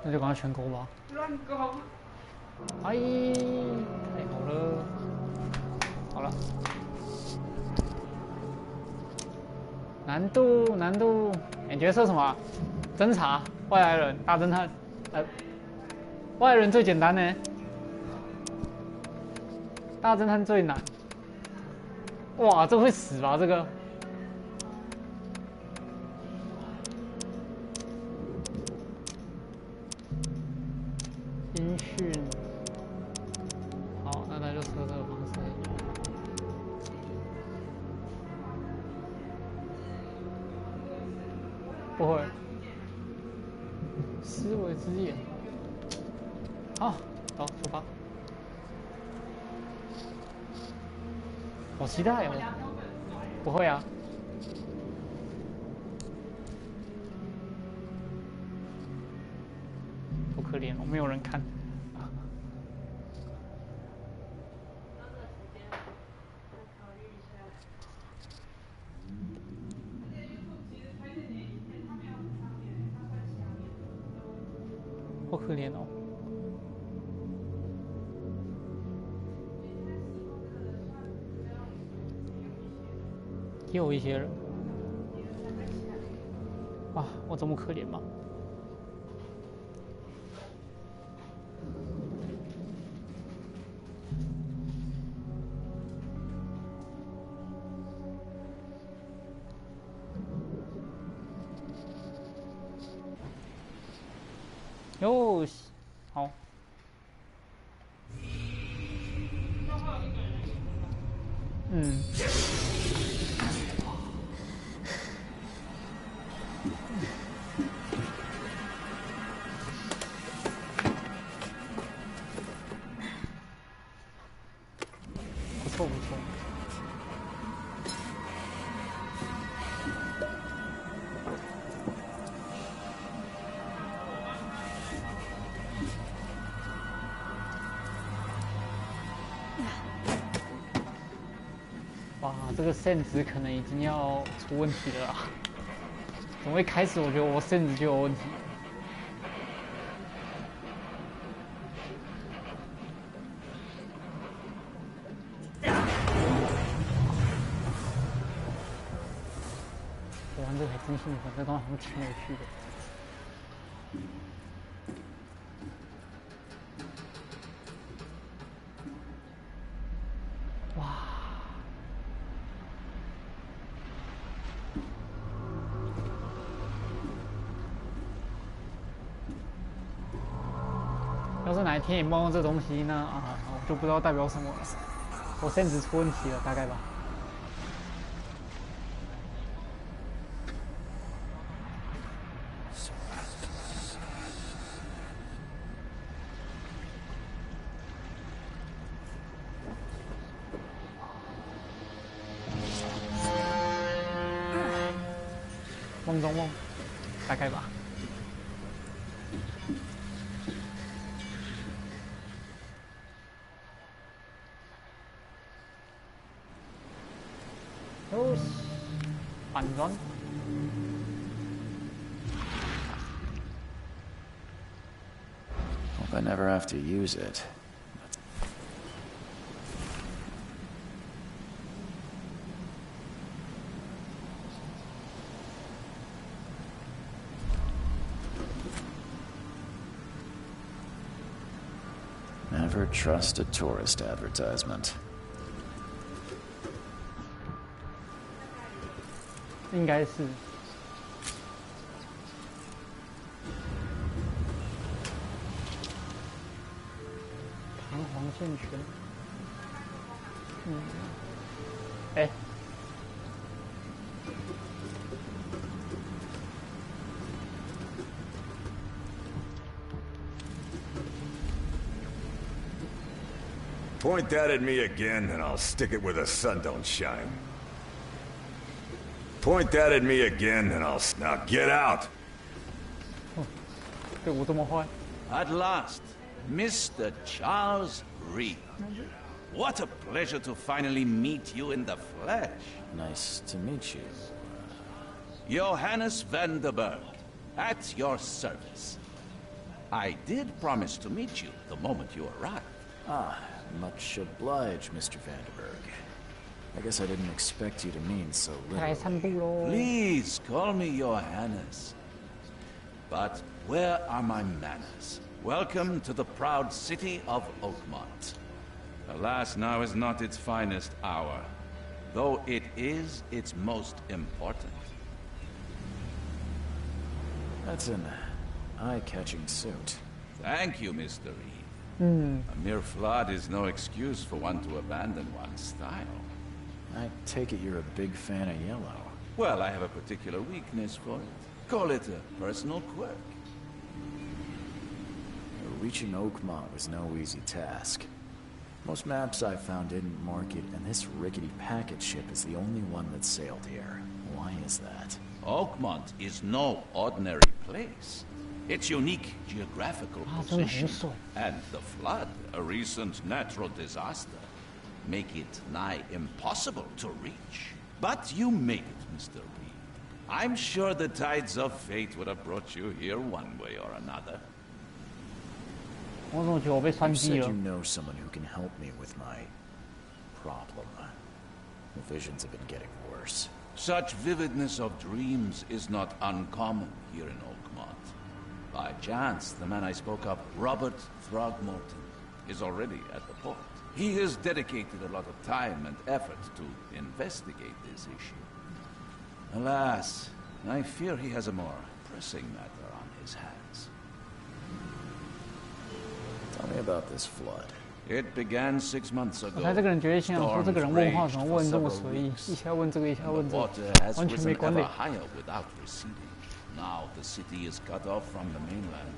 那就赶快全勾吧。乱勾。哎，太好了，好了。难度，你角色什么？侦查，外来人，大侦探。外来人最简单呢，大侦探最难。哇，这会死吧？这个。音讯。好，那就测这个方式。不会。思维之眼。好，走，出发。好期待哦！不会啊。好可怜哦，没有人看。好可怜哦。也有一些人。啊，我这么可怜吗？哟，好。嗯。不错不错。哇，这个肾值可能已经要出问题了啦！怎么一开始我觉得我肾值就有问题？玩这个还真兴奋，这东西好像挺有趣的。哇！要是哪一天也梦到这东西呢？啊，我就不知道代表什么了。我肾值出问题了，大概吧。梦中梦，大概吧。哟西，反转。Hope I never have to use it. Never trust a tourist advertisement. 应该是。弹簧线圈。嗯。哎。Point that at me again, and I'll stick it where the sun don't shine. Point that at me again, and I'll... Now get out! 对我这么坏。 At last, Mr. Charles Reed. What a pleasure to finally meet you in the flesh. Nice to meet you. Johannes Vanderberg, at your service. I did promise to meet you the moment you arrived. Ah, much obliged, Mr. Vanderberg. I guess I didn't expect you to mean so 来 little. 散步喽。 Please call me your Highness. But where are my manners? Welcome to the proud city of Oakmont. Alas, now is not its finest hour, though it is its most important. That's an eye-catching suit. Thank you, Mr. Reed. A mere flood is no excuse for one to abandon one's style. I take it you're a big fan of yellow. Well, I have a particular weakness for it. Call it a personal quirk. Reaching Oakmont was no easy task. Most maps I found didn't mark it, and this rickety packet ship is the only one that sailed here. Why is that? Oakmont is no ordinary place. Its unique geographical 啊，真的很 position 帅。 and the flood, a recent natural disaster, make it nigh impossible to reach. But you made it, Mr. Reed. I'm sure the tides of fate would have brought you here one way or another. 我怎么觉得我被算 You 计 said 了 you？ know someone who can help me with my problem. The visions have been getting worse. Such vividness of dreams is not uncommon here in Oakmont. By chance, the man I spoke of, Robert Throgmorton, is already at the port. He has dedicated a lot of time and effort to investigate this issue. Alas, I fear he has a more pressing matter on his hands. Tell me about this flood. It began 6 months 我 ago. 猜这个人觉得心想说，这个人问话 Storms 怎么 raged 问 for 这么 several 随意， weeks. 一下问这个，一下 The 问这个， water has 完全 risen 没关 ever 联。 higher without receding. Now the city is cut off from the mainland.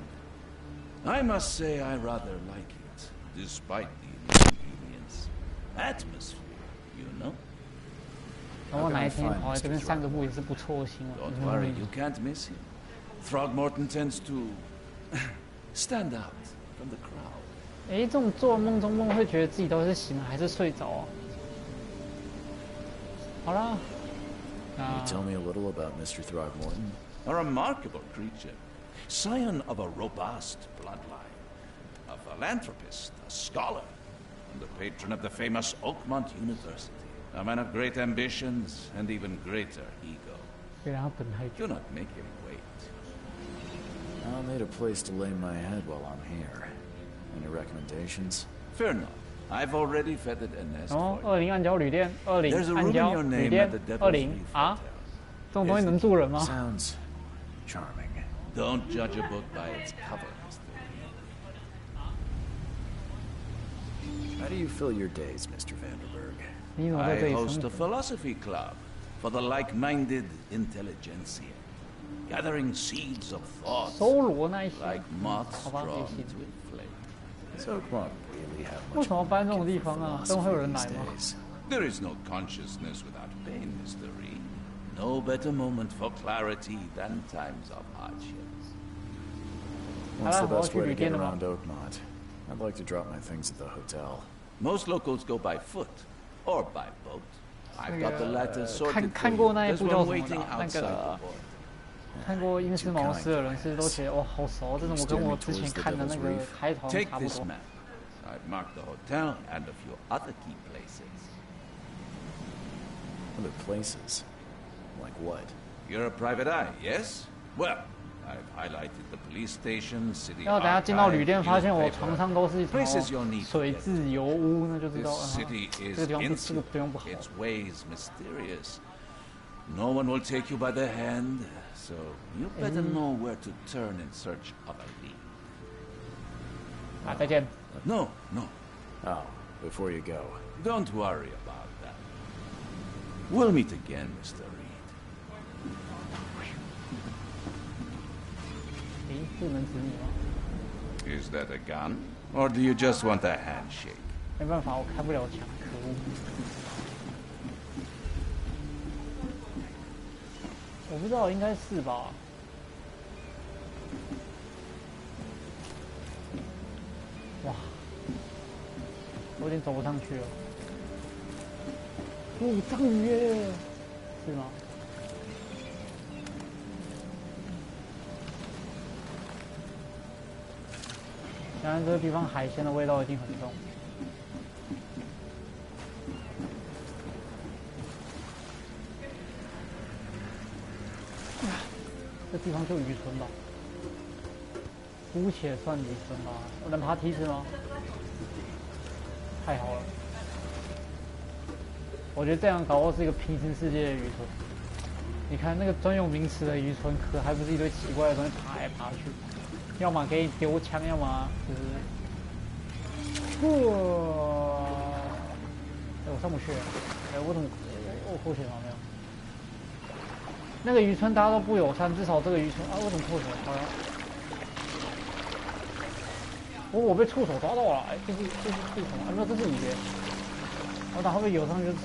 I must say I rather like it, despite the inconvenience. Atmosphere, you know? 等我哪一天跑来这边散个步也是不错的行为。 Don't worry, you can't miss him. Throgmorton tends to stand out from the crowd. 哎，这种做梦中梦会觉得自己都是醒了还是睡着啊？好啦， Can you tell me a little about Mr. Throgmorton? A remarkable creature, scion of a robust bloodline, a philanthropist, a scholar, and the patron of the famous Oakmont University. A man of great ambitions and even greater ego. 别让他等太久。 Do not make him wait. I'll need a place to lay my head while I'm here. Any recommendations? Fear not. I've already feathered a nest 哦， for you. 20暗礁旅店，20 There's a 暗 room in 礁 your 旅 name 店 at the ，20 Devil's Reef 啊， Hotel. 这种东西能住人吗？ Sounds charming. Don't judge a book by its cover, Mr. How do you fill your days, Mr. Vanderberg? 你怎么在 I 这里 host 生 a 活？ philosophy club for the like-minded intelligentsia, gathering seeds of thought 搜罗那一些， like moths 好吧， drawn 也行。 to a flame. Does Oakmont really have 为 much 什么要搬这种地方啊？真的会有人 philosophy 来 these 吗？ days? There is no consciousness without pain, Mr. Reed. No better moment for clarity than times of hardship. What's the Hello, best way to welcome get to around Oakmont? I'd like to drop my things at the hotel. Most locals go by foot or by boat. I've got the latter sorted 看 for 过 you. 那一 There's 部叫 one 什么 waiting 的啊？那 outside 个 the door. 看过《英式谋斯》的人是不是都觉得哇好熟？这种我跟我之前看的那个开头 Take 差不 this 多。 map. I've marked the hotel and a few other key places. Other places? Like what? You're a private eye, yes? Well, I've highlighted the police station, city 然后等下进到旅 archive, 店，发现我 newspaper. 床上都是什 Places you'll 么 need to 水 get 渍油污，那就知 This 道啊， city 这 is 个地方不这个 insular. 地方不好。 Its ways mysterious. No one will take you by the hand, so you better know where to turn in search of a lead. 啊，再见。 No, no, Oh, before you go. don't worry about that. We'll meet again, Mr. Reed. 诶，不能指你吗？ Is that a gun? Or do you just want a handshake? 没办法，我开不了枪，可恶。我不知道，应该是吧。哇，我有点走不上去了。哦，章鱼耶，是吗？想想这个地方海鲜的味道一定很重。这地方就渔村吧，姑且算渔村吧。我能爬梯子吗？太好了！我觉得这样搞，是一个平行世界的渔村。你看那个专有名词的渔村，可还不是一堆奇怪的东西爬来爬去，要么给你丢枪，要么就是，我上不去，我怎么，我扣血了没有？那个渔村大家都不友善，至少这个渔村啊，我怎么扣血？好了，我被触手抓到了，哎，这是什么？啊，没有，这是鱼。我打后面游上去就死了。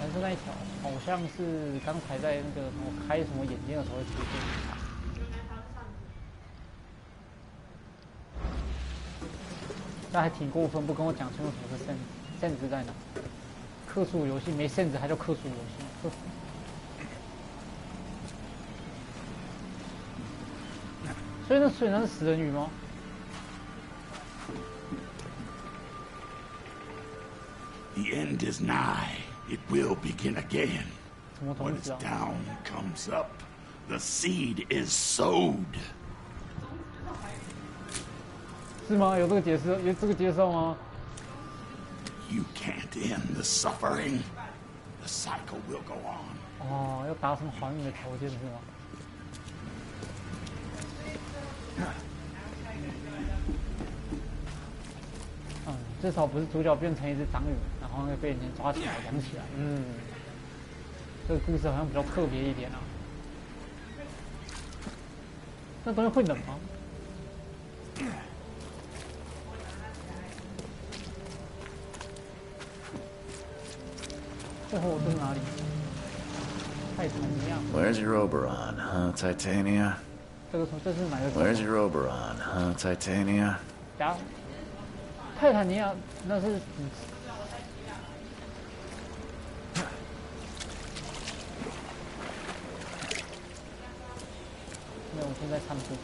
但是那一条好像是刚才在那个什么开什么眼睛的时候会出现。这还挺过分，不跟我讲清楚什么是限制在哪？克数游戏没限制还叫克数游戏？所以那水那是食人鱼吗？ The end is nigh. It will begin again. When its down comes up, the seed is sowed. 是吗？有这个解释？有这个介绍吗 You can't end the suffering. The cycle will go on. 哦，要达成还原的条件是吗？至少不是主角变成一只章鱼，然后被人家抓起来养起来。这个故事好像比较特别一点啊。那东西会冷吗？最后这是哪里？泰坦尼亚。 Where's your Oberon, huh, Titania? 这是哪个？ Where's your Oberon, huh, Titania? 呀，泰坦尼亚那是。没有，我现在散步，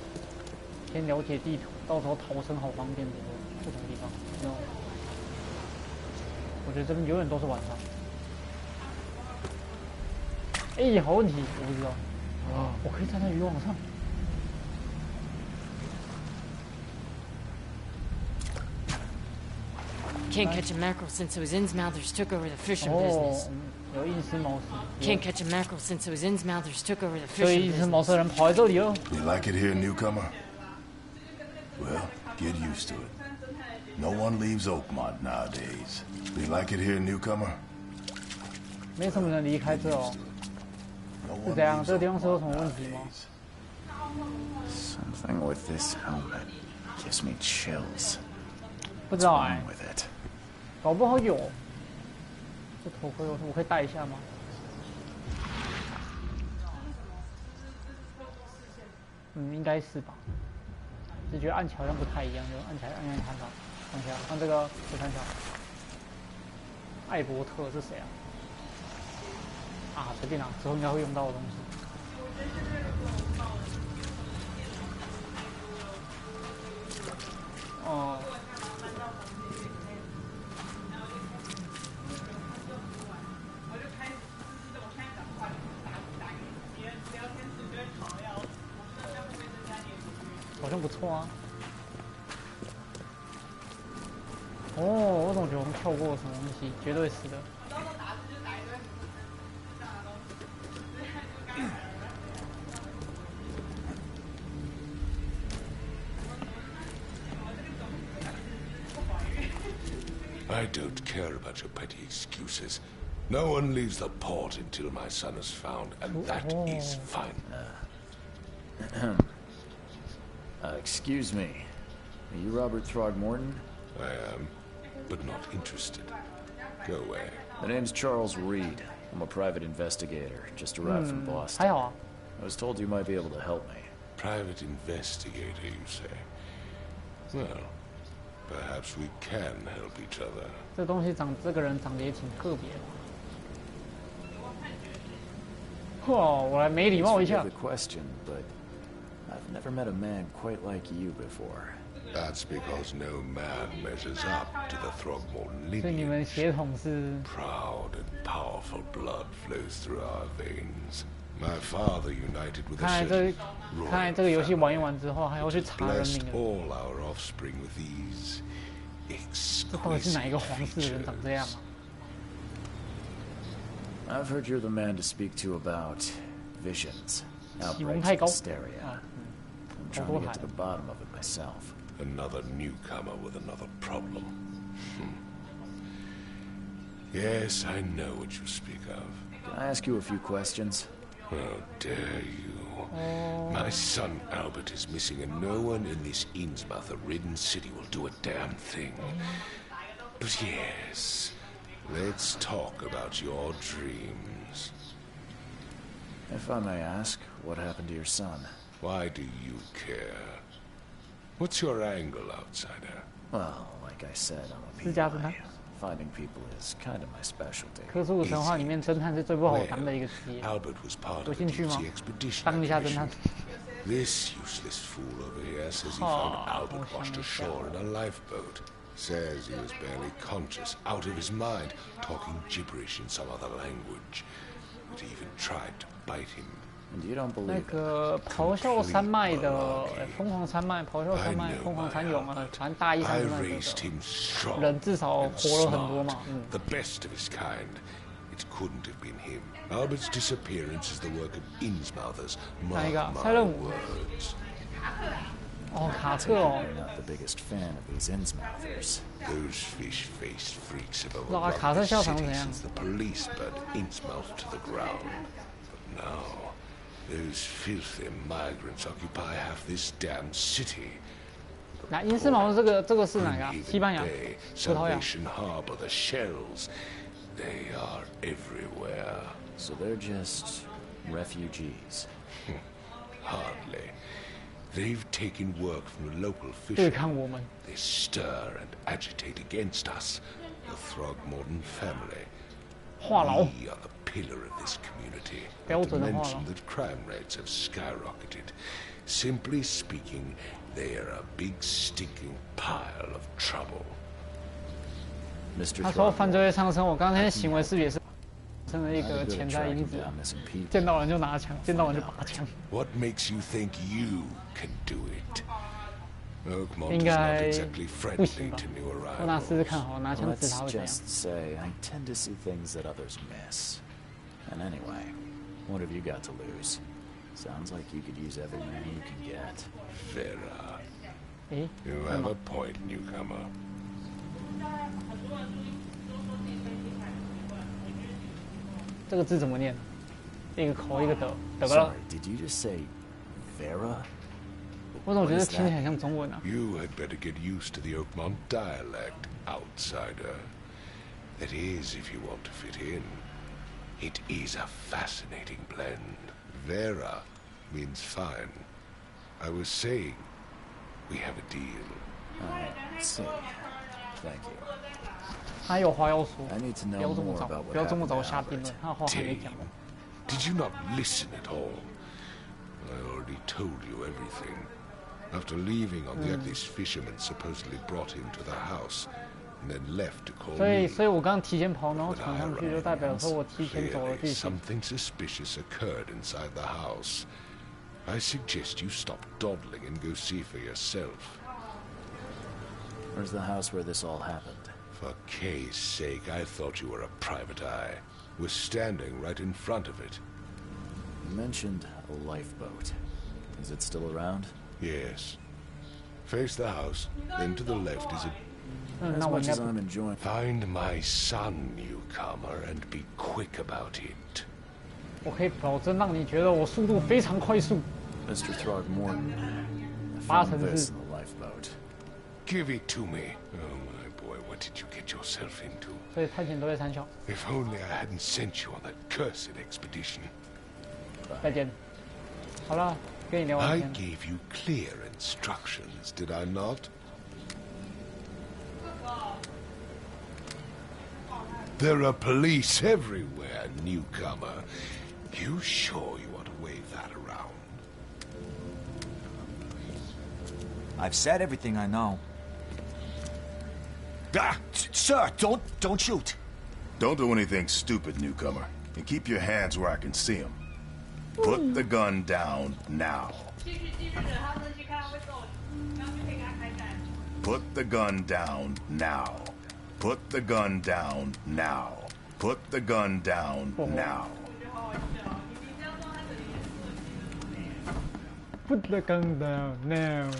先了解地图，到时候逃生好方便的不同地方。没有，我觉得这边永远都是晚上。哎，好问题，我不知道。啊，我可以站在渔网上。 Can't catch a mackerel since those Innsmouthers took over the fishing business. 有印斯茅斯。Can't catch a mackerel since those Innsmouthers took over the 所以 fishing 印斯茅 business. 斯人跑来这里了。 You like it here, newcomer? Well, get used to it. No one leaves Oakmont nowadays. You like it here, newcomer? 没什么人离开这哦。是这样，这个地方是有什么问题吗？ Something with this helmet gives me chills. 不知道 What's 哎 wrong，with it? 搞不好有。这头盔我可以戴一下吗？应该是吧。只觉得按起来好像不太一样，就按起来按看到，看一下，看这个，我看一下。艾伯特是谁啊？啊，随便拿，之后应该会用到的东西。哦。 好像不错啊。哦，我总觉得我们跳过什么东西，绝对是的。I don't care about your petty excuses. No one leaves the port until my son is found, and that is fine. Excuse me. Are you Robert Throgmorton? I am, but not interested. Go away. The name's Charles Reed. I'm a private investigator, just arrived from Boston. 还好啊。 I was told you might be able to help me. Private investigator, you say? Well, perhaps we can help each other. 这东西这个人长得也挺特别的。哇，我来没礼貌一下。 Forgive the question, but I've never met a man quite like you before. That's because no man measures up to the Throgmorton 所以你们 lineage. 血统是 Proud and powerful blood flows through our veins. My father united with a 看来 certain 看来 royal 这个游戏 family 玩一玩之后，还要去 that 查人 blessed 名了。 all our offspring with these 这到底是哪一 exquisite 个皇室的人长这样 features. 啊？ I've heard you're the man to speak to about visions, 启蒙 outbreaks 太 of 高 hysteria. 啊， I'm trying to get to the bottom of it myself. Another newcomer with another problem. Yes, I know what you speak of. Can I ask you a few questions? How dare you? My son Albert is missing, and no one in this Innsmouth-ridden city will do a damn thing. But yes, let's talk about your dreams. If I may ask, what happened to your son? Why do you care? What's your angle, outsider? Well, like I said, I'm a 私家侦探 PI. Finding people is kind of my specialty. 科苏鲁神话里面侦探是最不好当的一个职业。 Albert was part 有 of 兴 the 趣吗 deep-sea expedition. 当一下侦探。 This useless fool over here says he found Albert washed 好像 ashore in a lifeboat. Says he was barely conscious, out of his mind, talking gibberish in some other language. But he even tried to bite him. And you don't 那 believe it? 个咆哮山脉的疯狂山脉、咆哮 I 山脉、 know 疯狂 my 山涌啊， Albert. 反正大意上 I 是那 raised 个 him strong 人至少 and 活了很多 smart, 嘛。嗯， the best of his kind. It couldn't have been him. Albert's disappearance is the work of Innsmouthers. Mark 哪一个啊？ my 赛勒姆。 words. 哦，卡特哦， You're not the biggest fan of these Innsmouthers. Those fish-faced freaks have 不知道啊， overrun 卡特 the 笑成 city 怎样？ since the police burned Innsmouth to the ground. But now, those filthy migrants occupy half this damn city. 那因斯茅这个是哪个啊？ Grimhaven 西班牙、 Bay, 葡萄牙。 Salvation Harbor, the shells. They are everywhere. So they're just refugees. Hardly. They've taken work from the local 对 fishermen. 抗我们， They stir and agitate against us, the Throgmorton family. 话痨。 We are the pillar of this community. 标 Not to 准的话痨。 mention that crime rates have skyrocketed. Simply speaking, they are a big stinking pile of trouble. Mr. 他说犯罪 Throgmorton, 会上升，我刚才行为是不是也是成了一 I'm 个 good at 潜在因 tracking 子？ down missing people. 见到人就拿枪，见到人就拔枪。 What makes you think you can do it? Oakmont 应 is not 该 exactly 不 friendly 行吧 to new？我拿试试 arrivals. 看好了，拿枪指 Let's 他会怎样？ just say I tend to see things that others miss. And anyway, what have you got to lose? Sounds like you could use every man you can get. Vera, 诶， you have a point, newcomer. 这个字怎么念？一个口一个德，得了 Sorry,。did you just say Vera? 我怎么觉得听起来很像中文啊？ You had better get used to the Oakmont dialect, outsider. That is, if you want to fit in. It is a fascinating blend. Vera means fine. I was saying, we have a deal. I see. Thank you. 他有话要说， I need to 不 know 要这么 more 早， about 不 what 要这么 happened 早 to 下定论 Albert.，他的话还没讲 Dame, 完。 did you not listen at all? I already told you everything. After leaving on deck, these fishermen supposedly brought him to the house, and then left to call 所以， me. 所以我刚提前跑，然后 But 闯 I 上去，就代表说我提前走了 Clearly, 剧情。 something suspicious occurred inside the house. I suggest you stop dawdling and go see for yourself. Where's the house where this all happened? For Kay's sake, I thought you were a private eye. We're standing right in front of it. You mentioned a lifeboat. Is it still around? Yes. Face the house, then to the left is a... 嗯， As 那我应 much 该 as I'm enjoying... Find my son, newcomer, and be quick about it. 我可以保证让你觉得我速度非常快速。 Mr. Throgmorton, I 八 found 成 this 是 in the lifeboat. Give it to me. Oh, my boy, what did you get yourself into? 所以探险都在参小。 If only I hadn't sent you on that cursed expedition. 再见。好了，跟你聊完 I 天。 gave you clear instructions, did I not? There are police everywhere, newcomer. You sure you want to wave that around? I've said everything I know. Ah, sir, don't shoot. Don't do anything stupid, newcomer. And keep your hands where I can see them. Put the gun down now. Put the gun down now. Put the gun down now. Put the gun down now. Put the gun down now.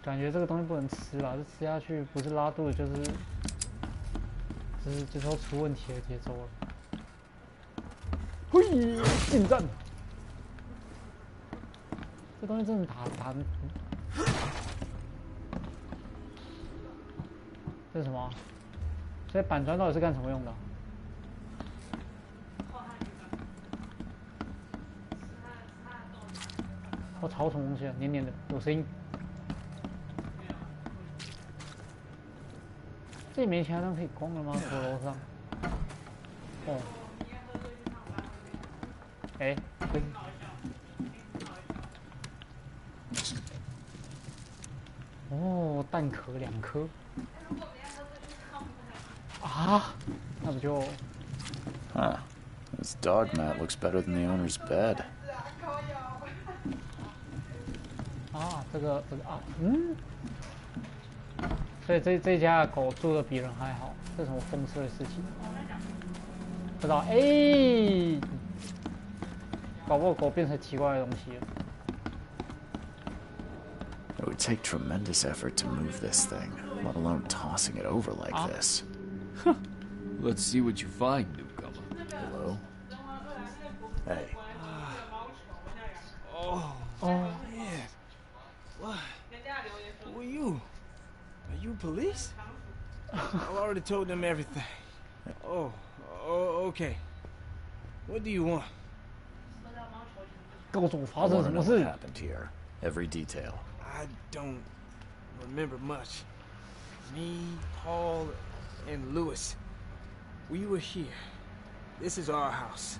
感觉这个东西不能吃吧？这吃下去不是拉肚子就是要出问题的节奏了。嘿，近战！这东西真的打，这是什么？这些板砖到底是干什么用的？我炒什么东西啊？黏黏的，有声音。这里面其他人可以攻了吗？阁楼上。哦。哎，可以。哦，蛋壳2颗。啊，那不就？Huh. This dog mat looks better than the owner's bed. 啊，这个啊，所以这家狗做的比人还好，这是什么讽刺的事情？不知道，哎，搞不好狗变成奇怪的东西了。It would take tremendous effort to move this thing, let alone tossing it over like this. Let's see what you find, newcomer. Hello? Hey. Oh, man. What? Who are you? Are you police? I already told them everything. Oh, okay. What do you want? 告诉我发生 I 什 want 么 to know 事 what happened here. Every detail. I don't remember much. Me, Paul, and Lewis. We were here. This is our house.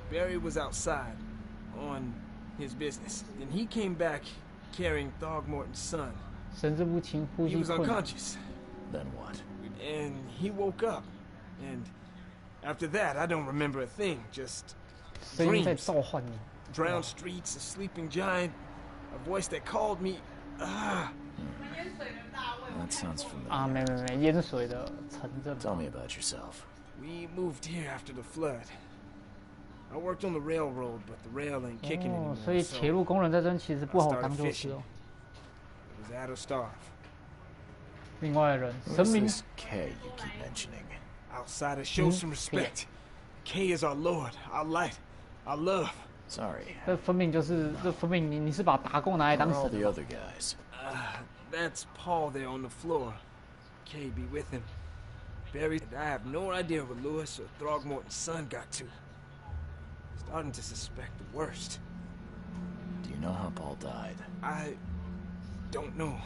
Barry was outside on his business. Then he came back carrying Throgmorton's son. 神志不清，呼 He 吸 was 困难。 unconscious. Then what? And he woke up. And after that, I don't remember a thing. Just 声音在 dreams. 召唤你。 Drowned streets, a sleeping giant, a voice that called me. Ah. That sounds familiar. 啊，没，淹水的城镇。 Tell me about yourself. We moved here after the flood. I worked on the railroad, but the rail ain't kicking 哦， anymore. 所以铁路工人在这其实不好当就是哦。 It was out of starve. 另外的人， Who 神 is 明 this K you keep mentioning? Outsiders show some respect. K is our lord, our light, our love. Sorry. 这分明就是这分明你是把打工拿来 Where 当 are all 神 the 嘛。 other guys? That's Paul there on the floor. K be with him. Barry, I have no idea where Lewis or Throgmorton's son got to. Starting to suspect the worst. Do you know how Paul died? I don't know.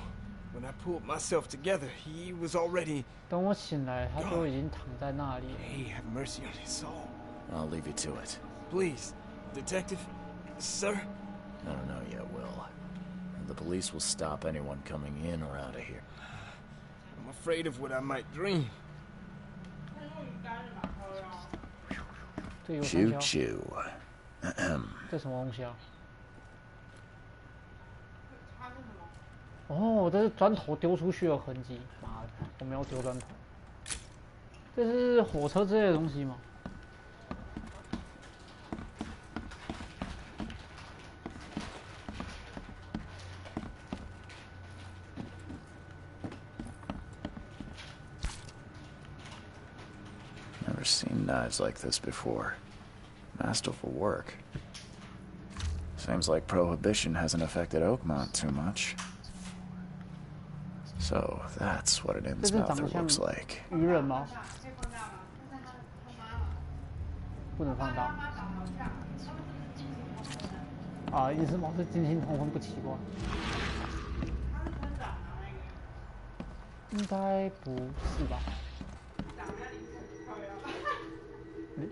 When I pulled myself together, he was already... 等我醒来，他就已经躺在那里了。 Hey, have mercy on his soul. I'll leave you to it. Please, Detective, sir? I don't know yet, Will. The police will stop anyone coming in or out of here. I'm afraid of what I might dream. 这有 Choo 三条， choo. 这什么东西啊？哦，这是砖头丢出去的痕迹。妈的，我没有丢砖头。这是火车之类的东西吗？ Never seen knives like this before. Masterful work. Seems like Prohibition hasn't affected Oakmont too much. So, that's what an Innsmouther looks like. 鱼人吗？不能放大。啊，一只猫是惊心痛魂不奇怪。应该不是吧？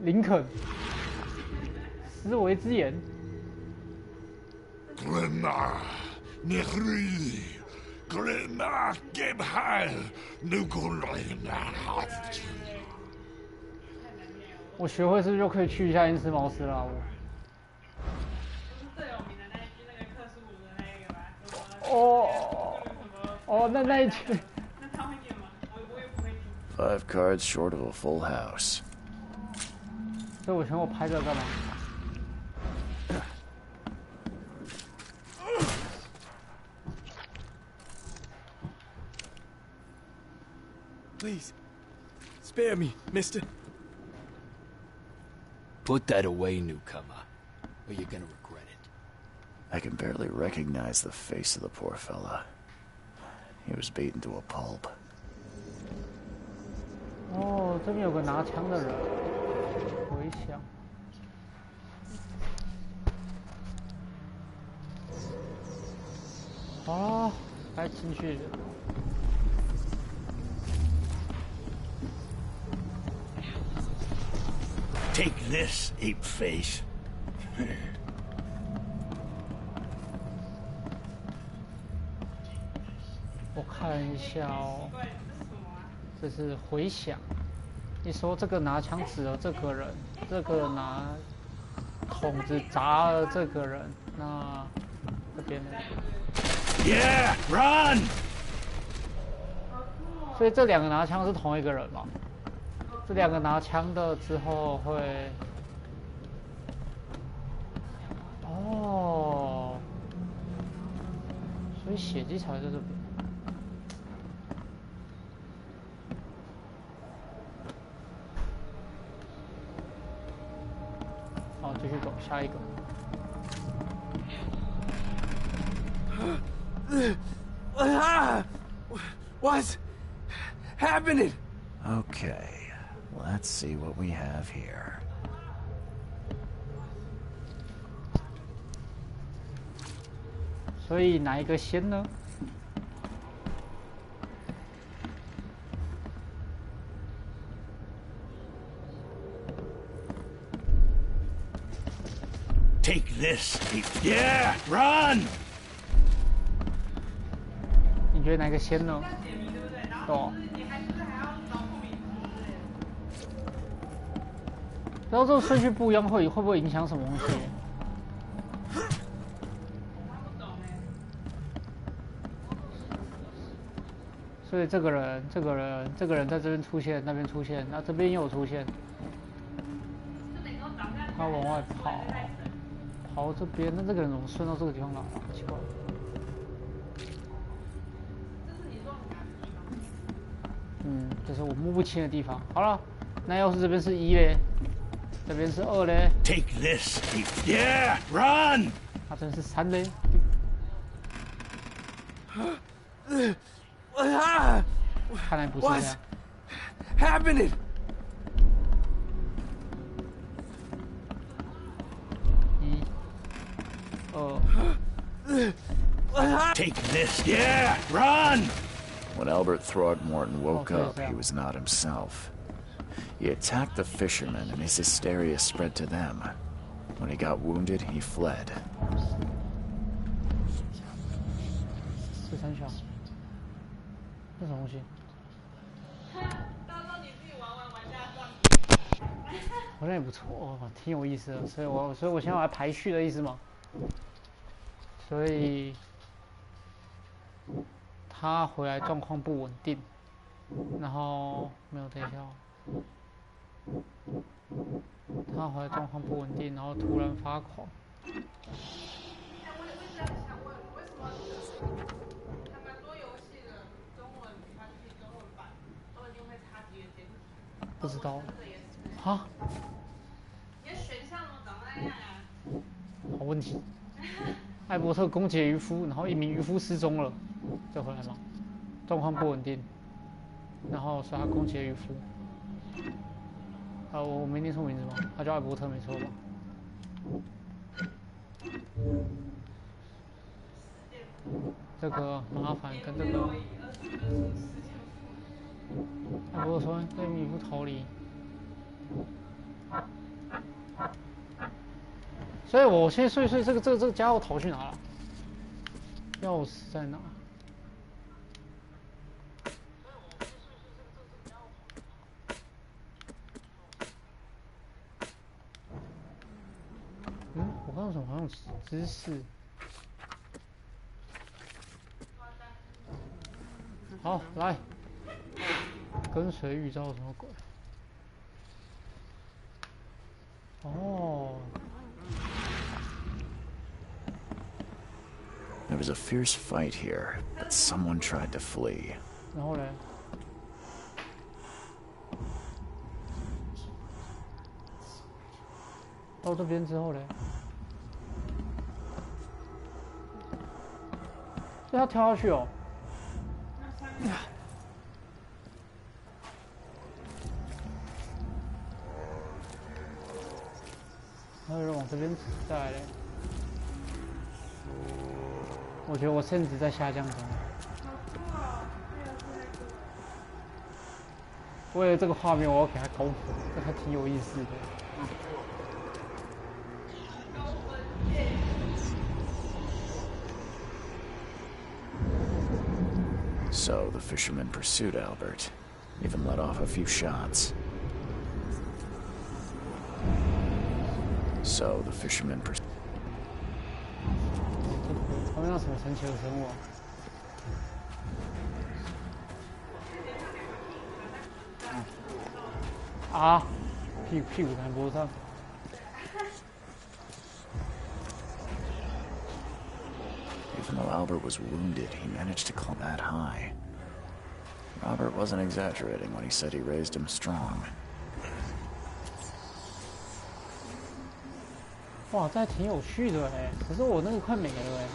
林肯，思维之眼。Glenmar, Nehri, Glenmar, Gebheil, Nukulina. 我学会是不是就可以去一下因斯茅斯了？哦，那一句。5 cards short of a full house. 所以我想我拍这个干嘛？ Please, spare me, mister. Put that away, newcomer, or you're gonna regret it. I can barely recognize the face of the poor fella. He was beaten to a pulp. 哦，这边有个拿枪的人，回想。哦，该进去了。 Take this, ape face. 我看一下哦，这是回响。你说这个拿枪指了这个人，这个拿筒子砸了这个人，那这边呢 Yeah, run! 所以这两个拿枪是同一个人吗？这两个拿枪的之后会，哦，所以血迹才在这边。好，继续走，下一个。 What's happening? Okay, let's see what we have here. 所以哪一个先呢？ Take this, ape. Yeah, run! 你觉得哪个先呢？哦。然后这个顺序不一样，会不会影响什么东西？所以这个人在这边出现，那边出现，那这边又有出现。他往外跑，跑这边，那这个人怎么顺到这个地方来了？好奇怪。 这是我摸不清的地方。好了，那要是这边是1嘞，这边是2嘞 ，Take this, yeah, run！ 那这边是3嘞。看来不是这样。Happening? 1、2。Take this, yeah, run! When Albert Throgmorton woke up, he was not himself. He attacked the fishermen, and his hysteria spread to them. When he got wounded, he fled. 13小，这什么东西？好像也不错哦，挺有意思的。所以我现在来排序的意思嘛。所以。 他回来状况不稳定，然后没有等一下，他回来状况不稳定，然后突然发狂。不知道，哈？好问题。艾伯特攻击渔夫，然后1名渔夫失踪了。 再回来吗？状况不稳定，然后所以他攻击了渔夫。我没念错名字吗？他叫艾伯特没错吧？这个麻烦跟这个艾伯特说跟渔夫逃离，所以我现在所以这个家伙逃去哪了？钥匙在哪？嗯，我刚刚怎么好像知识？好，来，跟随预兆什么鬼？哦。 There was a fierce fight here, but someone tried to flee. 然后嘞？到这边之后嘞？所以他跳下去哦。还有人往这边再来嘞。 我觉得我甚至在下降中。为了这个画面，我要给他高分，这还挺有意思的。So the fisherman pursued Albert, even let off a few shots. So the fisherman pursued. 旁边那什么神奇的生物啊？啊！屁股在脖子上。Even though Albert was wounded, he managed to climb that high. Robert wasn't exaggerating when he said he raised him strong. 哇，这还挺有趣的哎，可是我那个快没了哎。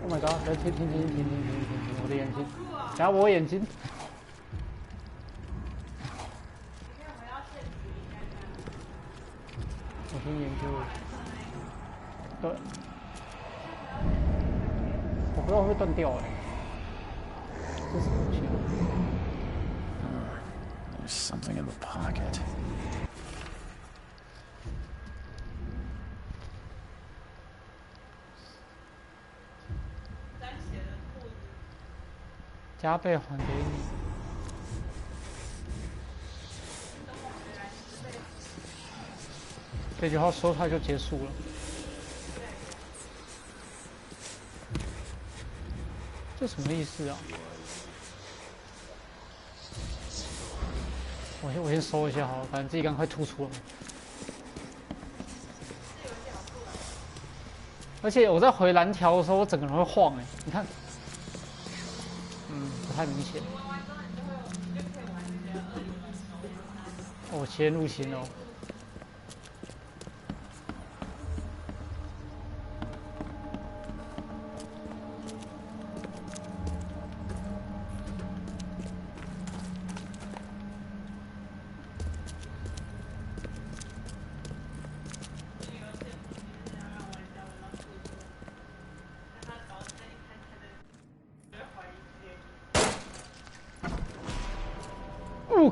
Oh my god！ 停！我的眼睛，等下我眼睛。我先研究。对。我不知道会不会断掉哎。这是什么东西？There's something in the pocket. 加倍还给你。这句话说出来就结束了。这什么意思啊？我先收一下好了，反正自己刚快吐出了。而且我在回蓝条的时候，我整个人会晃哎，你看。 不太明显。我先入侵哦。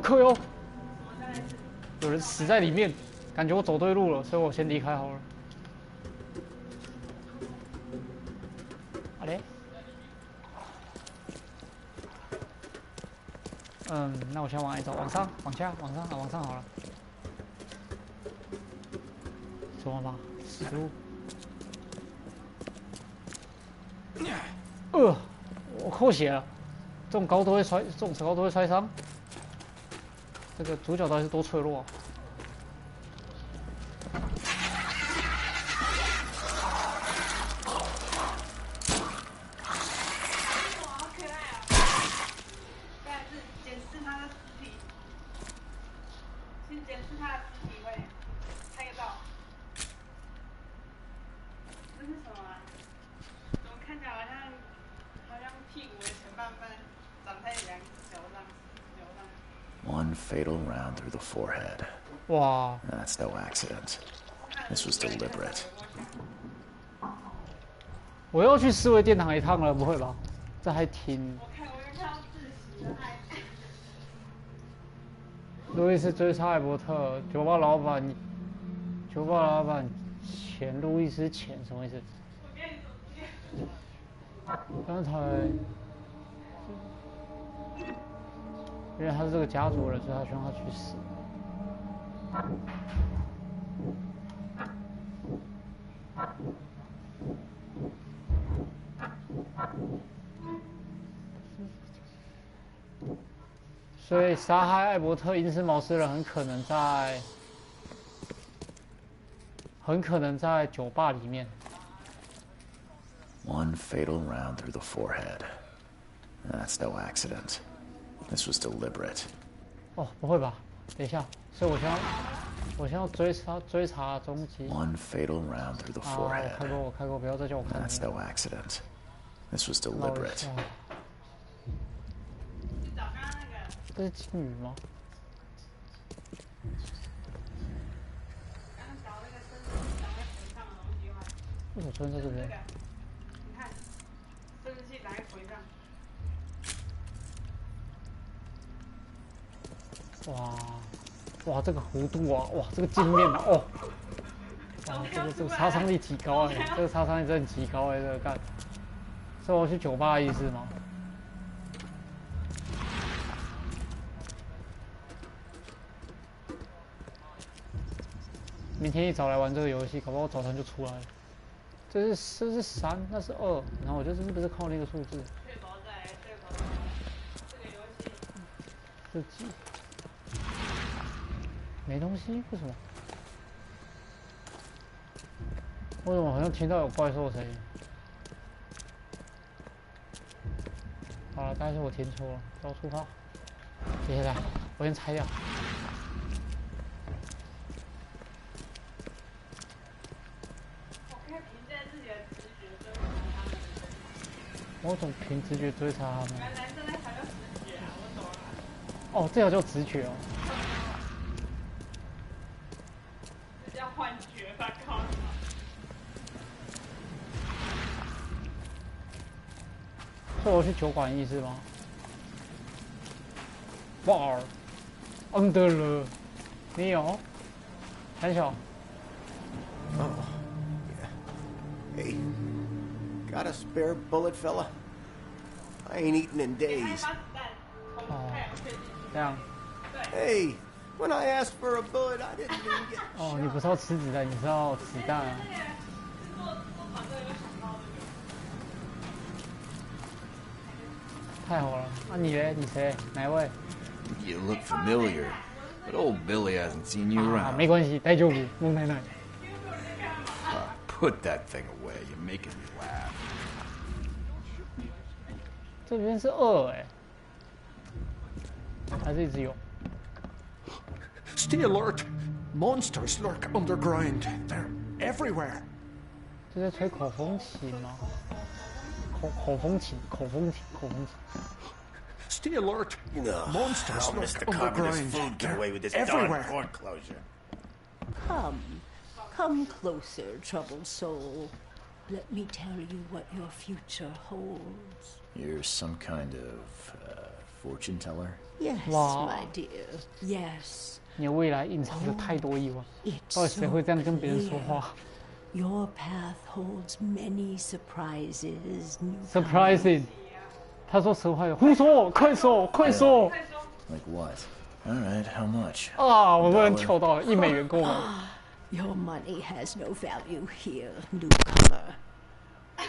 可哟，有人死在里面，感觉我走对路了，所以我先离开好了。好嘞，那我先往哪里走？往上、往下、往上啊，往上好了。什么吧？死路。我扣血了，这种高都会摔伤。 这个主角到底是多脆弱啊？好可爱啊！再来是检视他的尸体，先检视他的尸体位，拍个照。这是什么啊？怎么看起来好像屁股的前半段长在两脚上。 One fatal round through the forehead. Wow. That's no accident. This was deliberate. 我又去思维殿堂一趟了，不会吧？这还挺……我又看到窒息了，路易斯追杀艾伯特，酒吧老板潜路易斯潜什么意思？刚才，因为他是这个家族人，所以他希望他去死。所以杀害艾伯特因斯茅斯人很可能在酒吧里面。One fatal round through the forehead. That's no accident. This was deliberate. 哦，不会吧？等一下，所以我先要追查踪迹。One fatal round through the forehead. 我开过，不要再叫我看。That's no accident. This was deliberate. 这是金鱼吗？为什么出现在这边？你看，生殖器打在腿上。哇，这个弧度啊，哇，这个镜面啊，哦，哇，这个杀伤力极高哎，这个杀伤力真的极高哎，这个干。是我去酒吧的意思吗？明天一早来玩这个游戏，搞不好早上就出来了。这是3，那是2，然后我就真的不是靠那个数字。确保在这个游戏。是几？没东西？为什么？为什么好像听到有怪兽声音？好了，大概是我听错了，要出发。接下来，我先拆掉。我怎么凭直觉追查他们？原来这才叫直觉啊！我懂了。哦，这条叫直觉哦。这叫幻觉吧？靠！所以我去酒馆意思吗 ？Bar under the 没有，很小。Oh, yeah. Hey, got a spare bullet, fella? I ain't eaten in days. 这样。Hey, when I asked for a bullet, I didn't even get. 哦，你不是要吃子弹，你是要子弹啊。太好了，那你嘞？你谁？哪一位？ You look familiar, but old Billy hasn't seen you around. 没关系，大丈夫，孟奶奶。Put that thing away. You're making me laugh. 这边是2哎，还是一直有 ？Stay alert! Monsters lurk underground. They're everywhere. 这在吹口风琴吗？口风琴。Stay alert! Monsters lurk Mr. Carpenter's underground. food get away with this They're darn everywhere. court closure. Come closer, troubled soul. Let me tell you what your future holds. You're some kind of fortune teller? Yes, my dear. Yes. 你的未来隐藏着太多意外，到底谁会这样跟别人说话 ？Your path holds many surprises. Surprising. 他说实话有，胡说，快说，快说。Like what? All right, how much? 啊，我突然跳到了$1购买。Your money has no value here, newcomer.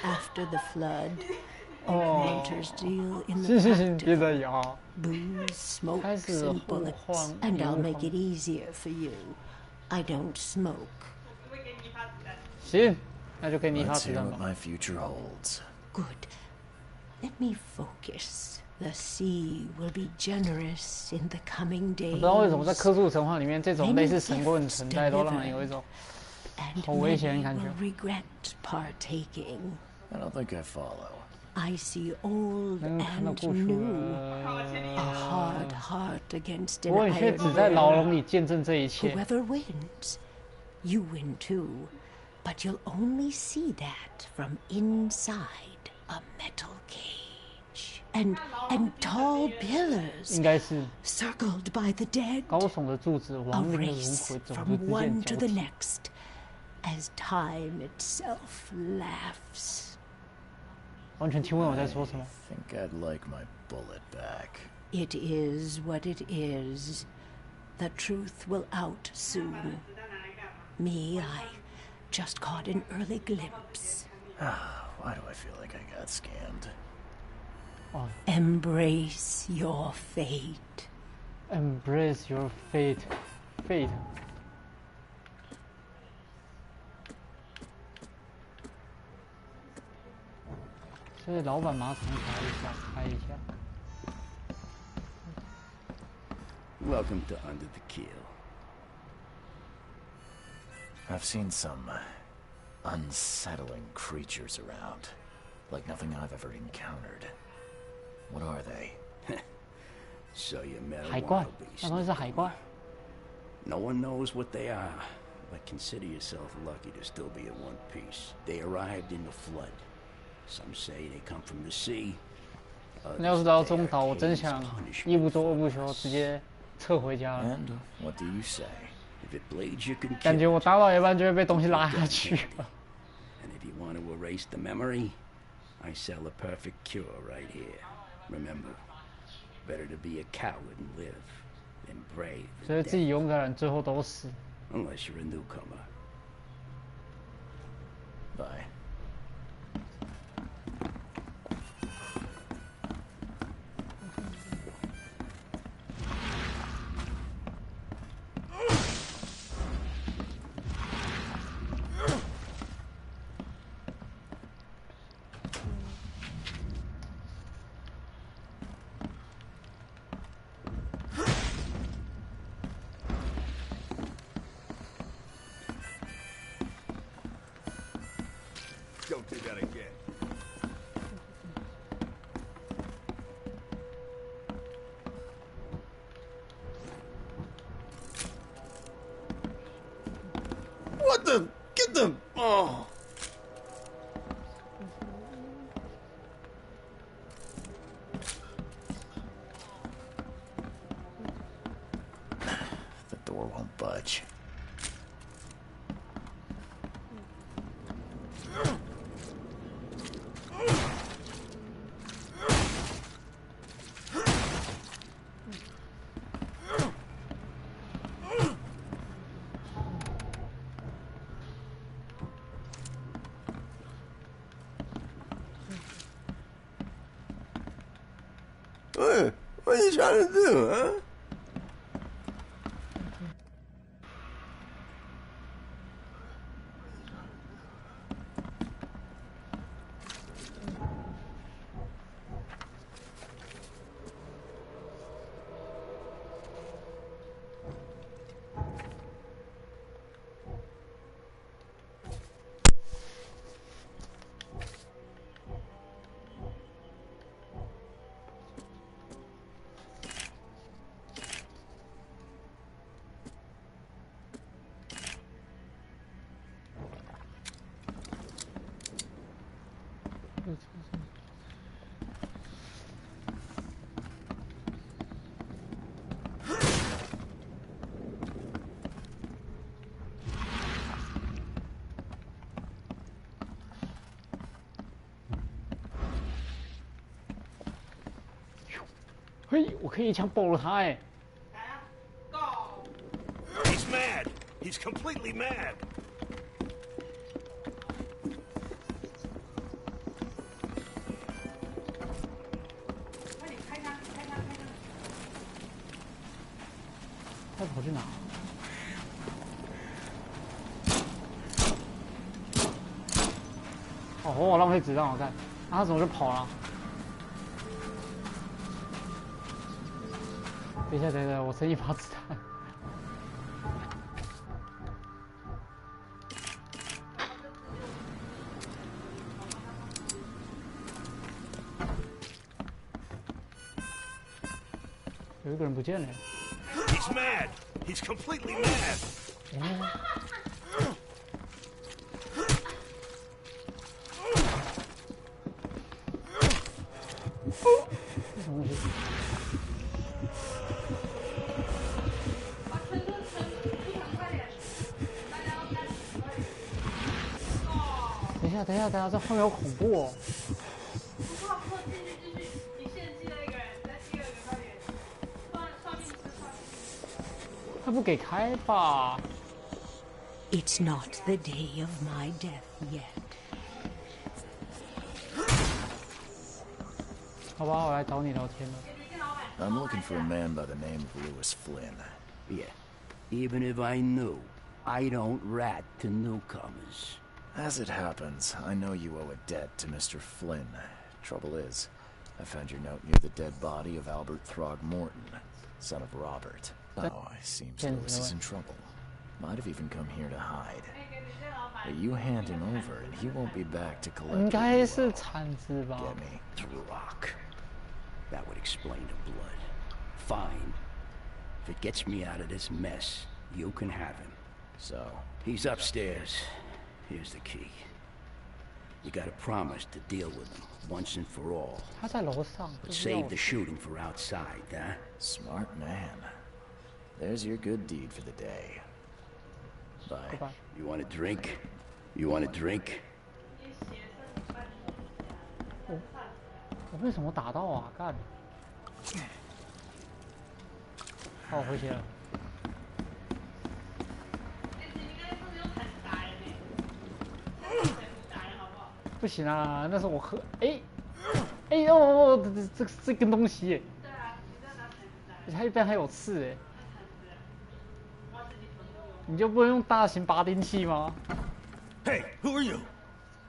After the flood, hunters deal in the practical. Booze, smokes, and bullets, and I'll make it easier for you. I don't smoke. 行，那就给你一发 Let's 子 hear 弹 what 吧。 my future holds. Good. Let me focus. The sea will be generous in the coming 我 days. 不知道为什么在科苏神话里面，这种类似神棍存在，都让人有一种好危险的感觉。 Regret partaking. I don't think I follow. I see old and new. A hard heart against an 我却只在牢笼里见证这一切。 Whoever wins, you win too. But you'll only see that from inside a metal cage. and tall pillars 应该是 circled by the dead. 高耸的柱子， A 亡灵的轮 race 回总是 from 之 one 间 to 交 the 替。 next as time itself laughs. 完全听不懂我在说什么。 Think I'd like my bullet back. It is what it is. The truth will out soon. Me, I just caught an early glimpse. Why do I feel like I got scammed? Embrace your fate. Embrace your fate. Fate. 所以老板马桶开一下。 Welcome to Under the Keel. I've seen some unsettling creatures around. Like nothing I've ever encountered. What are they? So you met 海 a 怪 wild， 那 beast. 东西是海怪。 No one knows what they are, but consider yourself lucky to still be in one piece. They arrived in the flood. Some say they come from the sea. 那要是到中岛，我真想一不做二不休，直接撤回家了。 And what do you say? If it bleeds, you can 感觉 kill 我 it. 打到一半就会被东西拉下去了。 And if you want to erase the memory, I sell a perfect cure right here. Remember, better to be a coward and live than brave 所以 and 自己 dead. 勇敢的人最后都死。 Unless you're a newcomer. Bye. Don't do that again. What the? Get them! Oh! The door won't budge. What are you trying to do, huh? He's mad. He's completely mad. Oh, 我浪费子弹，我看，他怎么就跑了？等一下，等一下，我剩一把子弹。有一个人不见了。He's mad. He's completely mad. 哦等一下，这后面有恐怖哦。不怕进去继续，你献祭了一个人，在第二个快点，放进去，他不给开吧 It's not the day of my death yet. 好吧，我来找你聊天了。I'm looking for a man by the name of Lewis Flynn. Yeah. Even if I knew, I don't rat to newcomers. As it happens, I know you owe a debt to Mr. Flynn. Trouble is, I found your note near the dead body of Albert Throgmorton, son of Robert. Oh, it seems Lewis is in trouble. Might have even come here to hide. But you hand him over, and he won't be back to collect. 应该是铲子吧 Get me? Rock. That would explain the blood. Fine. If it gets me out of this mess, you can have him. So? He's upstairs. Here's the key. You gotta promise to deal with him once and for all. 他在楼上 But save the shooting for outside, huh? Smart man. There's your good deed for the day. Bye. You want a drink? You want a drink? 我为什么打到啊？干！好，我回去了。不行啊，那是我喝。这根东西耶。对啊，它一边还有刺哎。你就不能用大型拔钉器吗 ？Hey, who are you?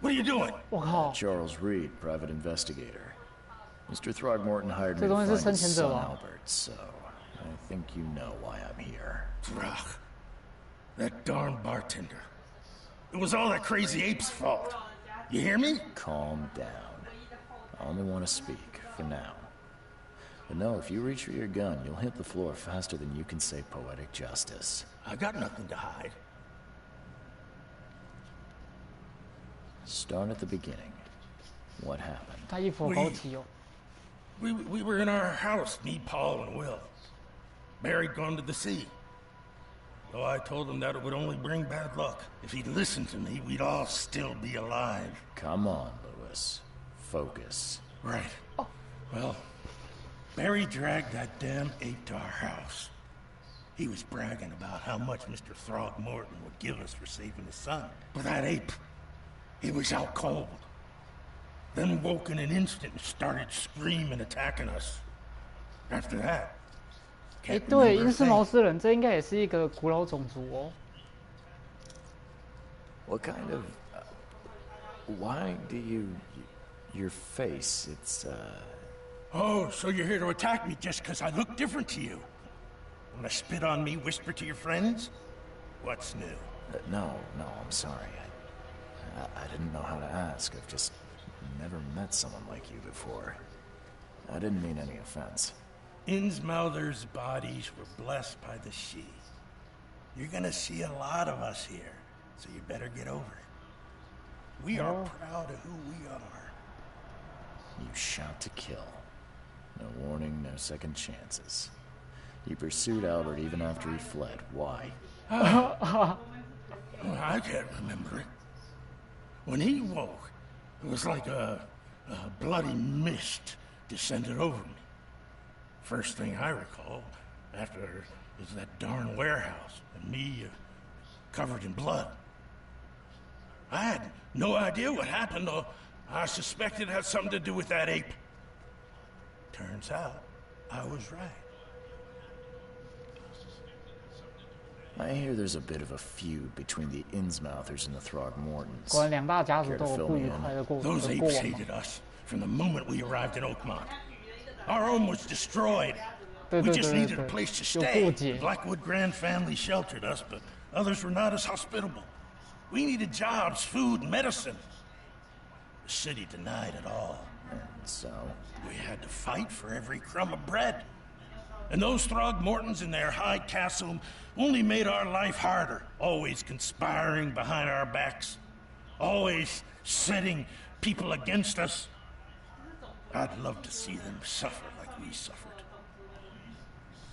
What are you doing? 我靠 Charles Reed, private investigator. Mr. Throgmorton hired me to 这东西是 find 生 his 前者 son 吧 Albert, so I think you know why I'm here. Throg. That darn bartender. It was all that crazy ape's fault. You hear me? Calm down. I only want to speak, for now. But no, if you reach for your gun, you'll hit the floor faster than you can say poetic justice. I got nothing to hide. Start at the beginning. What happened? 他衣服好高级哦。We were in our house, me, Paul, and Will. Barry'd gone to the sea. So I told him that it would only bring bad luck. If he'd listened to me, we'd all still be alive. Come on, Lewis. Focus. Right. Well, Barry dragged that damn ape to our house. He was bragging about how much Mr. Throgmorton would give us for saving his son. But that ape, he was out cold. Then woke in an instant and started screaming, attacking us. After that, 哎，对，英式毛斯人，这应该也是一个古老种族哦。What kind of? Why do you? Your face, it's Oh, so you're here to attack me just because I look different to you? Wanna spit on me, whisper to your friends? What's new? No, I'm sorry. I didn't know how to ask. I've just never met someone like you before. I didn't mean any offense. Innsmouther's bodies were blessed by the She. You're gonna see a lot of us here, so you better get over it. We are proud of who we are. You shot to kill. No warning, no second chances. You pursued Albert even after he fled. Why? I can't remember it. When he woke, it was like a bloody mist descended over me. First thing I recall after is that darn warehouse and me covered in blood. I had no idea what happened, though I suspected it had something to do with that ape. Turns out, I was right. I hear there's a bit of a feud between the Innsmouthers and the Throgmortons. 果然两大家族都有不愉快的过 Those 过 apes 往嘛 hated us from the moment we arrived in Oakmont. Our home was destroyed. 对 We 对 just 对 needed 对 a place to 有 stay. 过 The 节。 Blackwood Grand family sheltered us, but others were not as hospitable. We needed jobs, food, medicine. The city denied it all. And so? We had to fight for every crumb of bread. And those Throgmortons in their high castle only made our life harder, always conspiring behind our backs, always setting people against us. I'd love to see them suffer like we suffered.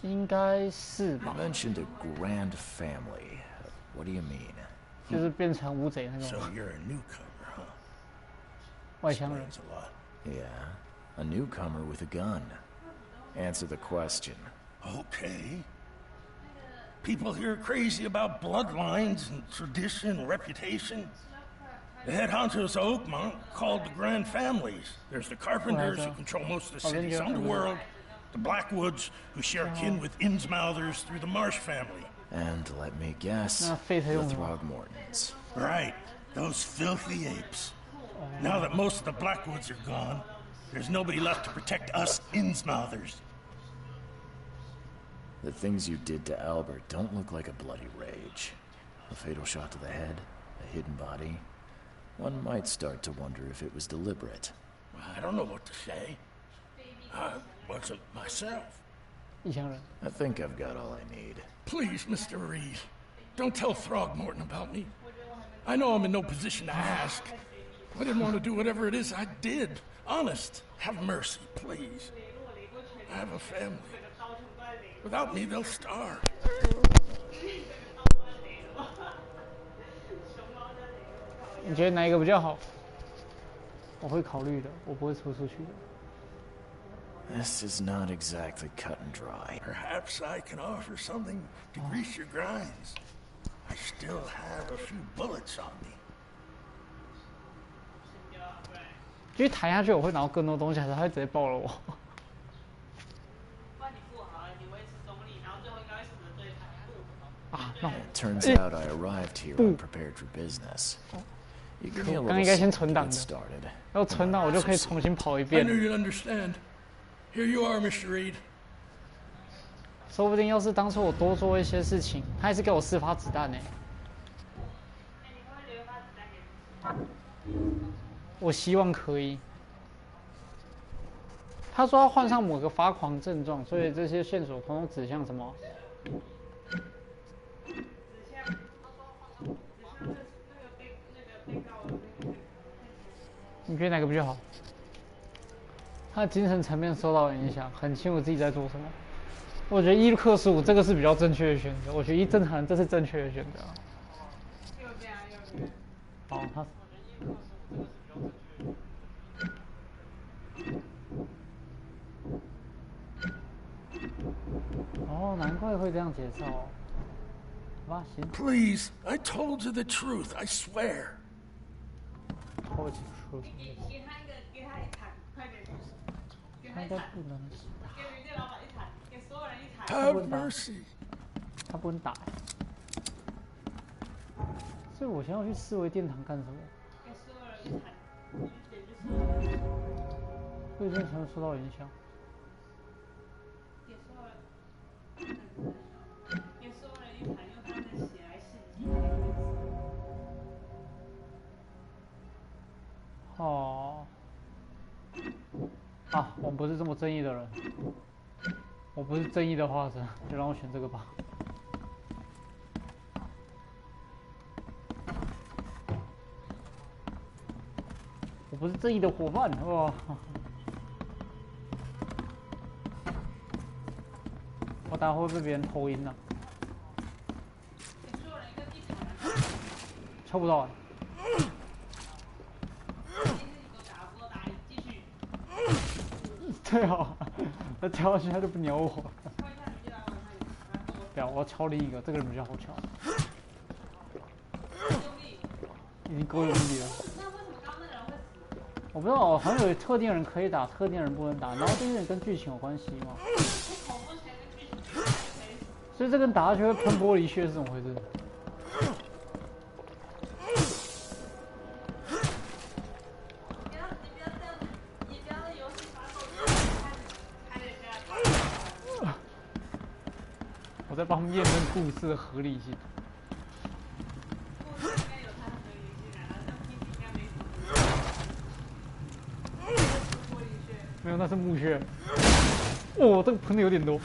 应该是 You 吧， mentioned a grand family. What do you mean? 就是变成乌贼那 So 种。 you're a newcomer, huh? 外乡人。 Yeah, a newcomer with a gun. Answer the question. Okay. People here are crazy about bloodlines and tradition and reputation. The head honchos of Oakmont called the Grand Families. There's the Carpenters, who control most of the city's underworld. The Blackwoods, who share kin with Innsmouthers through the Marsh family. And let me guess, the Throgmortons. Right, those filthy apes. Now that most of the Blackwoods are gone, there's nobody left to protect us Innsmouthers. The things you did to Albert don't look like a bloody rage. A fatal shot to the head, a hidden body. One might start to wonder if it was deliberate. I don't know what to say. I wasn't myself. I think I've got all I need. Please, Mr. Reed, don't tell Throgmorton about me. I know I'm in no position to ask. I didn't want to do whatever it is I did. Honest, have mercy, please. I have a family. Without me, they'll starve. 你觉得哪一个比较好？我会考虑的，我不会说出去的。 This is not exactly cut and dry. Perhaps I can offer something to grease your grinds. I still have a few bullets on me. 继续弹下去，我会拿到更多东西，还是他会直接爆了我？啊，那 It turns out I arrived here unprepared for business. You give me a 刚 little 应该先 something 存 to 档 get 的， started. 要存档我就可以重新跑一 I 遍 knew。you'd understand. Here you are, Mr. Reed. 说不定要是当初我多做一些事情，他还是给我4发子弹呢。我希望可以。他说要患上某个发狂症状，所以这些线索统统指向什么？你觉得哪个比较好？他的精神层面受到影响，很清楚自己在做什么。我觉得伊克15这个是比较正确的选择，我觉得以正常人这是正确的选择。好，他。哦，难怪会这样介绍。好吧，行。 Please, I told you the truth, I swear. Told you the truth. 他应该不能打。 Have mercy. 他不能打。所以我想要去四维殿堂干什么？对正常受到影响。 哦，啊，我不是这么正义的人，我不是正义的化身，就让我选这个吧。我不是正义的伙伴，哇！我待会会被别人偷音了，抽不到。 对啊，他敲下去他就不鸟我。不要，我要敲另一个，这个人比较好敲。已经够用力了。我不知道，好像有特定人可以打，特定人不能打，然后这些人跟剧情有关系吗？所以这跟打下去会喷玻璃屑是怎么回事？ 我在帮他们验证故事的合理性。没有，那是木屑。哦，这个喷的有点多。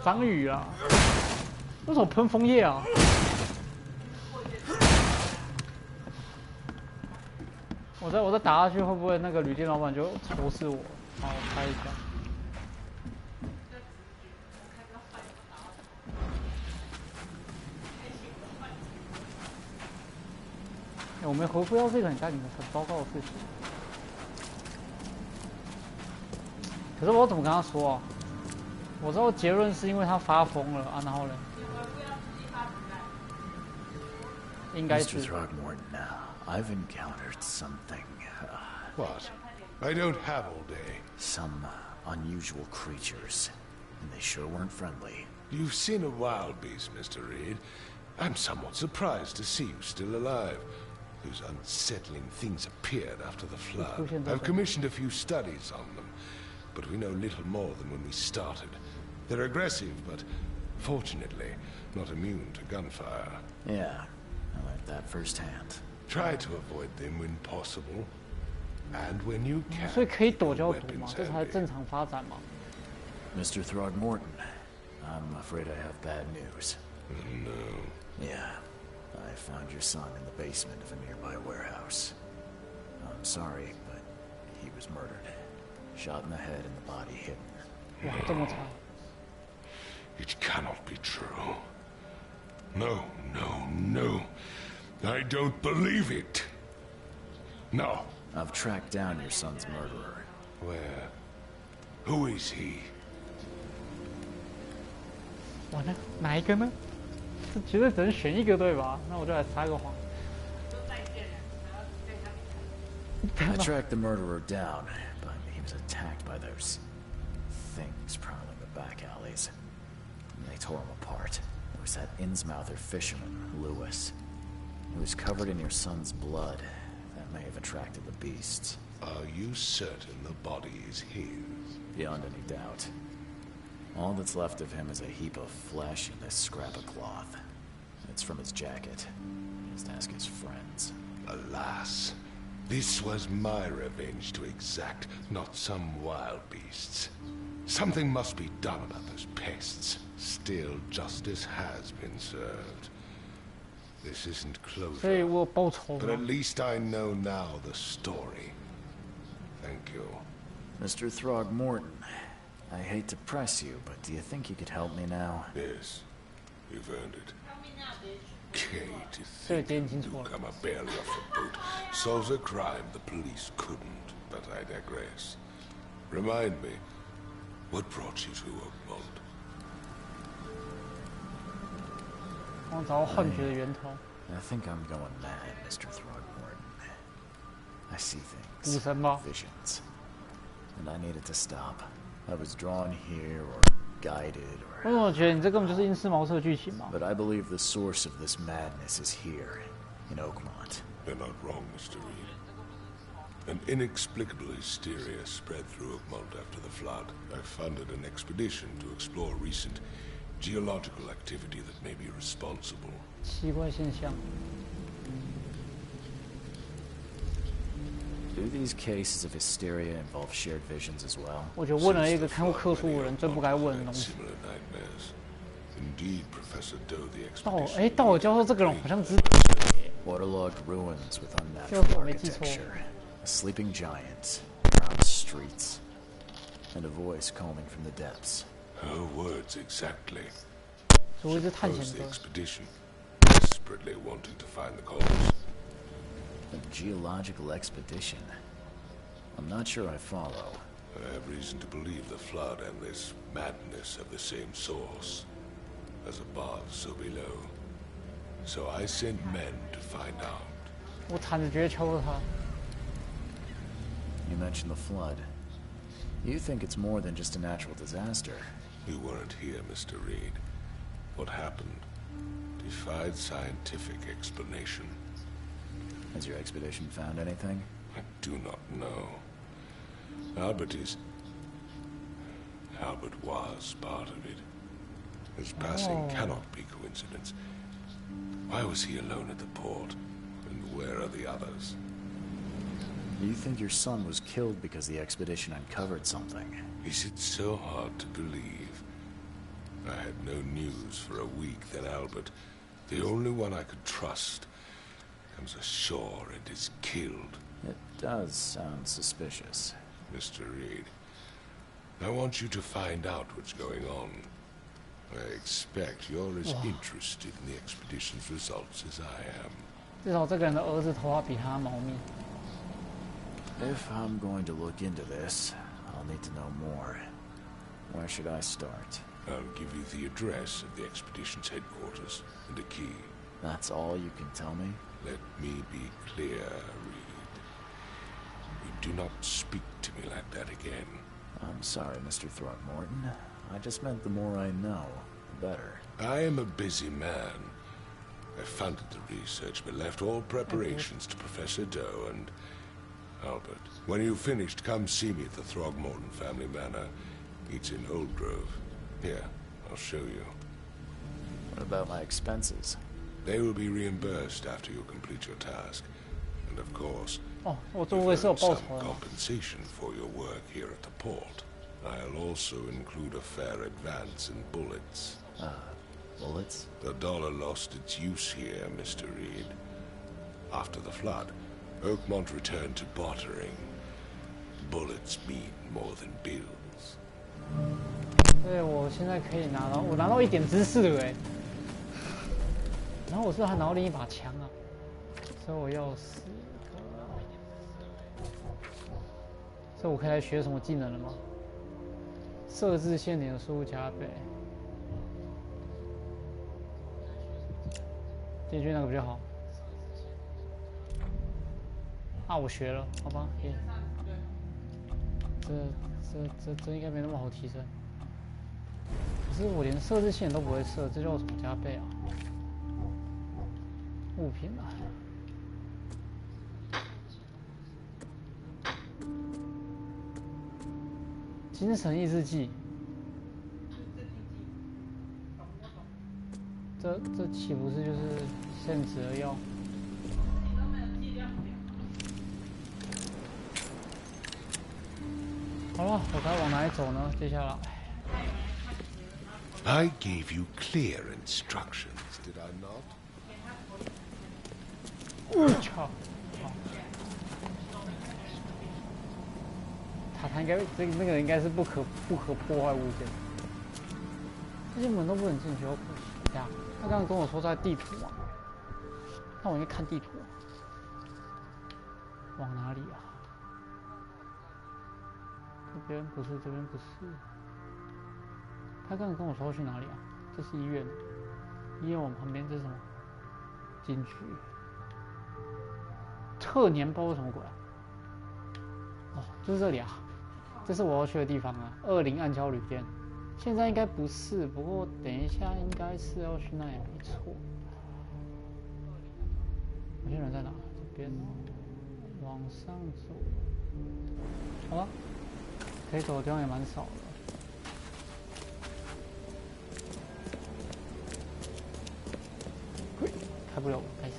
张宇啊，为什么喷枫叶啊？我再打下去，会不会那个旅店老板就仇视我？好，我猜一下。 我们回复要是一个很糟糕的事情。可是我怎么跟他说啊？我知道结论是因为他发疯了啊，然后呢？应该是。 Mr. Throgmorton, I've encountered something. What? I don't have all day. Some unusual creatures, and they sure weren't friendly. You've seen a wild beast, Mr. Reed. I'm somewhat surprised to see you still alive. Those unsettling things appeared after the flood. I've commissioned a few studies on them, but we know little more than when we started. They're aggressive, but fortunately, not immune to gunfire. Yeah, I learned that firsthand. Try to avoid them when possible, and when you can. 所以可以躲就要躲嘛，这才正常发展嘛。Mr. Throgmorton, I'm afraid I have bad news. No. Yeah, I found your son in the basement of a nearby warehouse. I'm sorry, but he was murdered. Shot in the head and the body hidden. 哇，这么惨！ It cannot be true. No, no, no. I don't believe it. No. I've tracked down your son's murderer. Where? Who is he? 完了，哪一个呢？这绝对只能选一个对吧？那我就来撒个谎。I tracked the murderer down, but he was attacked by those things prowling the back alleys. And they tore him apart. There was that Innsmouther fisherman, Lewis. He was covered in your son's blood. That may have attracted the beasts. Are you certain the body is his? Beyond any doubt. All that's left of him is a heap of flesh and this scrap of cloth. It's from his jacket. Just ask his friends. Alas, this was my revenge to exact, not some wild beasts. Something must be done about those pests. Still, justice has been served. This isn't closure, but at least I know now the story. Thank you. Mr. Throgmorton, I hate to press you, but do you think you could help me now? Yes, you've earned it. Okay, to think a newcomer barely off the boat solves a crime the police couldn't, but I digress. Remind me, what brought you to Oakmont? 我找到幻觉的源头。 I think I'm going mad, Mr. Throgmorton. I see things, 赌神吗？ visions, and I needed to stop. I was drawn here or guided or... 因为我觉得你这根本就是阴司茅厕剧情嘛。 But I believe the source of this madness is here, in Oakmont. You're not wrong, Mr. Reed. An inexplicable hysteria spread through Oakmont after the flood. I funded an expedition to explore recent geological activity that may be responsible. 奇怪现象。 Do these cases of hysteria involve shared visions as well? 我就问了一个看过克苏鲁人最不该问的东西。 Indeed, Professor Doe, the 道尔教授这个人好像只 Waterlogged ruins with unnatural architecture, a sleeping giant, crowded streets, and a voice calming from the depths. Her words exactly. 所谓是探险 The 者。 expedition, desperately wanting to find the cause. A geological expedition? I'm not sure I follow. I have reason to believe the flood and this madness have the same source. As above, so below. So I sent men to find out. 我惨着绝求了他。 You mentioned the flood. You think it's more than just a natural disaster? You weren't here, Mr. Reed. What happened defied scientific explanation. Has your expedition found anything? I do not know. Albert was part of it. His passing cannot be coincidence. Why was he alone at the port? And where are the others? You think your son was killed because the expedition uncovered something? Is it so hard to believe? I had no news for a week, then Albert, the only one I could trust, comes ashore and is killed. It does sound suspicious. Mr. Reed, I want you to find out what's going on. I expect you're as interested in the expedition's results as I am. 至少这个人的儿子头发比他茂密。 If I'm going to look into this, I'll need to know more. Where should I start? I'll give you the address of the expedition's headquarters and a key. That's all you can tell me? Let me be clear, Reed. You do not speak to me like that again. I'm sorry, Mr. Throgmorton. I just meant the more I know, the better. I am a busy man. I funded the research, but left all preparations to Professor Doe and Albert. When you've finished, come see me at the Throgmorton family manor. It's in Old Grove. Here, I'll show you. What about my expenses? They will be reimbursed after you complete your task. And of course, some compensation for your work here at the port. I'll also include a fair advance in bullets. Bullets? The dollar lost its use here, Mr. Reed. After the flood, Oakmont returned to bartering. Bullets mean more than bills. 对，我现在可以我拿到一点知识了哎。然后我是不是还拿到另一把枪啊？所以我要4个。所以我可以来学什么技能了吗？设置限点速度加倍。电锯那个比较好。啊，我学了，好吧，耶。这应该没那么好提升。可是我连设置线都不会设，这叫什么加倍啊？物品啊。精神抑制剂。这岂不是就是限制的药？好了，我该往哪里走呢？接下来。I gave you clear instructions, did I not? 我操！他应该那个应该是不可破坏物件，这些门都不能进去，好可惜呀！他刚刚跟我说在地图啊，那我应该看地图，往哪里啊？这边不是，这边不是。他刚刚跟我说要去哪里啊？这是医院，医院往旁边这是什么？警局。特年包什么鬼啊？哦，就是这里啊，这是我要去的地方啊。20暗礁旅店，现在应该不是，不过等一下应该是要去那里没错。有些人在哪？这边，往上走。好了，可以走的地方也蛮少的。开不了，开始。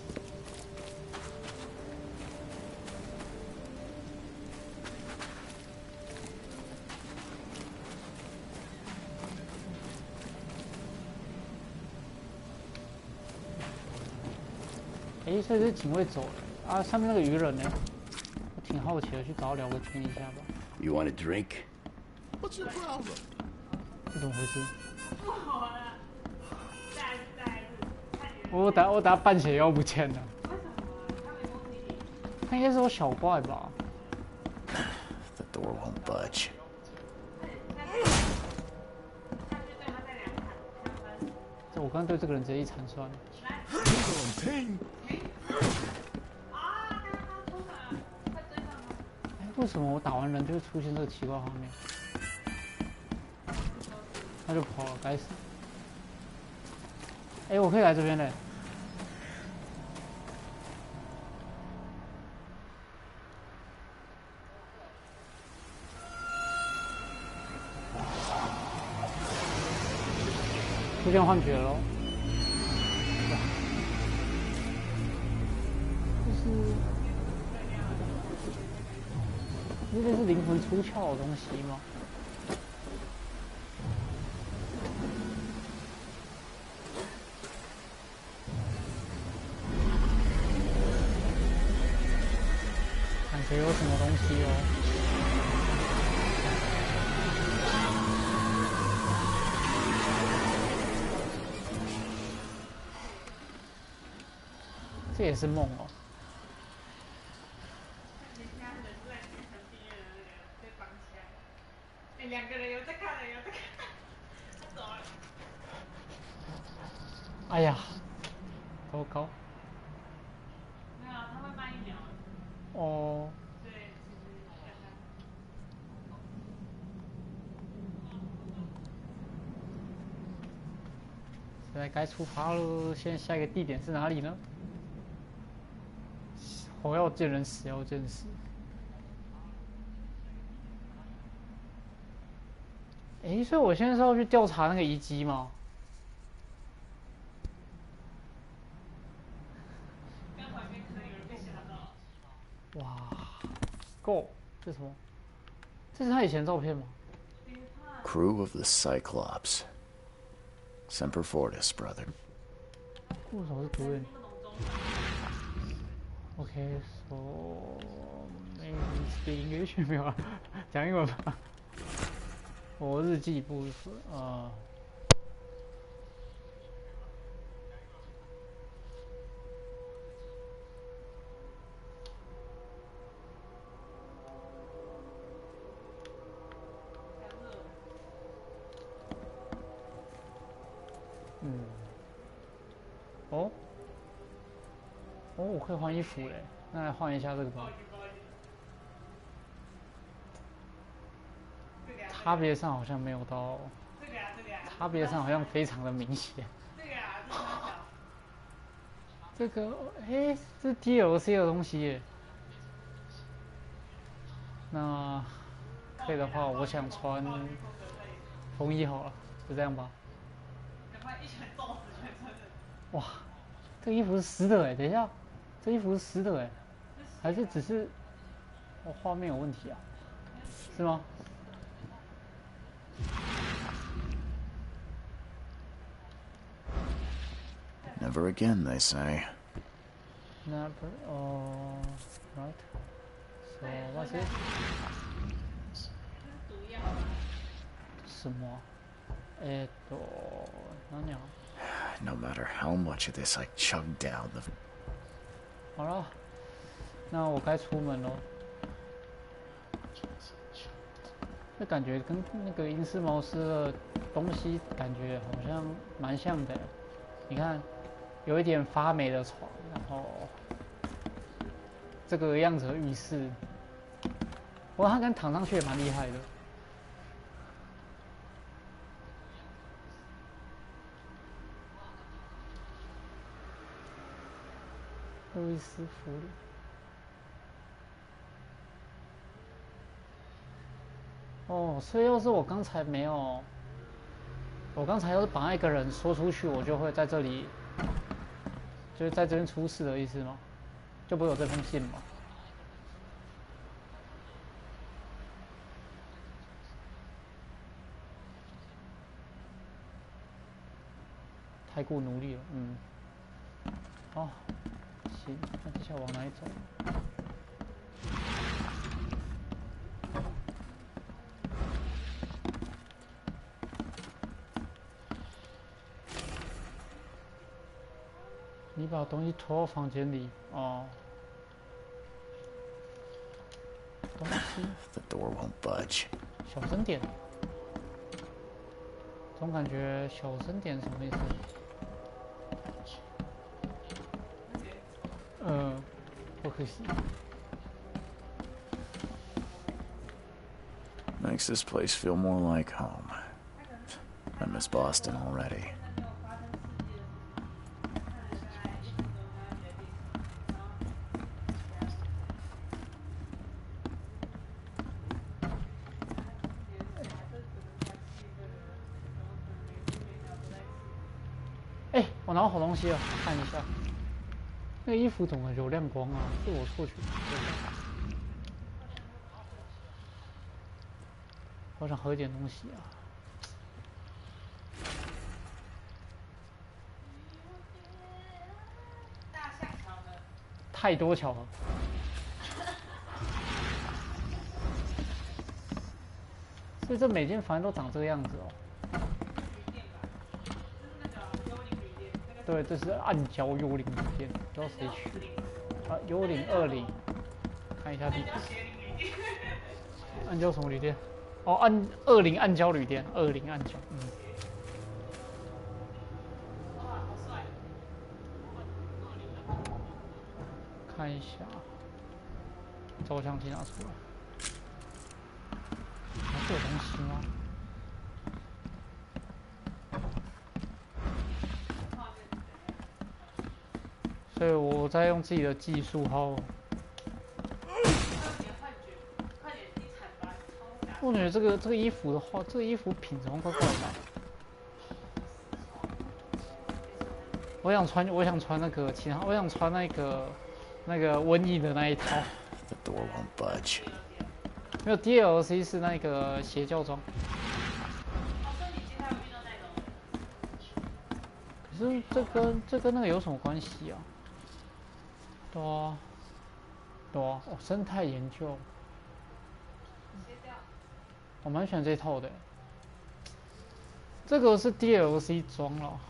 所以是警卫走了啊，上面那个鱼人呢？我挺好奇的，去找他聊个天一下吧。You want a drink? What's your problem? 这怎么回事？我打半血药不见了。他应该是有小怪吧 The door won't budge. 我刚对这个人直接一铲算了。为什么我打完人就会出现这个奇怪画面？他就跑了，该死！我可以来这边嘞。出现幻觉了。这是灵魂出窍的东西吗？感觉有什么东西哦。这也是梦哦。哎呀，糟糕。没有，他会慢1秒。哦。对，其实现在该出发了，现在下一个地点是哪里呢？活要见人，死要见尸。哎，所以我现在是要去调查那个遗迹吗？哇 ，Go， 这是什么？这是他以前的照片吗 Crew of the Cyclops. Semper Fortis, brother. 为什么是读音 ？OK， so maybe speak English 没有啊？讲英文吧。我日记部分啊。哦，我可以换衣服嘞，那来换一下这个吧。差别上好像没有到，差别上好像非常的明显。这个，哎，这 DLC 的东西耶。那可以的话，我想穿风衣好了，就这样吧。哇，这衣服是湿的哎！等一下，这衣服是湿的哎，还是只是画面有问题啊？是吗？ Never again, they say. Never. Oh, right. So what's it? 什么？何鸟 No matter how much of this I chug down the. 好了，那我该出门喽。这感觉跟那个阴尸茅斯的东西感觉好像蛮像的。你看，有一点发霉的床，然后这个样子的浴室。不过它跟躺上去也蛮厉害的。 路易斯福利。哦，所以要是我刚才没有，我刚才要是把那个人说出去，我就会在这里，就是在这边出事的意思吗？就不会有这封信吗？太过努力了，嗯。好。 行，那接下来往哪里走？你把东西拖到房间里哦。东西。The door won't budge. 小声点。总感觉小声点什么意思？ 不可惜。Makes this place feel more like home. I miss Boston already.哎，我拿到好东西了，看一下。 那个衣服怎么有亮光啊？是我错觉。好想喝一点东西啊！太多桥了。所以这每间房都长这个样子哦。 对，这是暗礁幽灵旅店，不知道谁取的。啊，幽灵20，看一下地址。暗礁什么旅店？哦，20暗礁旅店，20暗礁。嗯。哇，好帅！看一下，照相机拿出来。还是有东西吗？所以我在用自己的技术号。我觉得这个衣服的话，这个衣服品质怪怪的。我想穿那个其他，我想穿那个瘟疫的那一套。The door won't budge. 没有 DLC 是那个邪教装。可是这跟那个有什么关系啊？对啊，哦，生态研究。我蛮喜欢这一套的。这个是 DLC 装了。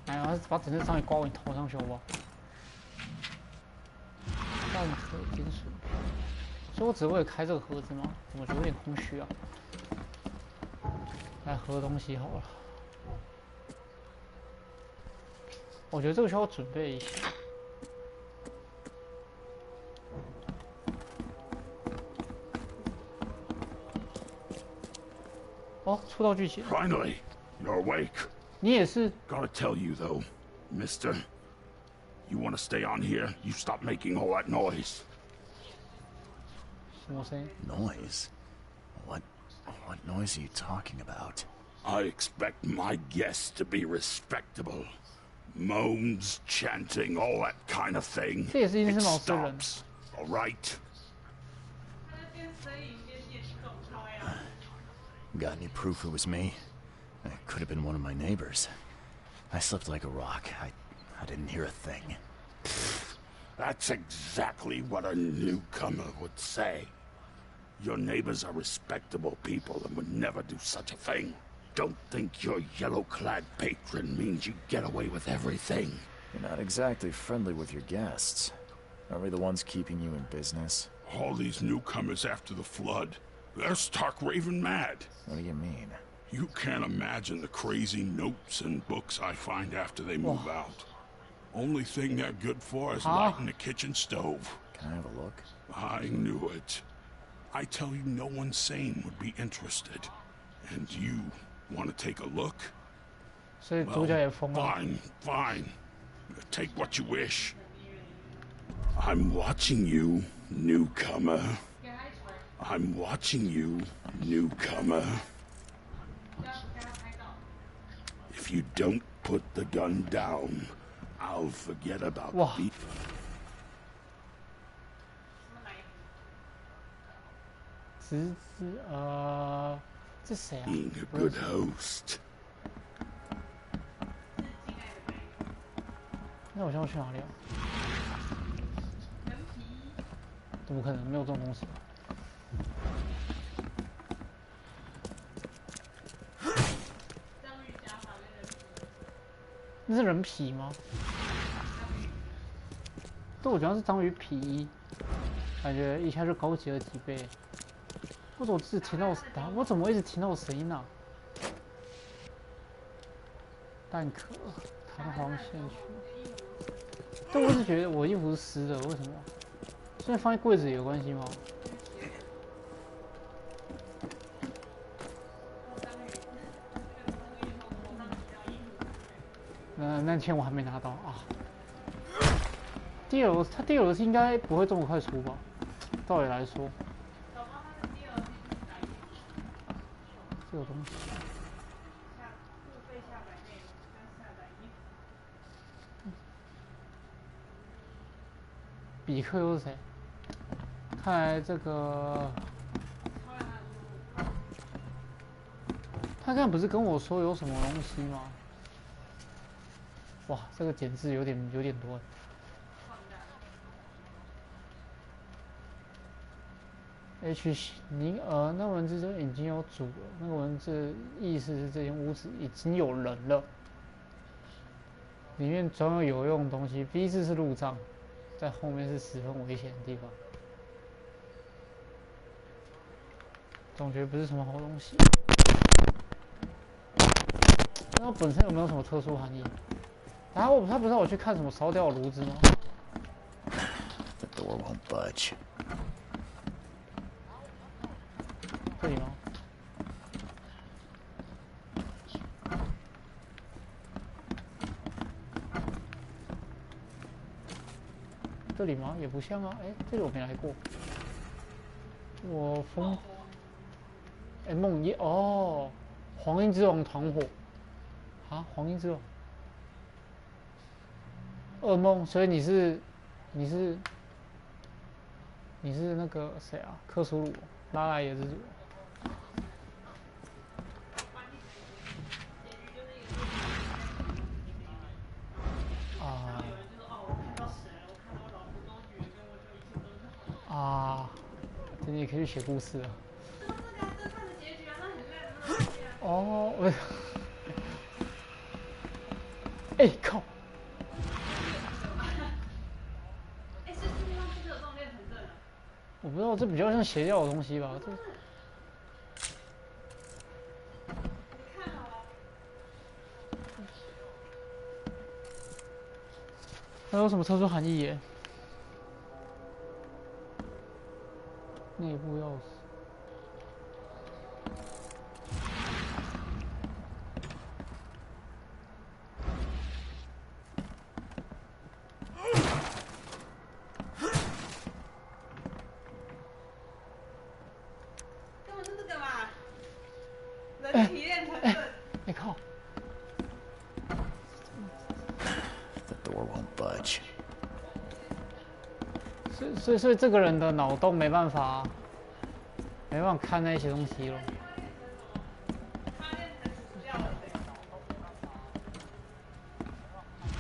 哎呀，把整身上衣挂我你头上去好不好？蛋壳金属片，所以我只为了开这个盒子吗？怎么觉得有点空虚啊？来喝东西好了。我觉得这个需要准备一下。哦，出到剧情。Finally, you're awake. 你也是。 Gotta tell you though, Mister. You want to stay on here? You stop making all that noise. 什么声音 Noise? What noise are you talking about? I expect my guests to be respectable. Moans, chanting, all that kind of thing. It stops, all right? Got any proof it was me? It could have been one of my neighbors. I slept like a rock. I didn't hear a thing. That's exactly what a newcomer would say. Your neighbors are respectable people and would never do such a thing. Don't think your yellow-clad patron means you get away with everything. You're not exactly friendly with your guests. Are we the ones keeping you in business? All these newcomers after the flood, they're stark raving mad. What do you mean? You can't imagine the crazy notes and books I find after they move out. Only thing they're good for is lighting the kitchen stove. Can I have a look? I knew it. I tell you, no one sane would be interested. And you want to take a look? Well, fine. Take what you wish. I'm watching you, newcomer. I'm watching you, newcomer. If you don't put the gun down, I'll forget about the... Being a good host. 那我现在去哪里啊？怎么可能没有这种东西？那是人皮吗？对，我觉得是章鱼皮衣，感觉一下就高级了几倍。我怎么只听到我怎么一直听到声音啊？蛋壳、弹簧线曲。但我一直觉得我衣服是湿的，为什么？现在放在柜子里有关系吗？那钱我还没拿到啊。它DLC应该不会这么快出吧？照理来说。这个东西。比克又是谁？看来这个，他刚才不是跟我说有什么东西吗？哇，这个简直有点多。那文字中已经有主了，那个文字意思是这间屋子已经有人了，里面装有用的东西。B 字是路障。在后面是十分危险的地方。总觉得不是什么好东西。那本身有没有什么特殊含义？然后他不是让我去看什么烧掉的炉子吗？ The door won't budge. 这里吗？这里吗？也不像啊。哎，这里我没来过。我疯。哎，梦魇哦，黄莺之王团伙。啊，黄莺之王。噩梦，所以你是那个谁啊？克苏鲁，拉莱也是主。啊，这你也可以去写故事啊。哦，我，哎靠！我不知道，这比较像邪教的东西吧？这。还有什么特殊含义耶？内部钥匙。根本是这个嘛，人体炼成盾。你靠！ The door won't budge. 所以这个人的脑洞没办法看那些东西了。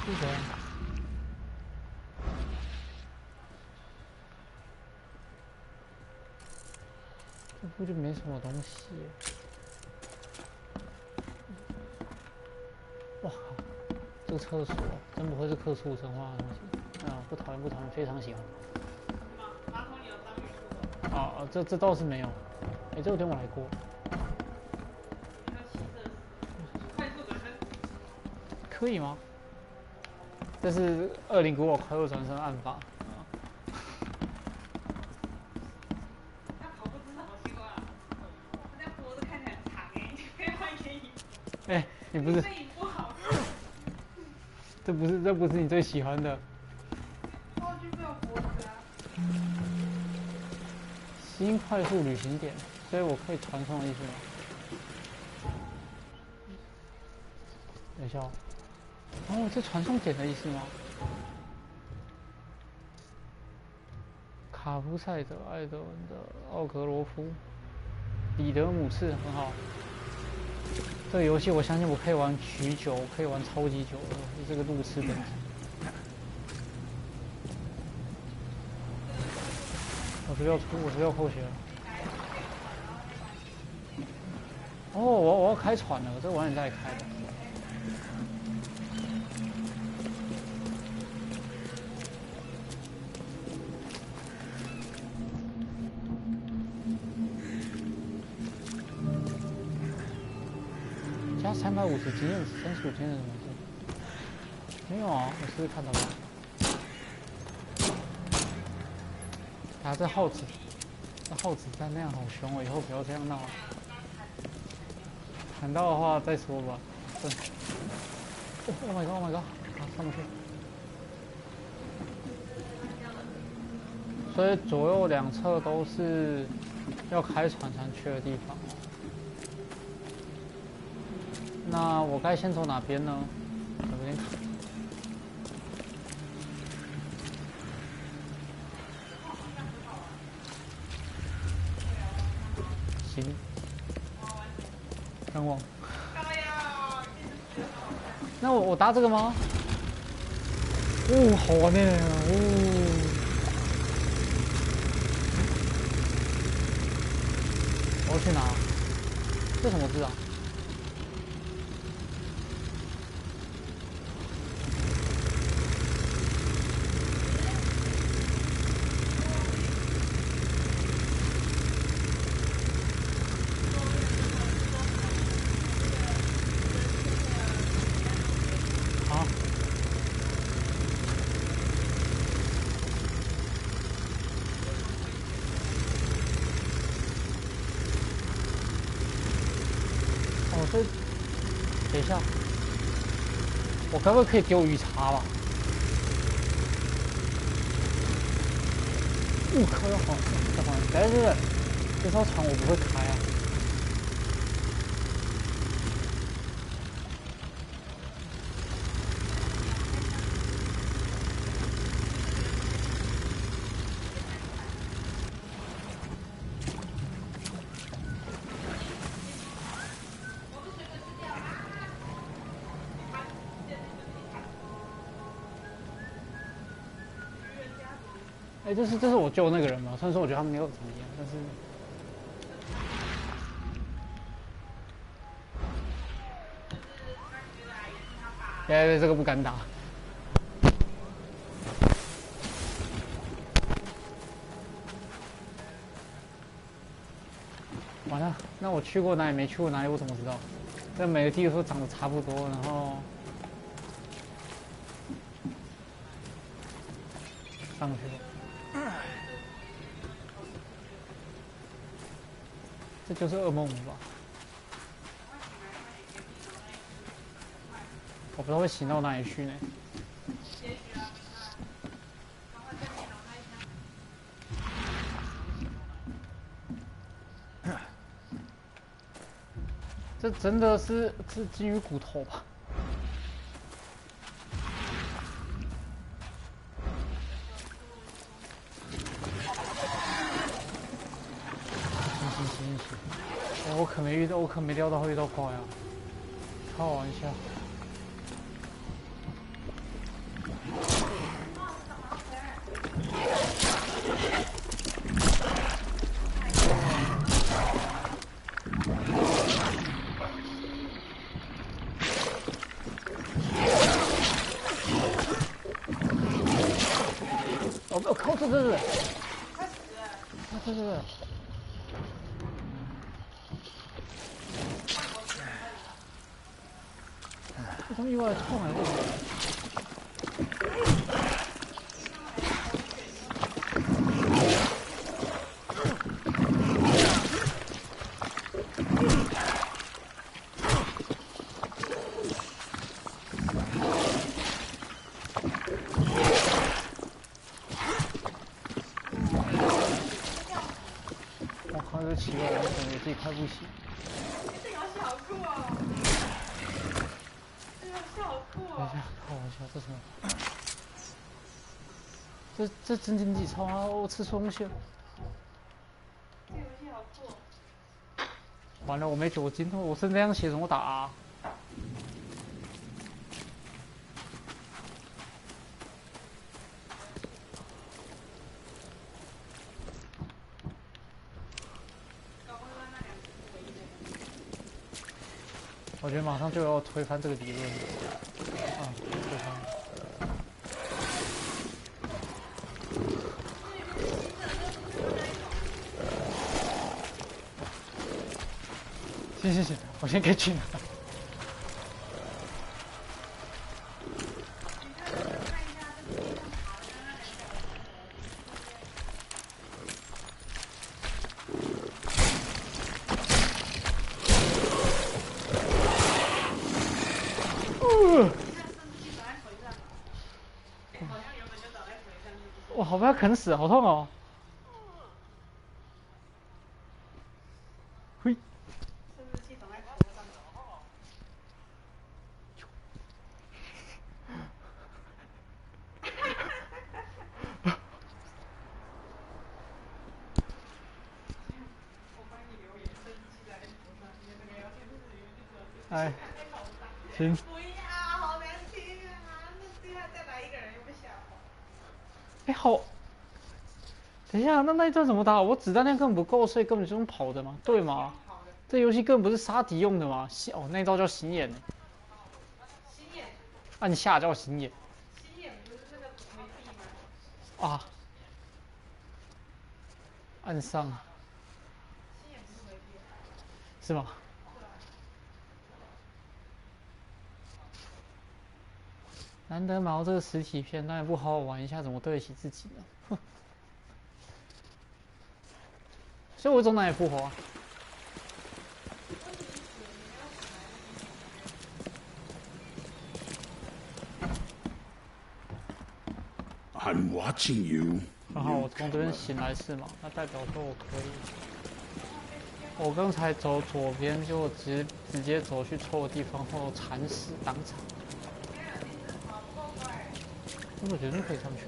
是这样。这不就没什么东西？哇靠！这个厕所真不会是克苏鲁神话的东西啊！不讨厌，非常喜欢。 啊，这倒是没有。哎，这个地方我来过。可以吗？这是20古堡快速转身暗法。哎，你不是？这不是你最喜欢的。 新快速旅行点，所以我可以传送的意思吗？等一下，哦，这传送点的意思吗？卡夫赛德、艾德文的奥格罗夫、彼得姆次很好。这个游戏我相信我可以玩许久，可以玩超级久的，这个路痴本质。 我是要扣血了。哦，我要开船了，这晚点再开吧。加350经验值，35经验值什么事？没有啊，我试试看到吧。 啊，这耗子弹那样好凶哦！以后不要这样闹了。砍到的话再说吧。Oh my god！ Oh my god！ 啊，上不去。所以左右两侧都是要开船才去的地方。那我该先走哪边呢？有点卡。 行，看我。那我搭这个吗？哦，好玩呢！哦，我要去哪？这什么字啊？等一下，我该不会可以丢鱼叉吧？靠！要好，但是这艘船我不会开啊。哎，这是我救那个人吗？虽然说我觉得他们没有怎么样，但是，哎，这个不敢打。完了，那我去过哪里没去过哪里，我怎么知道？这每个地图都长得差不多，然后上去了。这就是噩梦吧？我不知道会行到哪里去呢。这真的是基于骨头吧？行，我可没料到会遇到怪啊！开玩笑。我靠！这是，这他妈意外痛啊！我靠，这奇怪，我感觉自己快不行。这游戏好酷哦！这游戏好酷哦！等一下，开玩笑，这什么？这真经济超啊！我吃错东西了。这游戏好酷哦！完了，我没酒精，我是这样写怎么打啊？我觉得马上就要推翻这个理论了。啊，推翻。行，我先给去拿。哇，好不要啃死，好痛哦！嘿。哎，行。不要，好难听啊！那最后再来一个人又不想。哎，好。等一下，那一段怎么打？我子弹量根本不够，所以根本就是跑的嘛，对吗？这游戏根本不是杀敌用的嘛。哦，那一招叫行眼。行眼。按下叫行眼。行眼不是那个回避吗？啊。按上。行眼不是回避。是吗？难得毛这个实体片，当然不好好玩一下，怎么对得起自己呢？哼！所以我从哪里复活啊？ watching you. 刚好我从这边醒来是吗？那代表说我可以。我刚才走左边就直接走去错的地方后惨死当场。我觉得可以上去。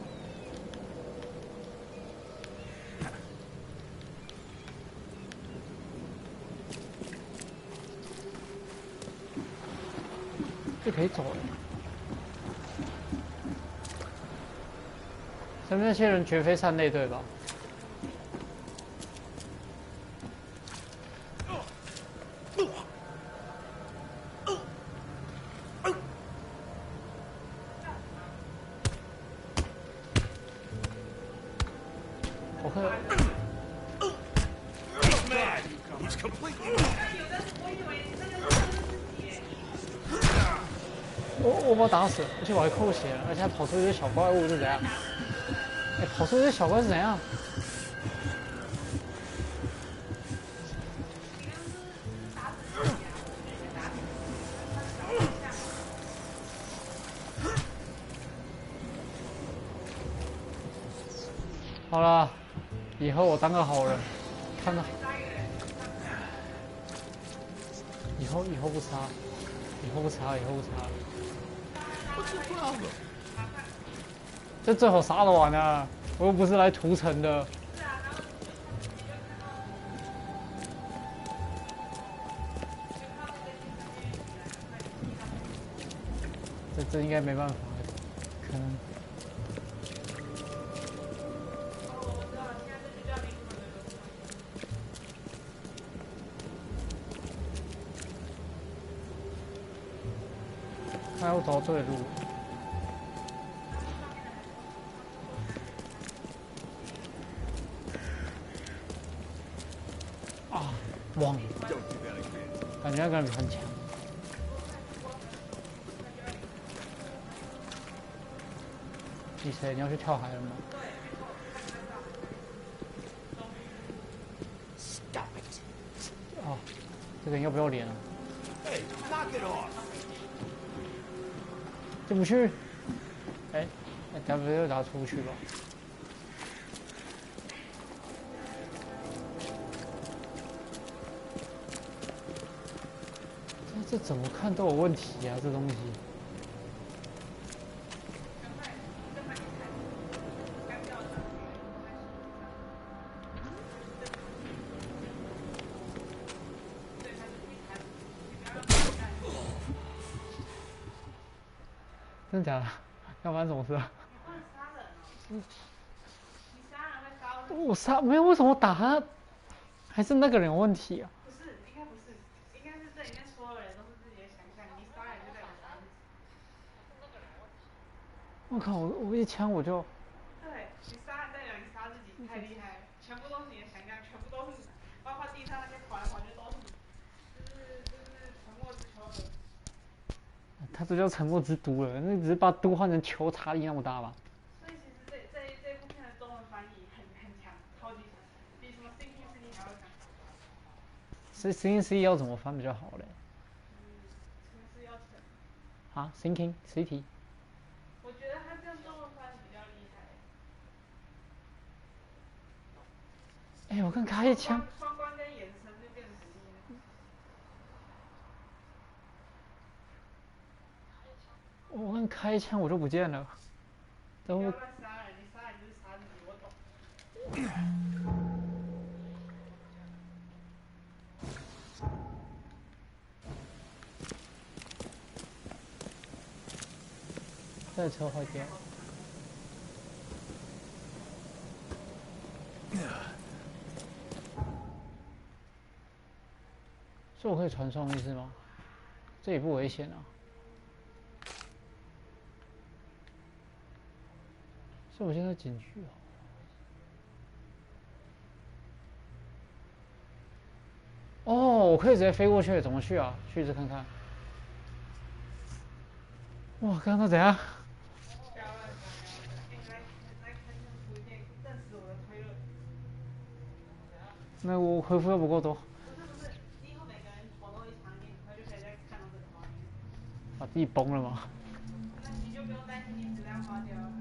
这可以走了。前面那些人绝非善类，对吧？我把他打死了，而且我还扣血了，而且还跑出一只小怪物是怎样？哎，跑出一只小怪是怎样？好了，以后我当个好人，看到以后不杀，以后不杀。这最好杀得完啊！我又不是来屠城的。这应该没办法，可能。看我找对路。啊，忘了，感觉那个人很强。你谁？你要去跳海了吗？哦，这个人要不要脸啊？进不去。哎，W 打出去吧。这怎么看都有问题啊，这东西。真的假的？要发生什么事啊？我杀没有？为什么我打他？还是那个人有问题啊？不是，应该不是，应该是这里面所有人都是自己的想象，你杀人就代表杀自己。我靠！我一枪我就。对，你杀人代表你杀自己，太厉害了，全部都是你的想象，全部都是，包括地上那些跑来跑去都是你，就是沉默之囚者。他这叫沉默之都了，那只是把都换成球，差异那么大吧？所以其实这部片的中文翻译很强，超级强，比什么 Sinking City 还要强。Sinking City 要怎么翻比较好嘞？城市要沉。啊 ，Sinking City。我觉得他这样中文翻比较厉害。哎，我刚开一枪。双关跟眼神就变得很厉害。我刚开一枪我就不见了。不要乱杀人，你杀人就是杀自己，我懂。这车坏掉。所以我可以传送意思吗？这也不危险啊。所以我现在进去啊。哦，我可以直接飞过去，怎么去啊？去一次看看。哇，刚刚怎样？那我回复又不够多。不是，以后每个人投到一场里，他就可以再看到这个画面。把自己崩了吗？那你就不用担心你质量花掉了。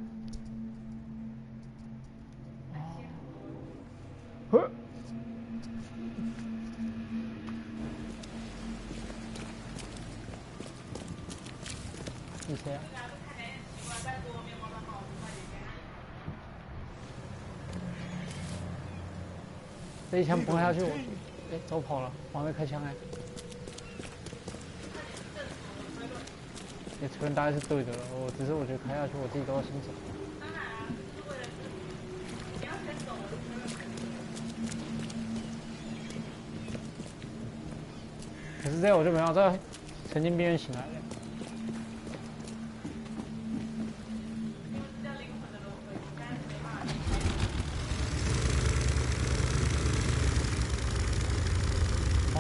你谁啊？这一枪崩下去，哎，走跑了，我还没开枪哎。你车大概是对的了，只是我觉得开下去我自己都要先走。可是这样我就没有在曾经边缘醒来了。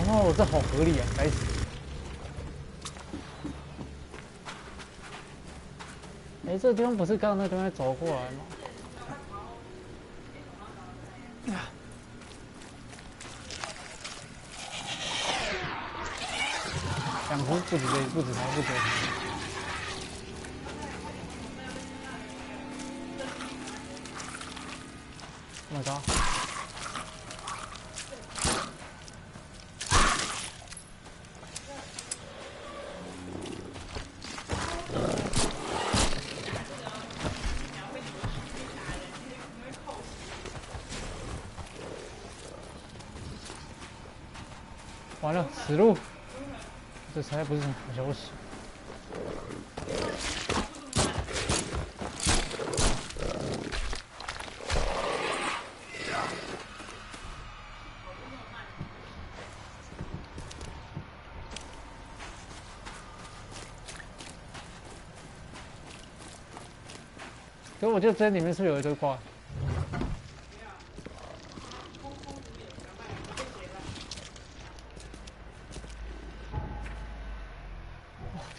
哦，这好合理啊！该死！哎，这个地方不是刚刚那地方走过来吗？两只不止他，不止他。我操！完了，死路！这才不是什么好消息。可是我觉得这里面是不是有一堆怪？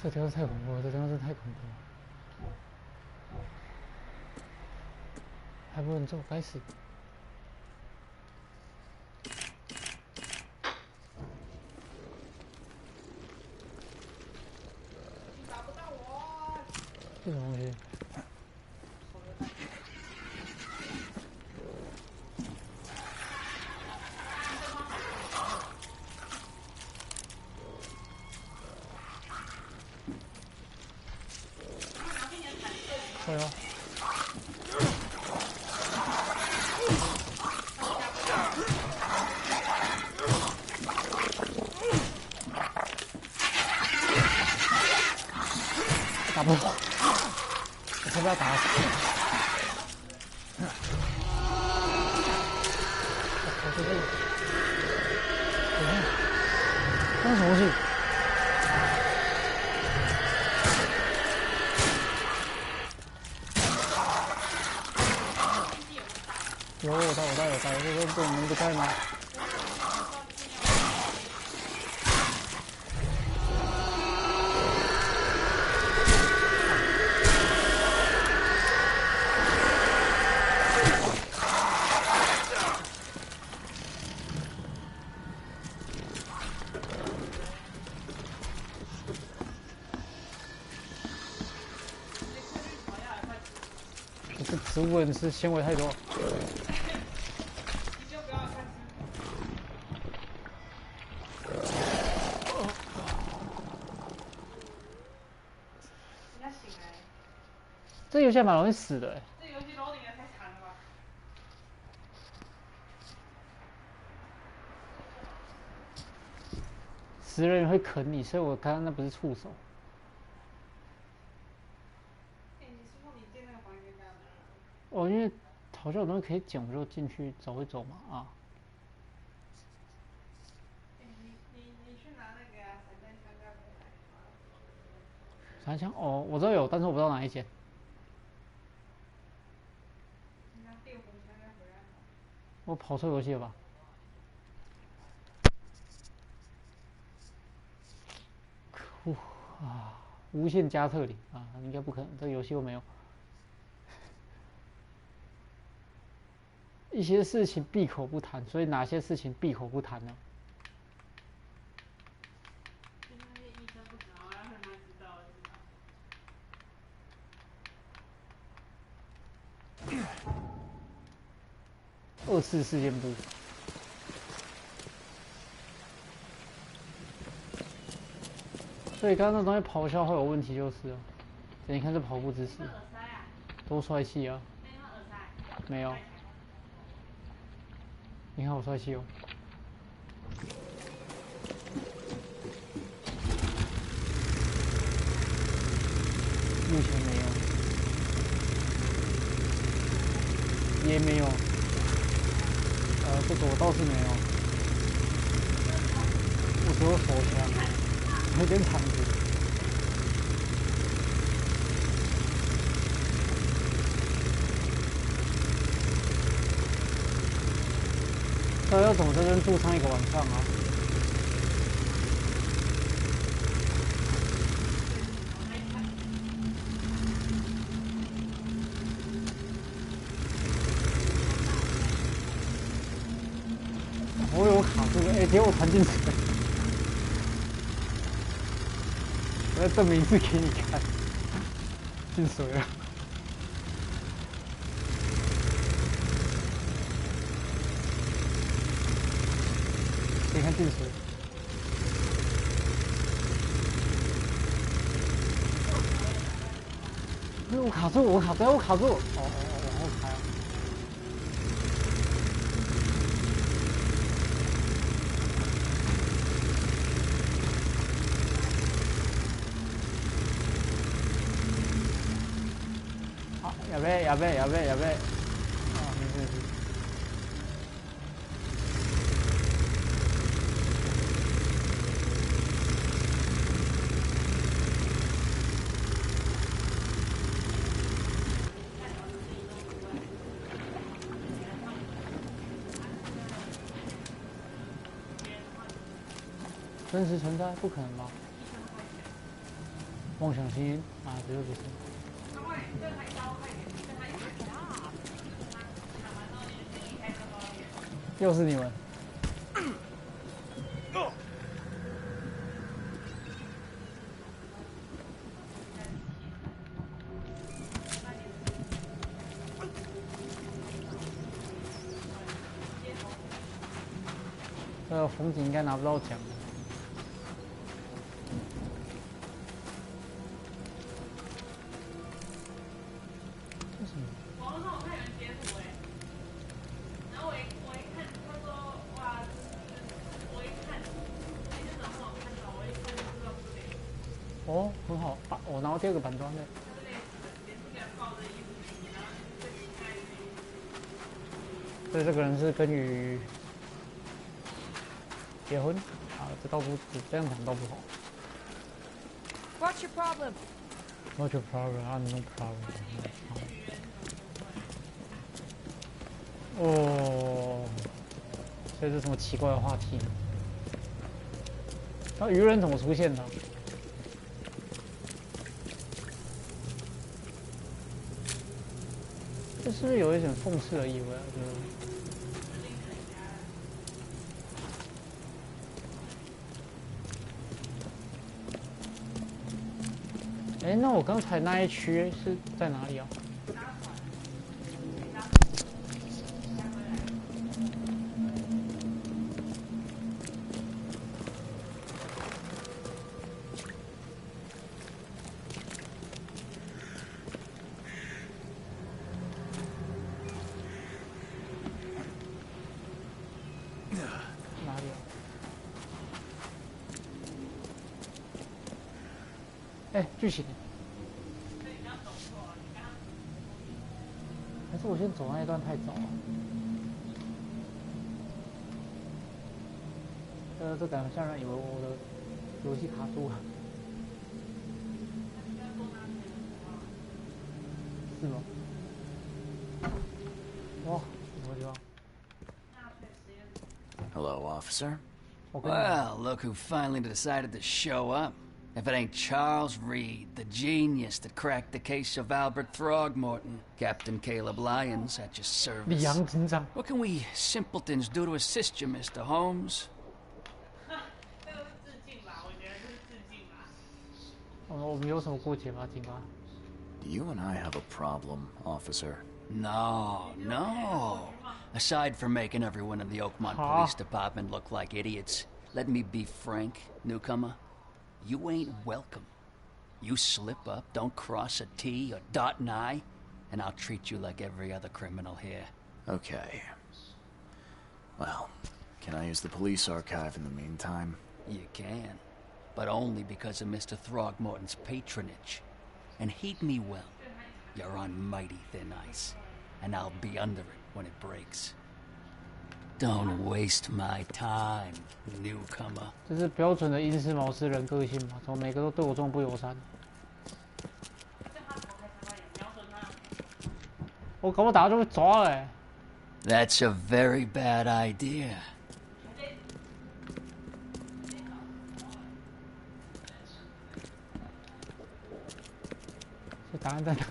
这地方太恐怖了，这地方真的太恐怖了，还不能走，该死！找不到我！这什么东西？会哦。打不好，我才不要打死！我这个，等一下，这是什么东西？有我带，这你们不带吗？这植物人吃纤维太多。这游戏还蛮容易死的哎。这游戏 loading 也太长了吧？死人会啃你，所以我刚刚那不是触手。哦，因为好像有东西可以捡，我就进去走一走嘛啊。你去拿那个呀，散弹枪干嘛？散弹枪哦，我这有，但是我不知道哪一间。我跑错游戏了吧？可恶啊！无限加特林啊，应该不可能，这个游戏又没有。一些事情闭口不谈，所以哪些事情闭口不谈呢？24事件簿。所以刚刚那东西咆哮会有问题就是了。你看这跑步姿势，多帅气啊！没有，你看我帅气哦。目前没有，也没有。这个我倒是没有。我只有手枪，有点铲子。那要怎么在这住上一个晚上啊？我有卡住了，结果我弹进水，我要证明一次给你看，进水了。你看进水，我卡住，我卡住，我卡住，往后开啊！好，やべえやべえやべえやべえ。あ、没事没事。真实存在？不可能吧？梦想星啊，绝对不是。又是你们！这个风景应该拿不到奖。哦，很好，我拿到第二个板砖了。所以这个人是跟鱼结婚啊，这倒不这样讲倒不好。What's your problem? What's your problem? I'm no problem. 哦，这是什么奇怪的话题呢？那鱼人怎么出现的？这是不是有一点讽刺的意味啊？哎，那我刚才那一区是在哪里啊？剧情，还是我先走那一段太早了。这感觉像人以为我的游戏卡住了，是吗？哇，什么地方 Hello, officer. Well, look who finally decided to show up. If it ain't Charles Reed, the genius that cracked the case of Albert Throgmorton, Captain Caleb Lyons at your service. What can we simpletons do to assist you, Mr. Holmes? 我们有什么过节吗，警官 You and I have a problem, officer. No. Aside from making everyone in the Oakmont Police Department look like idiots, let me be frank, newcomer. You ain't welcome. You slip up, don't cross a T or dot an I, and I'll treat you like every other criminal here. Okay. Well, can I use the police archive in the meantime? You can, but only because of Mr. Throgmorton's patronage. And heed me well, you're on mighty thin ice, and I'll be under it when it breaks. Don't waste my time, newcomer. 这是标准的英式毛斯人个性嘛？怎么每个都对我这么不友善？我搞不打就被抓了欸。That's a very bad idea. 这答案在哪？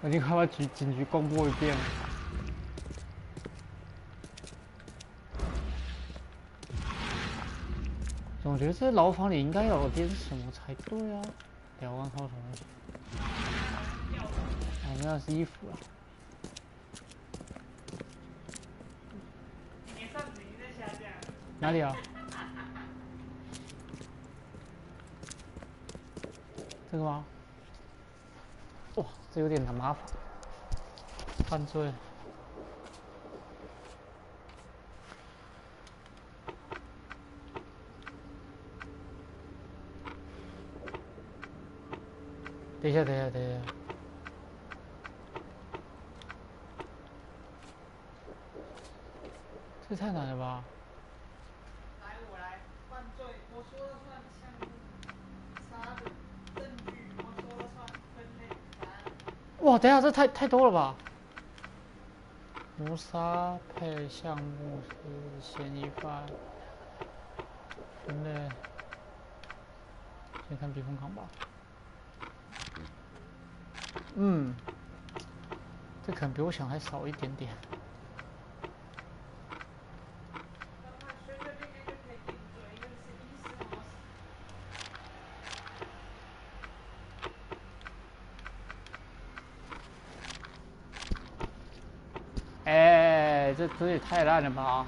我已经快把警局公布一遍了。总觉得这牢房里应该有点什么才对啊！聊完还有什么东西？哦，那是衣服啊。哪里啊？这个吗？哇，这有点麻烦。犯罪。等一下，这太难了吧？来，我来。犯罪，我说了算。项目、杀人、证据，我说了算。分类、答案。哇，等一下，这太多了吧？谋杀配项目是嫌疑犯。分类。先看避风港吧。嗯，这可能比我想还少一点点。哎，这也太烂了吧！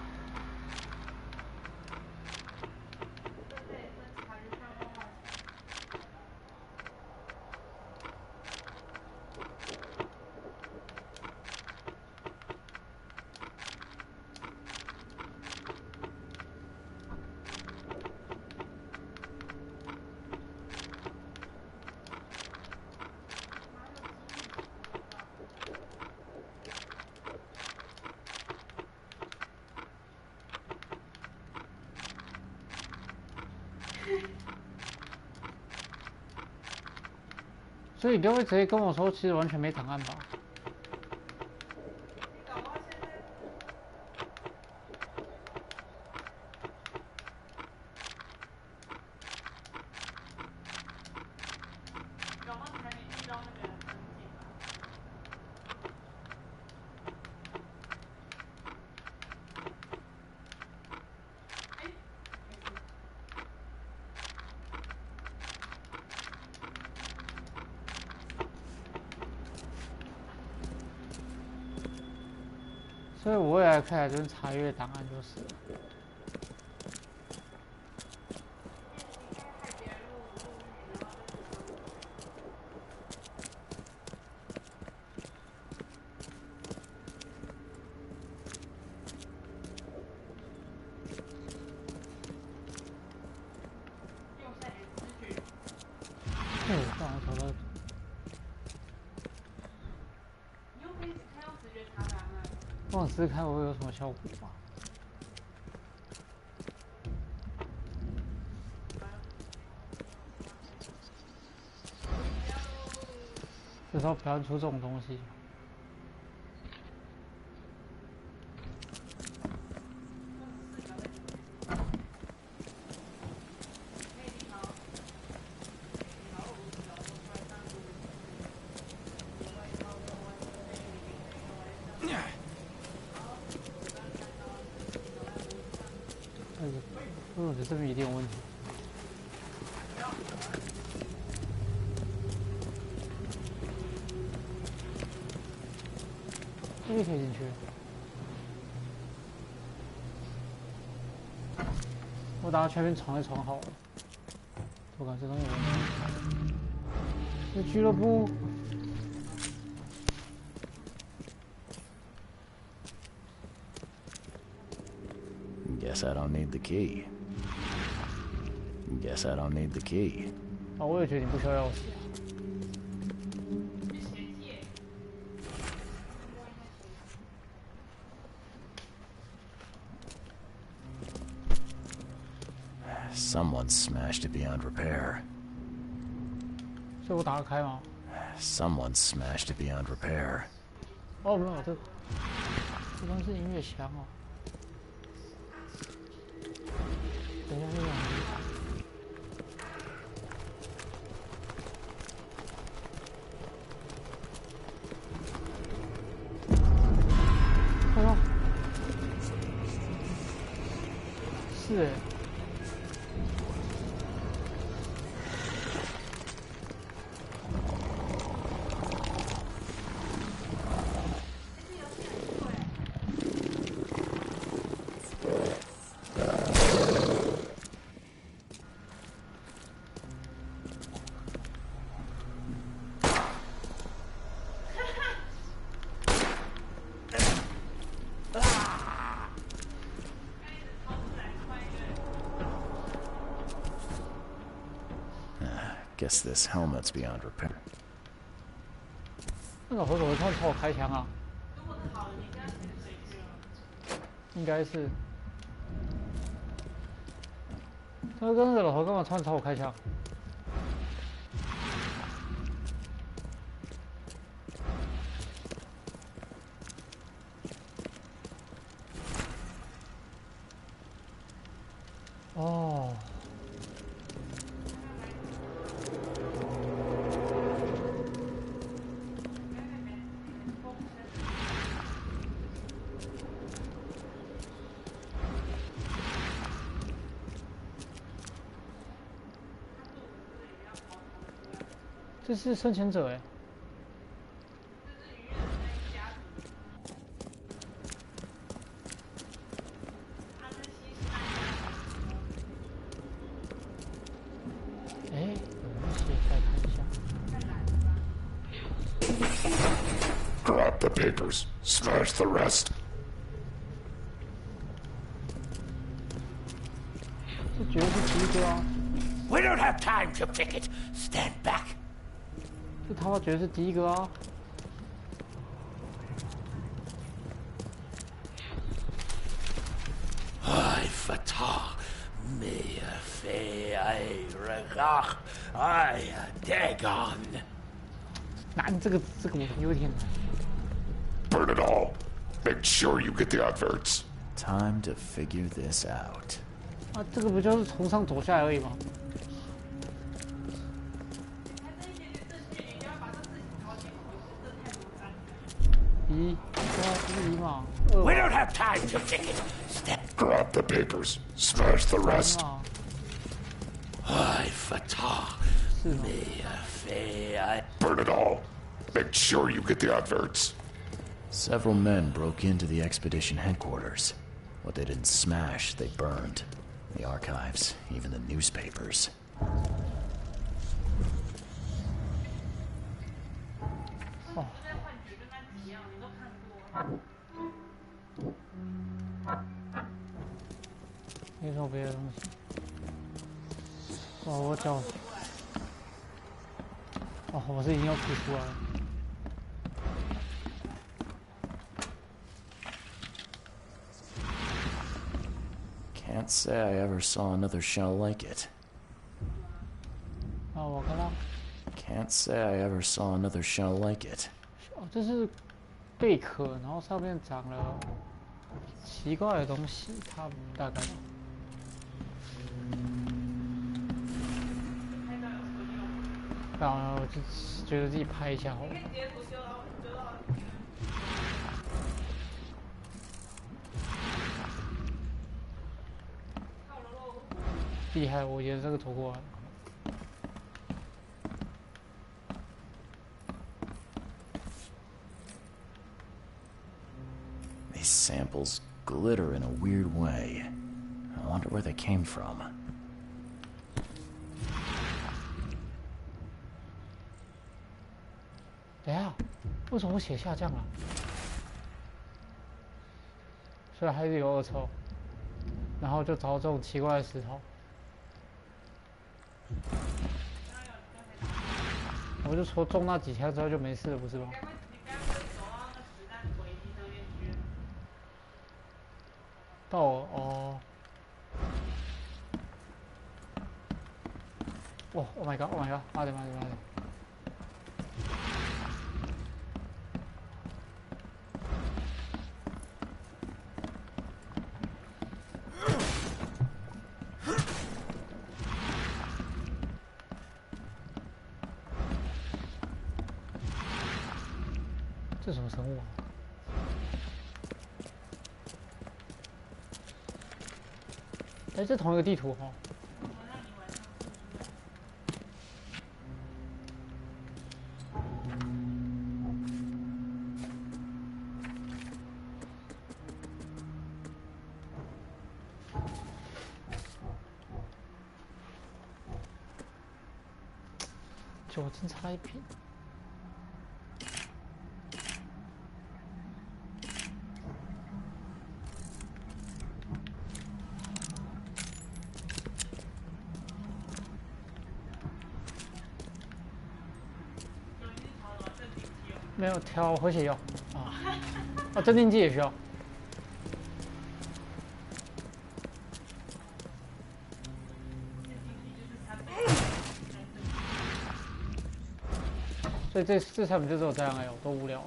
所以你就会直接跟我说，其实完全没档案吧？所以我未来可以来这边查阅档案就是了。让我找到。我试试看会有什么效果吧。至少表现出这种东西。我觉得这边一定有问题。这个可以进去。我打算全面闯一闯好了。不管这东西我。这俱乐部。 Guess I don't need the key. Guess I don't need the key. 啊，我也觉得你不需要钥匙。Someone smashed it beyond repair. 所以我打得开吗？ Someone smashed it beyond repair. 哦，没有，这东西是音乐箱哦。 等一下，那个。看到。是。Guess this helmet's beyond repair. 那老头怎么突然朝我开枪啊？应该是。他刚刚那个老头干嘛突然朝我开枪？哦。 这是生前者哎。哎，有东西再看一下。Grab the papers, smash the rest. 这绝对是第一个啊。 We don't have time to pick it. Stand back. 这他妈绝对是第一个啊！I fatah me fe I regach I dagon. 难，这个我有点难。 Burn it all. Make sure you get the adverts. Time to figure this out. 啊，这个不就是从上走下来而已吗？ We don't have time to pick it. Grab the papers, smash the rest. I fatah me fe I. Burn it all. Make sure you get the adverts. Several men broke into the expedition headquarters. What they didn't smash, they burned. The archives, even the newspapers. Oh. 没有别的东西。哦，我脚。哦，我是已经要吐出来了。Can't say I ever saw another shell like it. 啊，我看到。Can't say I ever saw another shell like it. 哦，这是贝壳，然后上面长了奇怪的东西，它大概。然后我就觉得自己拍一下好了。厉害，我觉得这个走过来。 These samples glitter in a weird way. I wonder where they came from. 等一下，为什么我血下降了？所以还是有恶臭，然后就找这种奇怪的石头。我就说中那几枪之后就没事了，不是吗？到我哦。哇 ！Oh my god！Oh my god！妈的妈的妈的！这什么生物啊？哎，这同一个地图哈。酒精差一瓶。没有挑回血药啊，啊，镇定剂也需要。所以这产品就只有这样哎呦，多无聊。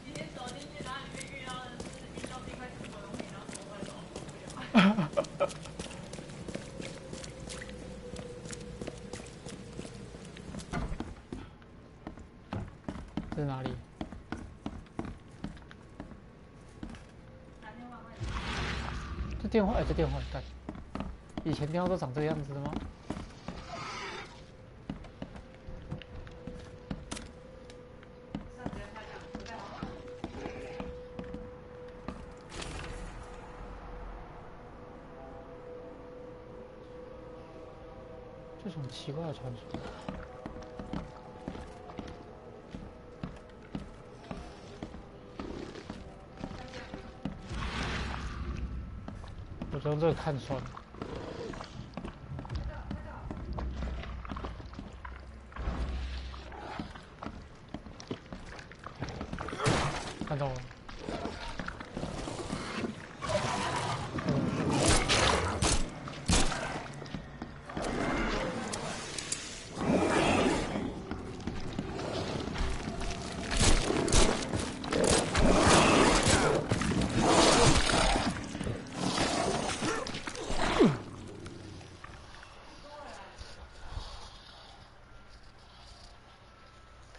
今天走进去，然后里面遇到的是遇到这块什么东西，然后怎么会走？这是哪里？这电话，哎，这电话干。以前电话都长这个样子的吗？这种奇怪的传说。我就用这个看穿。看到了。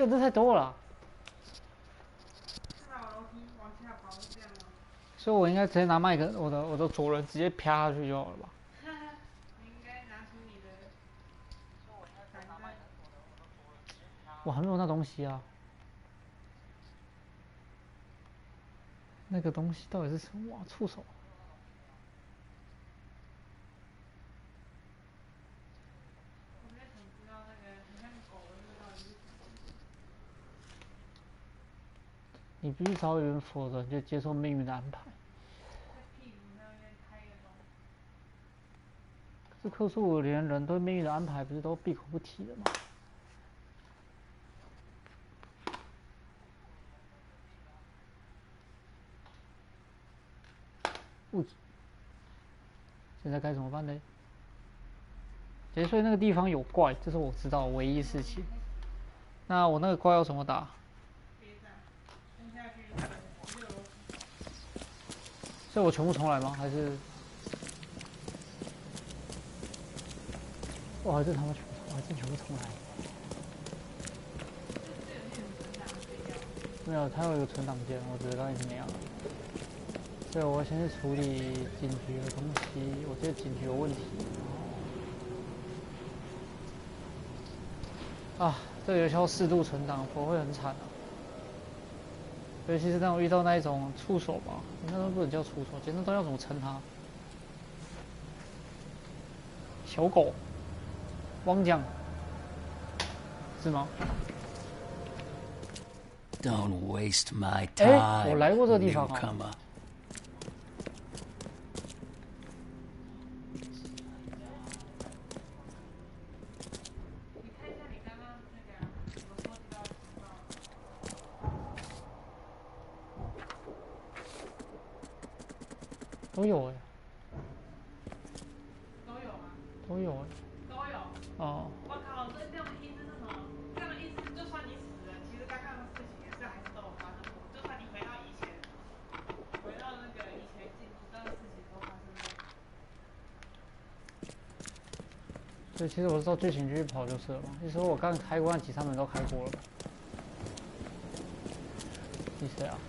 这太多了，所以我应该直接拿麦克，我的左轮直接啪下去就好了吧？我还没有那东西啊，那个东西到底是什么啊？触手。你必须找人，否则就接受命运的安排。这克苏鲁连人对命运的安排不是都闭口不提的吗？物质，现在该怎么办呢？所以那个地方有怪，这是我知道的唯一事情。那我那个怪要怎么打？所以我全部重来吗？还是？我还是他妈全部，我还是全部重来。没有，它有一个存档键，我只知道已经没有了。所以我先去处理警局的东西，我觉得警局有问题。啊，这个游戏要适度存档，否则会很惨啊。尤其是当我遇到那一种触手吧，那都不能叫触手，简直都要怎么称它？小狗，汪酱，是吗？ Don't waste my time. 我来过这个地方啊。 都有哎，都有吗？都有哎，都有。哦。我靠，这样的意思是什么？这样的意思，就算你死了，其实刚刚的事情也是还是都有发生过。就算你回到以前，回到那个以前进这样的事情都发生过。所以其实我照剧情继续跑就是了嘛。你说我刚开过那几扇门都开过了吧？你谁啊？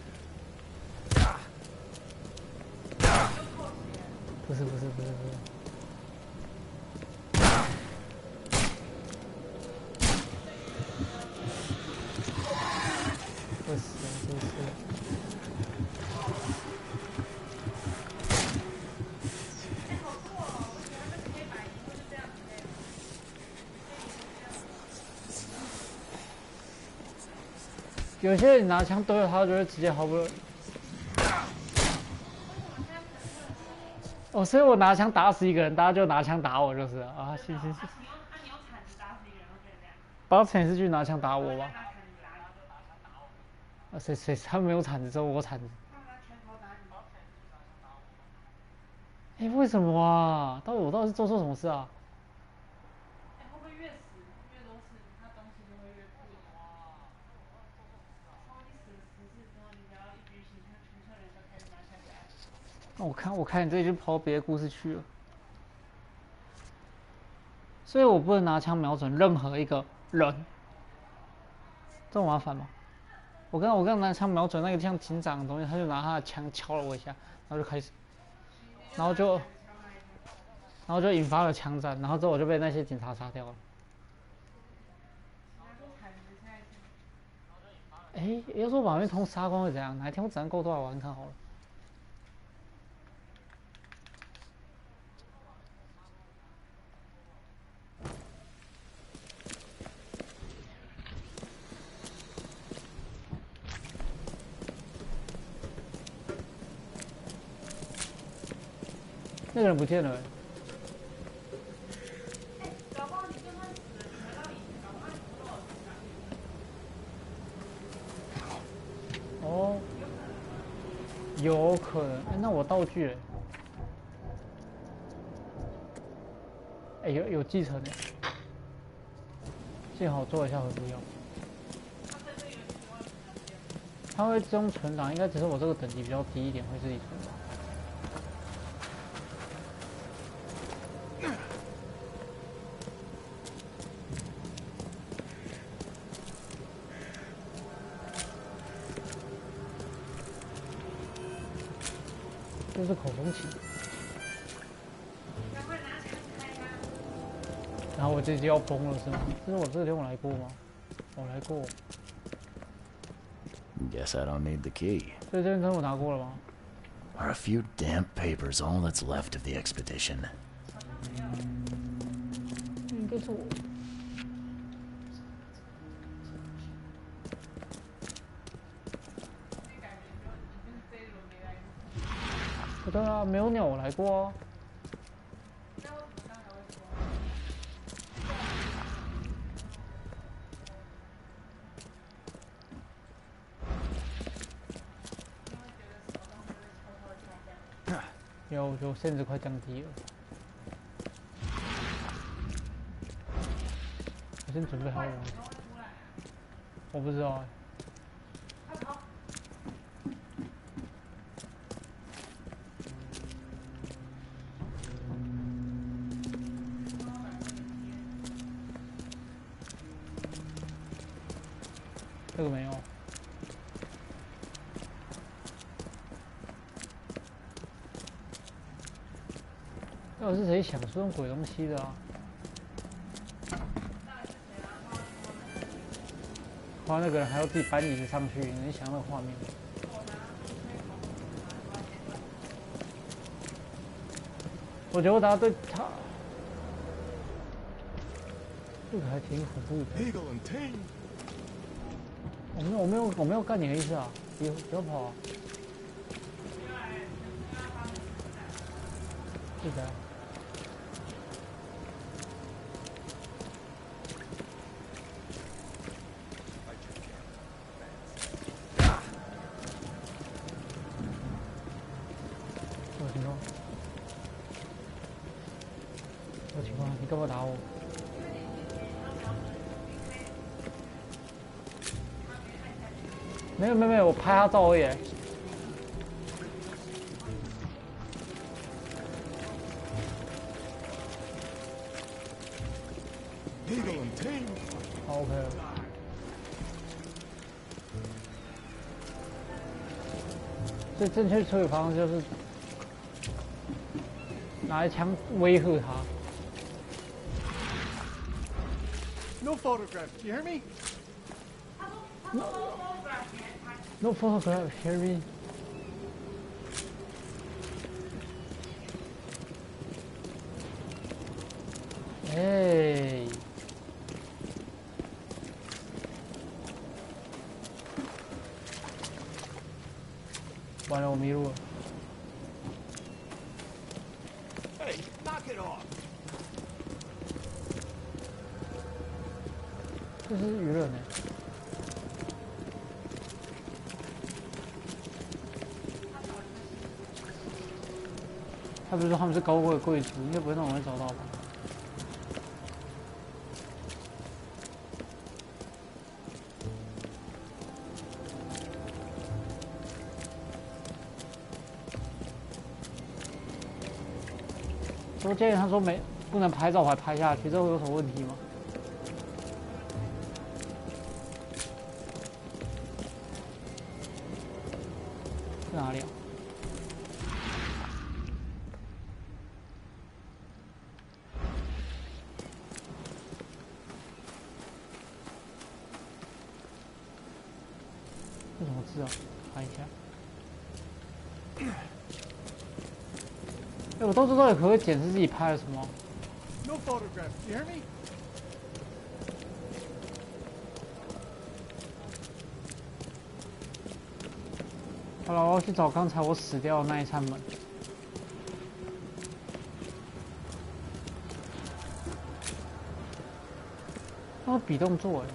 不是，不是。有些人拿枪对着他，就会直接毫不犹豫。 哦，所以我拿枪打死一个人，大家就拿枪打我就是了啊，行。你用铲子打死一个人会变这样？包成是去拿枪打我吧？啊，谁？他没有铲子，只有我铲子。哎，为什么啊？我到底是做错什么事啊？会不会越死越多次，他东西就会越不一样？你死了10次之后，你只要一举起全村人都开始拿枪来。 那我看你这已经跑到别的故事去了，所以我不能拿枪瞄准任何一个人，这么麻烦吗？我刚拿枪瞄准那个像警长的东西，他就拿他的枪敲了我一下，然后就开始，然后就引发了枪战，然后之后我就被那些警察杀掉了。哎，要说把那通杀光会怎样？哪一天我子弹够多少玩看好了。 那个人不见了。哦，有可能。哎，那我道具，哎，有继承的，幸好做一下回不要。它会自动存档，应该只是我这个等级比较低一点，会自己存档。 就是口风琴，然后我这就要崩了是吗？这是我这个地方来过吗？我来过。Guess I don't need the key. 这边跟我拿过了吗 Are a few damp papers all that's left of the expedition? 应该是我。不对啊，没有鸟我来过啊。有，就限制快降低了。我先准备好了。我不知道哎。 这个没有。到底是谁想出这种鬼东西的啊？花那个人还要自己搬椅子上去，你想那个画面。我觉得大家对他，这个还挺恐怖的。 Eagle and Ting. 我没有干你的意思啊！不要跑啊！是的。什么情况？什么情况？你干嘛打我？ 没有，我拍他照而已。好 ，OK 了。最正确处理方式就是拿一枪威吓他。No photograph. Do you hear me? No photograph, hear me? Hey. 完了，我迷路了。Hey, knock it off. 这是娱乐呢。 他不是说他们是高贵的贵族，应该不会那么容易找到吧？我建议他说不能拍照还拍下去，这会有什么问题吗？在哪里啊？ 这什么字啊？看一下。哎，我到这到底可不可以检视自己拍了什么 No photograph. Do you hear me? 好了，我要去找刚才我死掉的那一扇门。那比动作哎。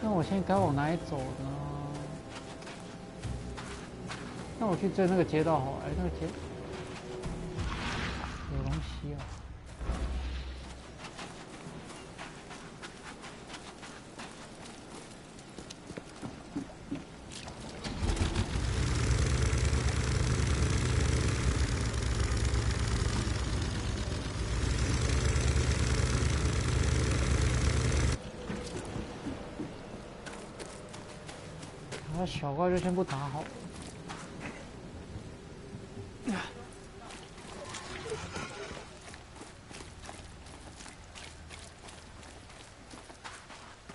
那我现在该往哪里走呢？那我去追那个街道好了。哎，那个街有东西啊！那小怪就先不打好了。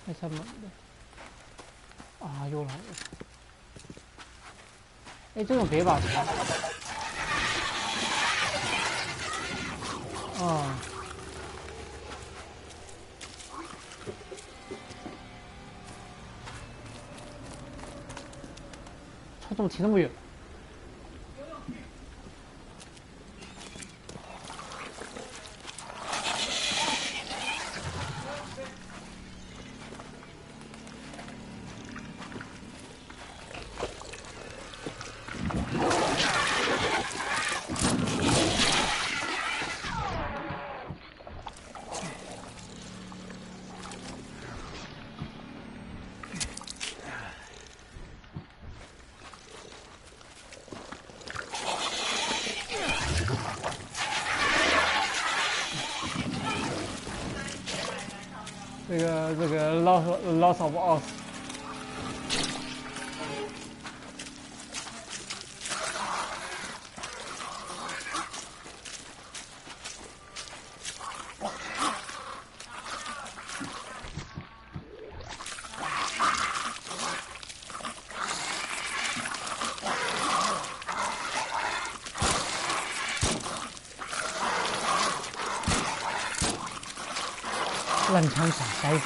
那扇门的啊，又来了！哎，这种别把枪啊！他怎么骑那么远？ 这个 loss of us。烂枪手，该死！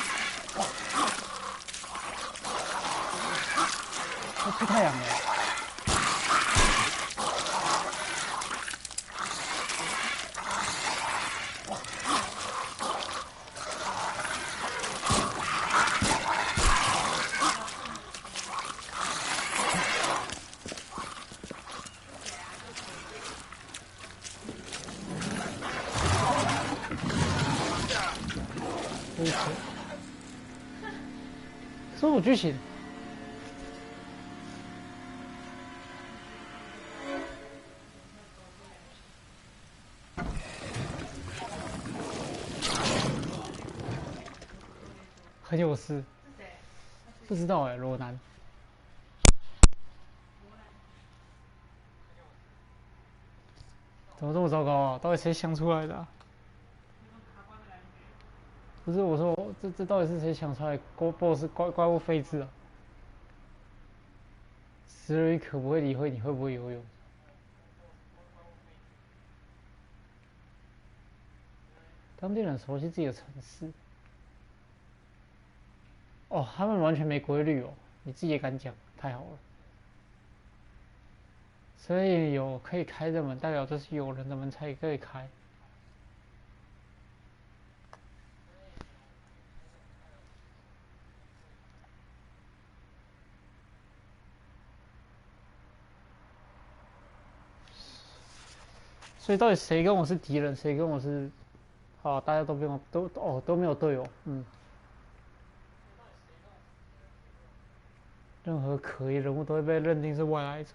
要出太阳了。这种剧情，很有事。不知道哎，罗南。怎么这么糟糕啊？到底谁想出来的啊？不是我说，这到底是谁想出来？BOSS 怪物废置啊！死人可不会理会你会不会游泳。当地人熟悉自己的城市。哦，他们完全没规律哦，你自己也敢讲，太好了。所以有可以开的门，代表这是有人的门才可以开。所以到底谁跟我是敌人，谁跟我是……好，大家都不用都没有队友，任何可疑人物都会被认定是外来者。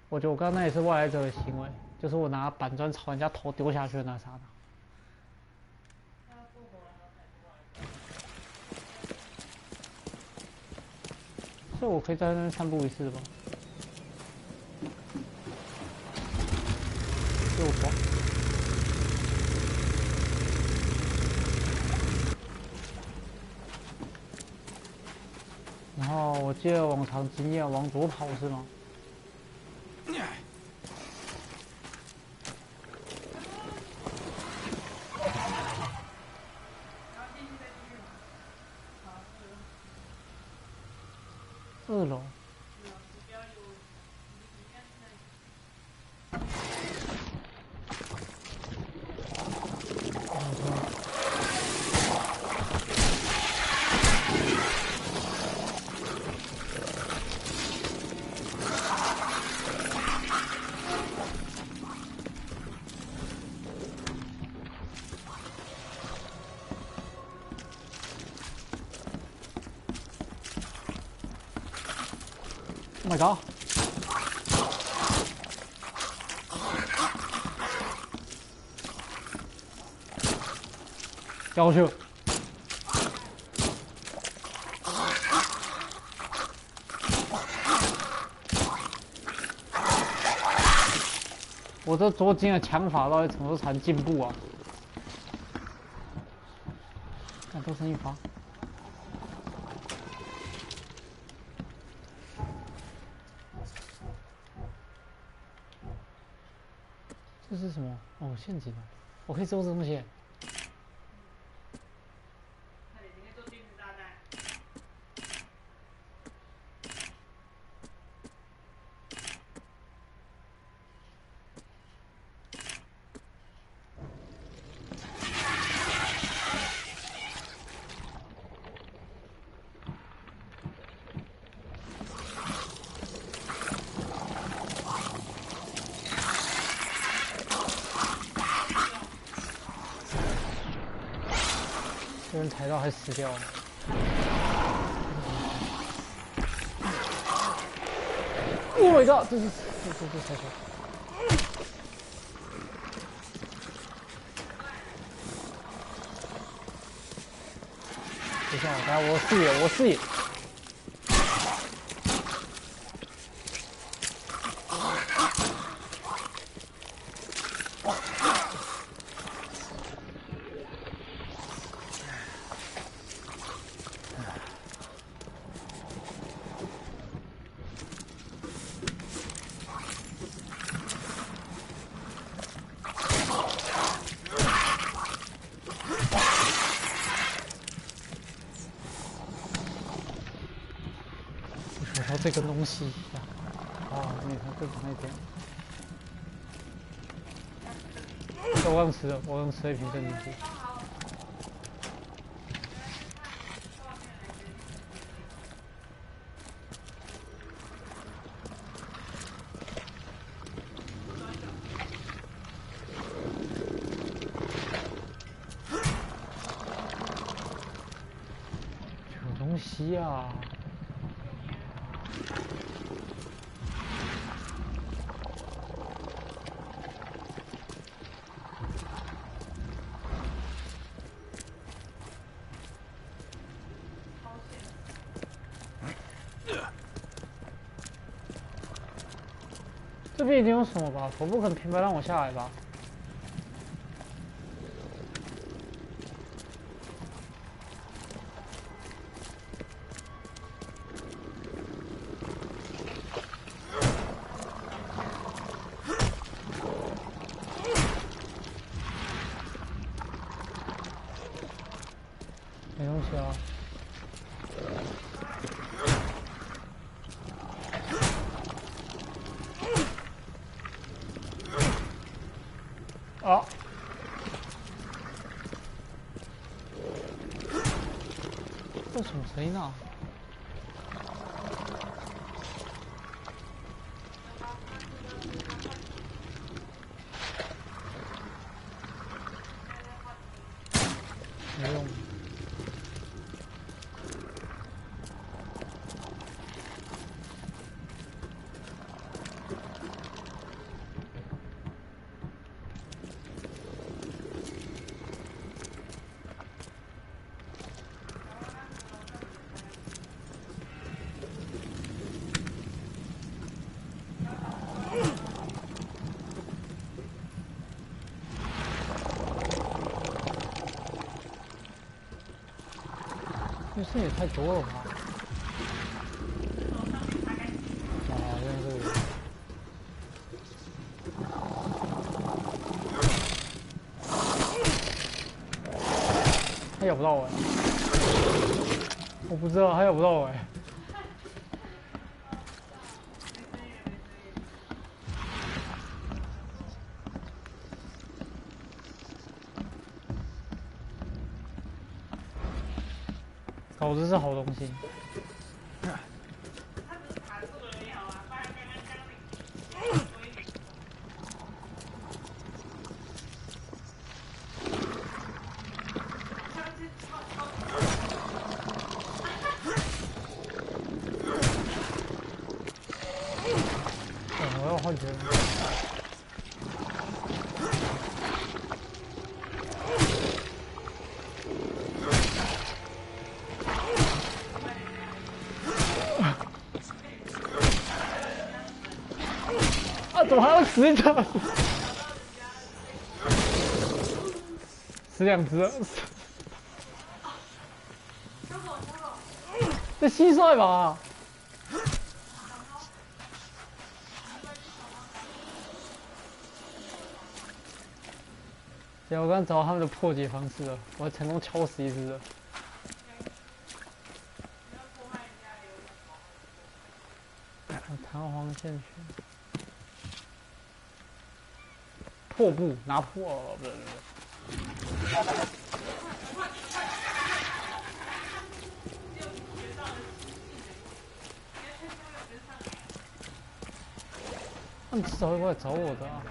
我觉得我刚刚那也是外来者的行为，就是我拿板砖朝人家头丢下去的那刹那。所以我可以在那边散步一次吧。右转。然后我记得往常经验往左跑是吗？2楼。Oh my god！ 掉过去。我这捉金的枪法到底什么时候才能进步啊？看都剩一发。这是什么？哦，陷阱！我可以做这东西。被人踩到还死掉了。Oh my god！ 这踩错。等一下，我视野。这个东西呀！哦，你看这那边。我刚吃了，我刚吃了一瓶镇定剂。什么东西呀？这边一定有什么吧？我不可能平白让我下来吧？没东西啊。啊！这什么声音啊？没用。这声也太多了吧！啊，原来是。他咬不到我，我不知道他咬不到我哎。稿子是好东西。我要换拳。怎么还要死一个？死两只了。这蟋蟀吧？对，我刚找到他们的破解方式了，我成功敲死一只了。弹簧线圈。破布拿破，不对。他们迟早会过来找我的啊！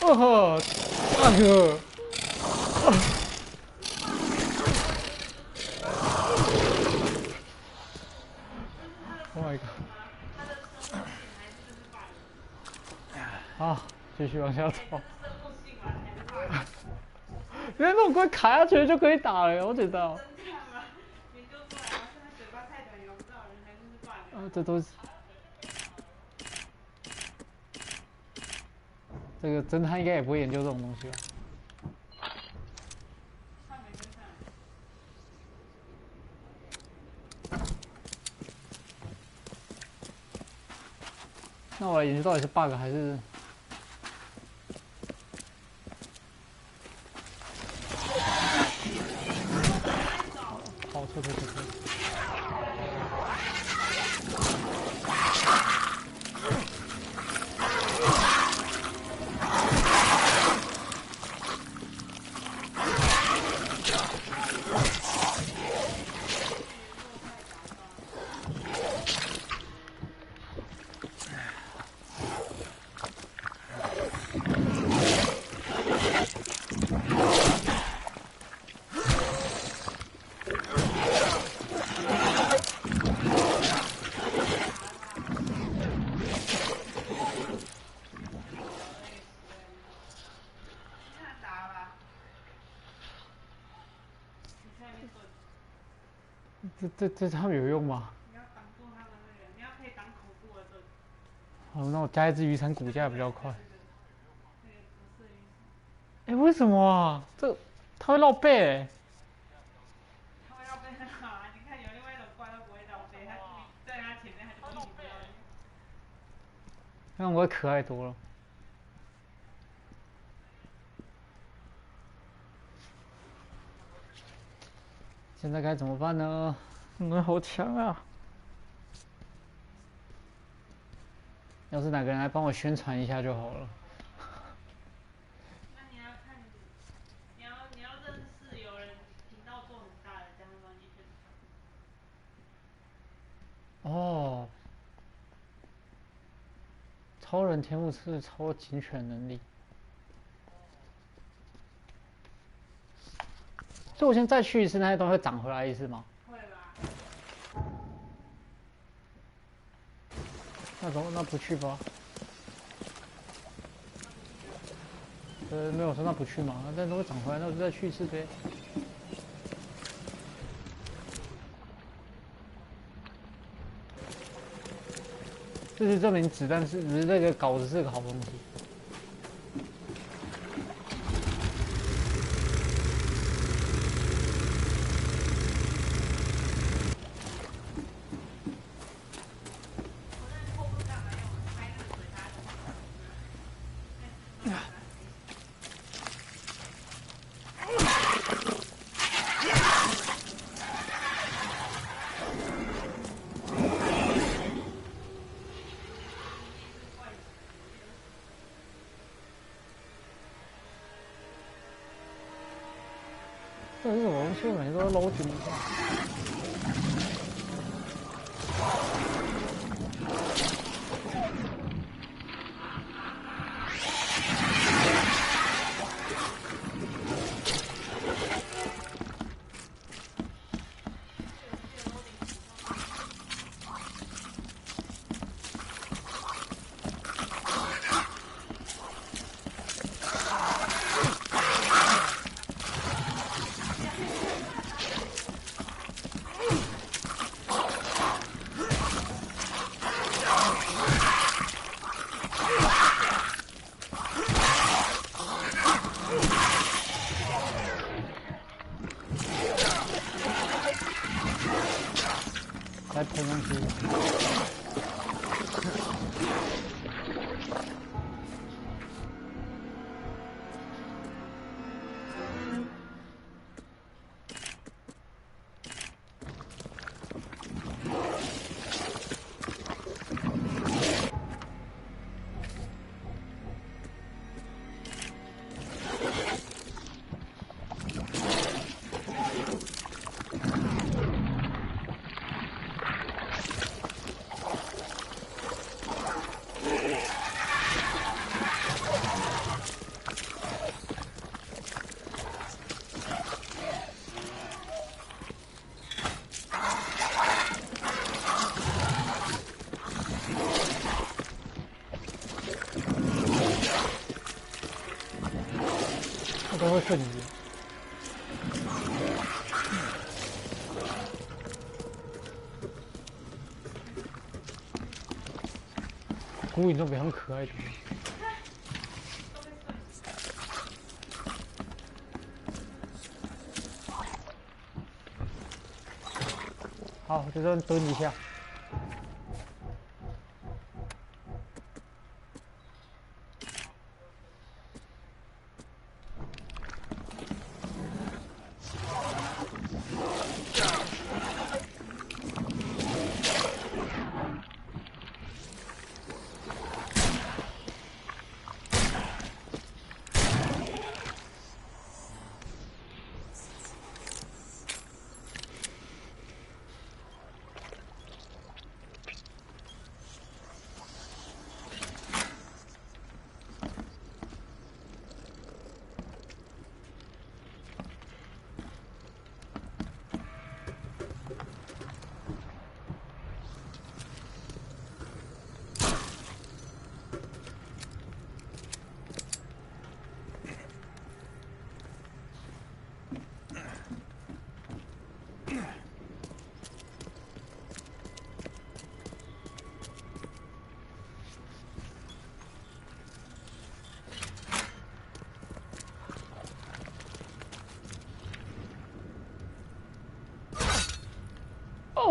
哦呵，大哥！Oh my god！ 啊，继续往下走。因为那种怪卡下去就可以打了，我觉得。这都是。这个侦探应该也不会研究这种东西吧？那我来研究到底是 bug 还是？好，撤。这他们有用吗？你要挡住他们那个，你要可以挡恐怖的盾。哦，那我加一只雨伞骨架比较快。哎，为什么啊？这它会绕背欸。它会绕背很好啊！你看有另外一种怪都不会绕背，它在它前面它就一直不绕。那种怪可爱多了。现在该怎么办呢？好强啊！要是哪个人来帮我宣传一下就好了。那你要看，你要认识有人频道做很大的，这样帮你宣传。哦，超人天赋是超警犬能力。所以我现在再去一次，那些东西会长回来一次吗？会吧。那不去吧。没有说那不去嘛，那都会长回来，那我就再去一次呗。这就证明子弹是那个稿子是个好东西。这是什么东西？我每次都捞紧一下。来喷东西。都会瞬移。古影中比很可爱的。好，就这样蹲一下。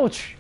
我去！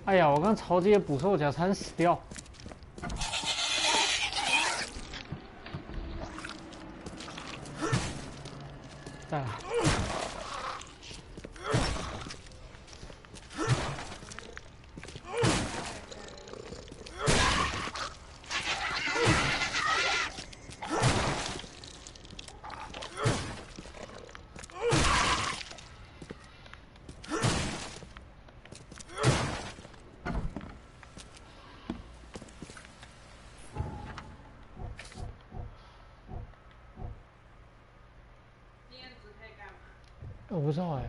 哎呀，我刚朝这些捕兽夹差点死掉。再来。我不知道哎。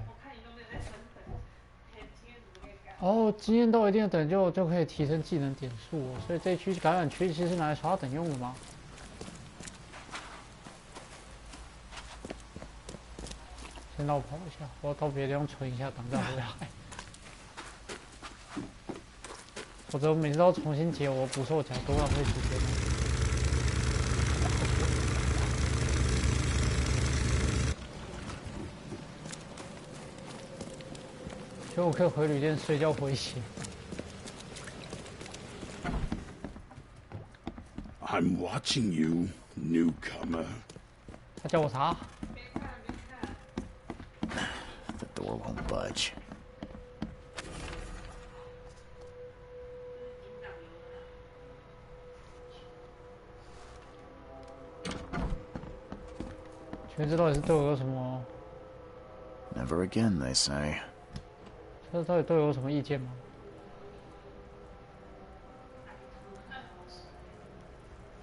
哦，经验到一定的等就可以提升技能点数哦，所以这一区感染区其实是拿来刷等用的吗？先绕跑一下，我要到别的地方存一下，等再回来。否则我每次都要重新解我捕兽夹，多浪费时间。所以我可以回旅店睡觉回血。I'm watching you, newcomer. 他叫我啥 ？The door won't budge. 觉得这到底是对我有什么 ？Never again, they say. 这到底对我有什么意见吗？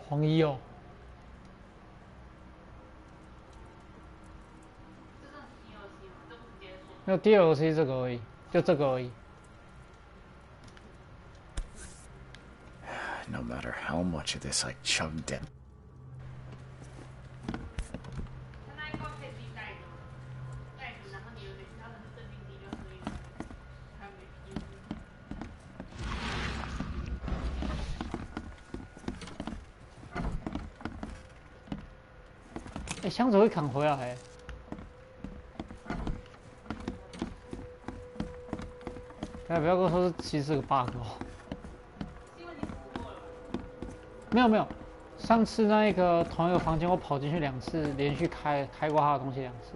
黄衣哦，没有 DLC 这个而已，就这个而已。No matter how much of this I chugged in. 箱子会砍回来，不要跟我说其实是个 bug 哦。没有，上次那个同一个房间我跑进去2次，连续开过他的东西2次。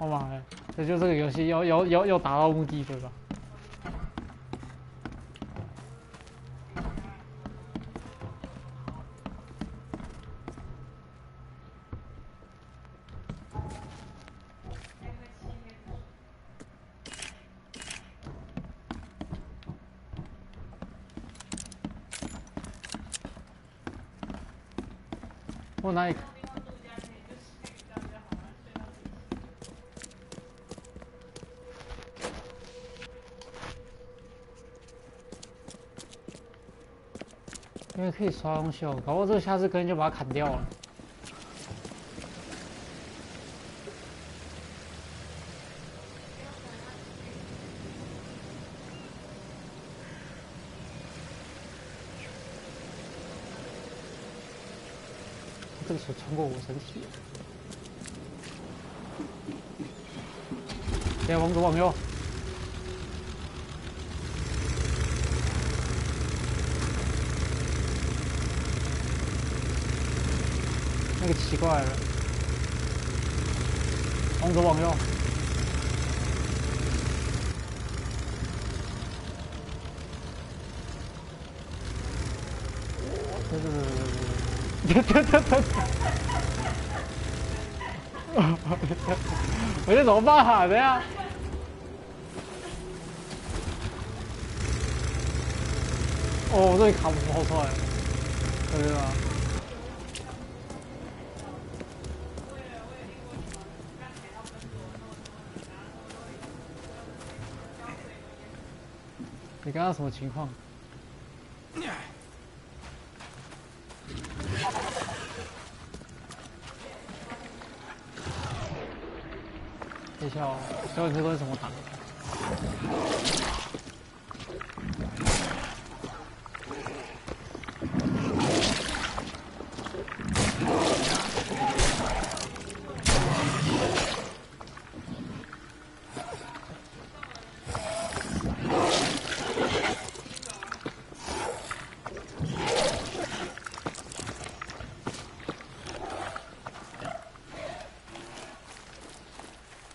好嘛，这就这个游戏要达到目的对吧？我哪里？因为可以刷东西哦，搞不好这个下次可能就把它砍掉了。这个手穿过我身体。现在往左往右。那个奇怪了，往左往右。我这怎么办啊？等下。哦，我这里卡不跑出来了，对吧？你刚刚什么情况？等一下哦，教你这个怎么打？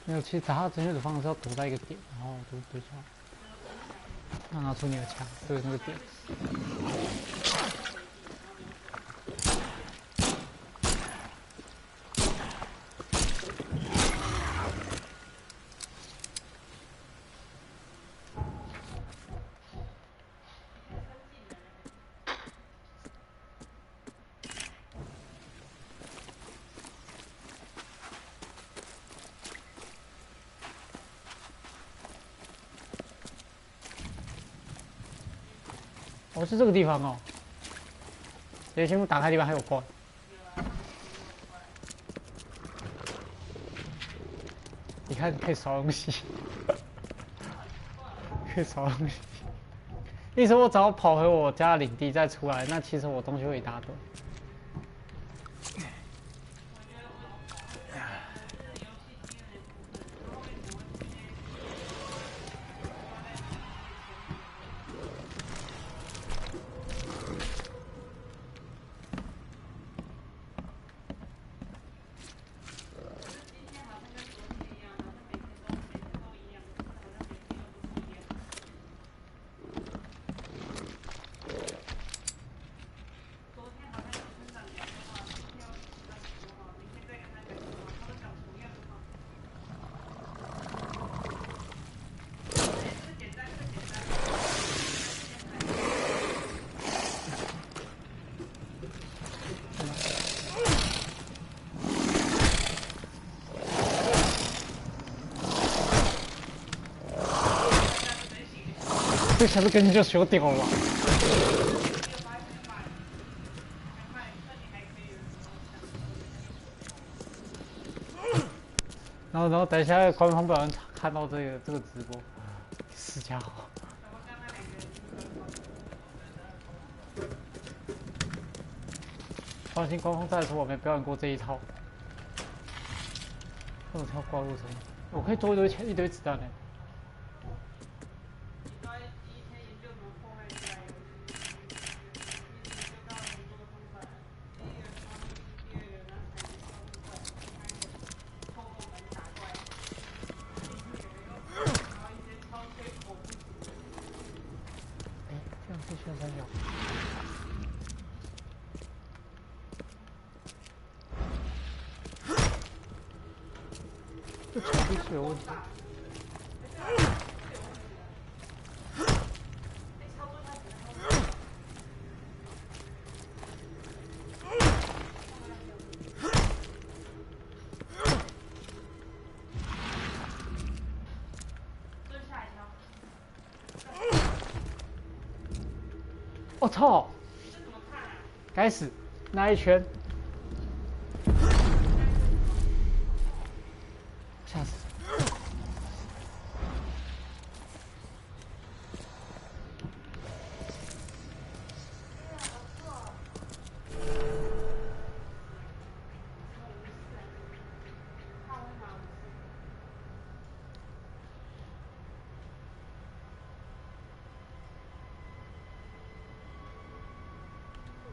没有，其实打他正确的方式是要躲在一个点，然后对枪，让拿出你的枪对那个点。哦，是这个地方哦。这全部打开地方还有怪。你看，可以烧东西，可以烧东西。意思我只要跑回我家领地再出来，那其实我东西会一大堆。这下子肯定就修掉了。然后等一下官方不小心看到这个直播，死家伙！放心，官方在的时候我没表演过这一套。这种跳怪物什么？我可以做一堆子弹呢。这墙壁是有问题。我操！该死，那一拳，吓死！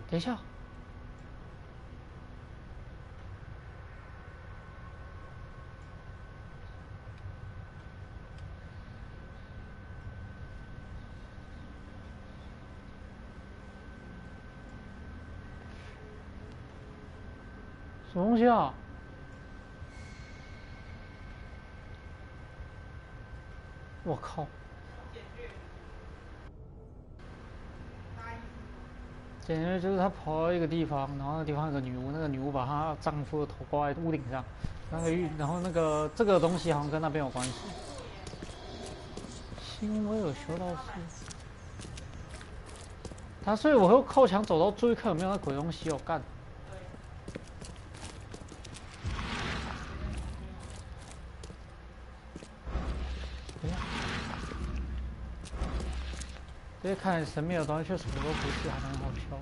等一下，什么东西啊？我靠！简直就是他跑到一个地方，然后那个地方有个女巫，那个女巫把她丈夫的头挂在屋顶上，然后这个东西好像跟那边有关系。新威尔修道士，所以我会靠墙走到注意看有没有那鬼东西哦，干！这些看神秘的东西却什么都不是，还蛮好笑的。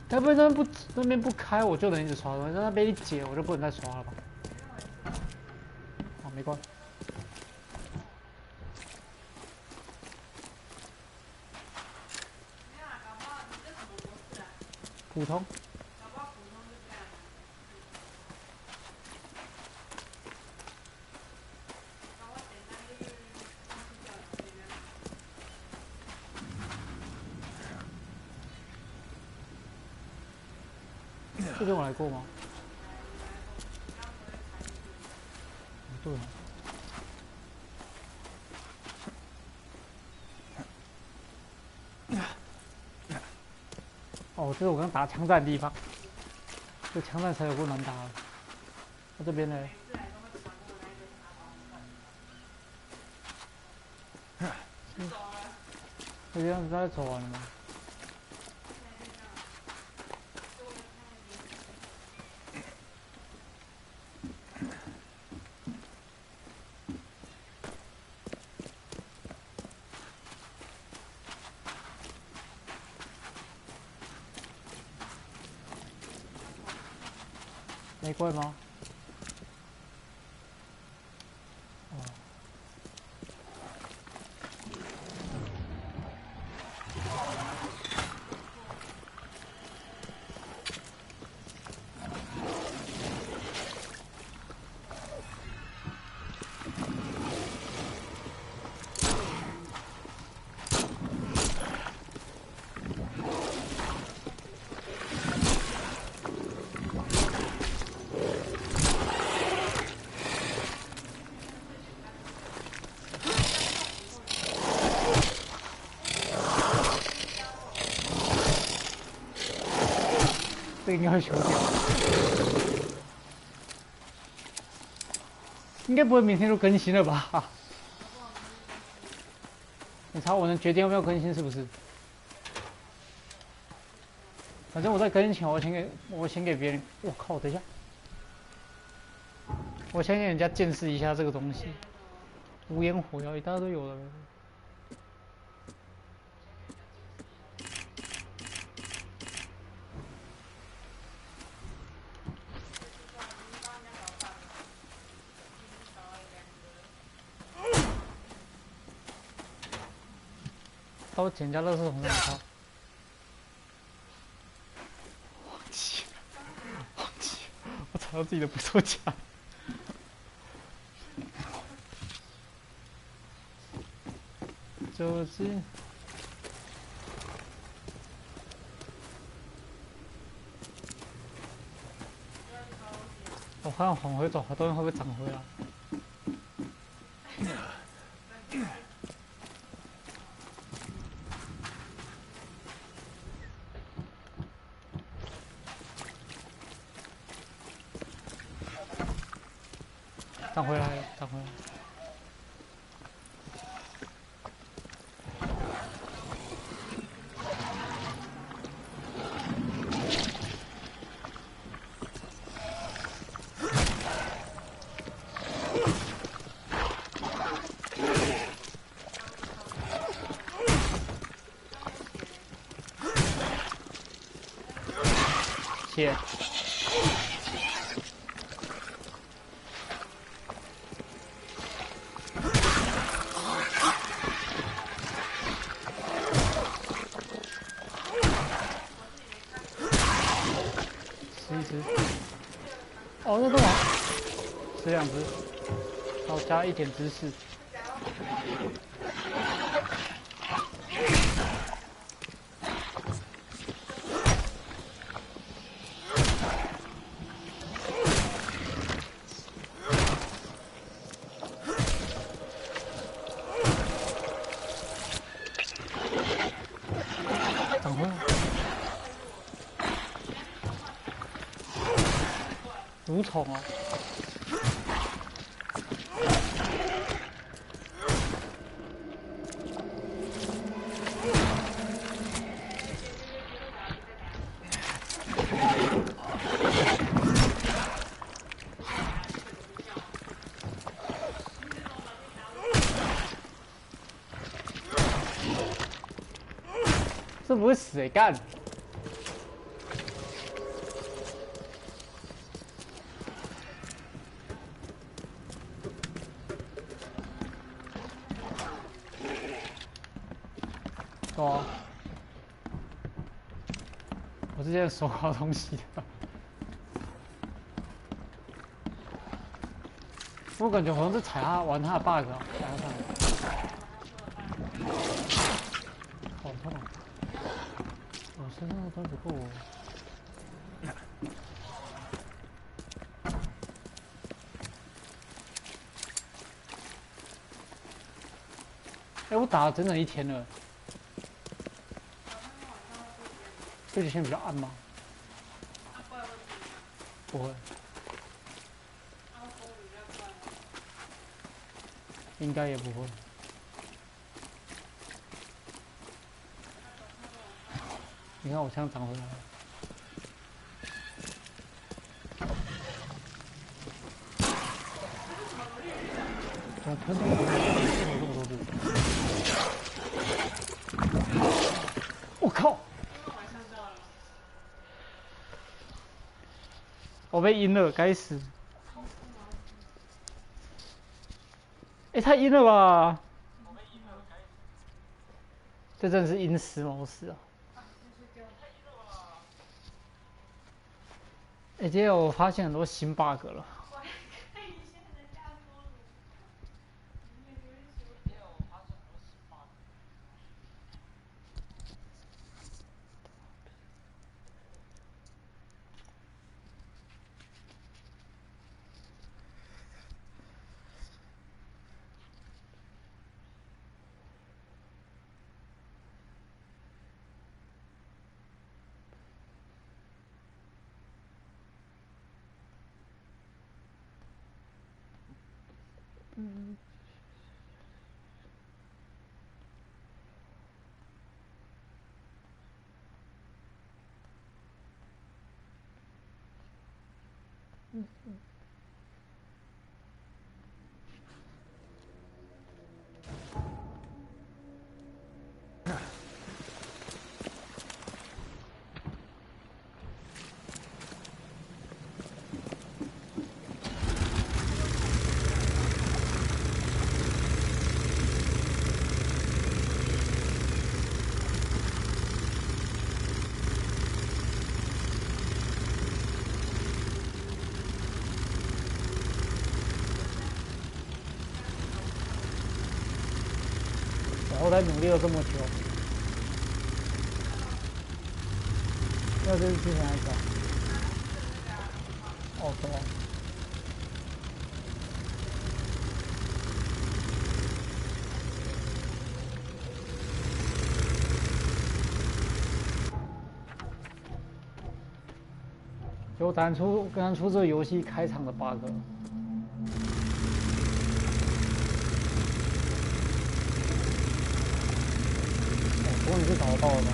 该不会那边不开，我就能一直刷了。那边一解，我就不能再刷了吧？好，没关。普通。这边我来过吗？对。哦，这是我刚打枪战的地方，这枪战才有够难打的。那这边呢？这样子在走完了吗？没怪吗？这应该会修掉，应该不会明天就更新了吧？你猜我能决定要不要更新是不是？反正我在更新前，我先给别人。我靠，等一下，我先给人家见识一下这个东西。无烟火药一大堆有的。到捡人家垃圾桶上抄。忘记，我踩到自己的步骤夹。手机。我看往回走，东西会不会涨回来？涨回来了，涨回来了。 切！11只。哦，那干嘛？12只，然后加1点知识。 蠕虫啊！这不会死干！ 哦，我之前收好东西的，我感觉好像是踩他玩他的 bug 啊，踩他上来。好痛！我身上的东西不够。哎，我打了整整1天了。 这几天比较暗吗？不会，应该也不会。你看我枪涨回来了。怎么喷这么多字？我靠！ 我被阴了，该死！哎，太阴了吧！这真的是阴死模式啊！哎，今天我发现很多新 bug 了。后台努力了这么久，那这是之前还是？哦，对。就当初这个游戏开场的 bug。不过你是找得到的吗？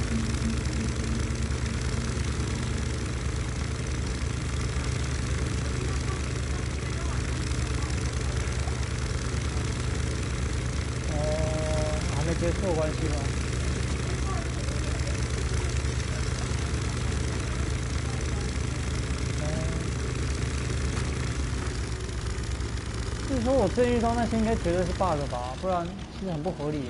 还没结束关系吗？就是说我之前遇到那些应该绝对是 bug 吧，不然其实很不合理。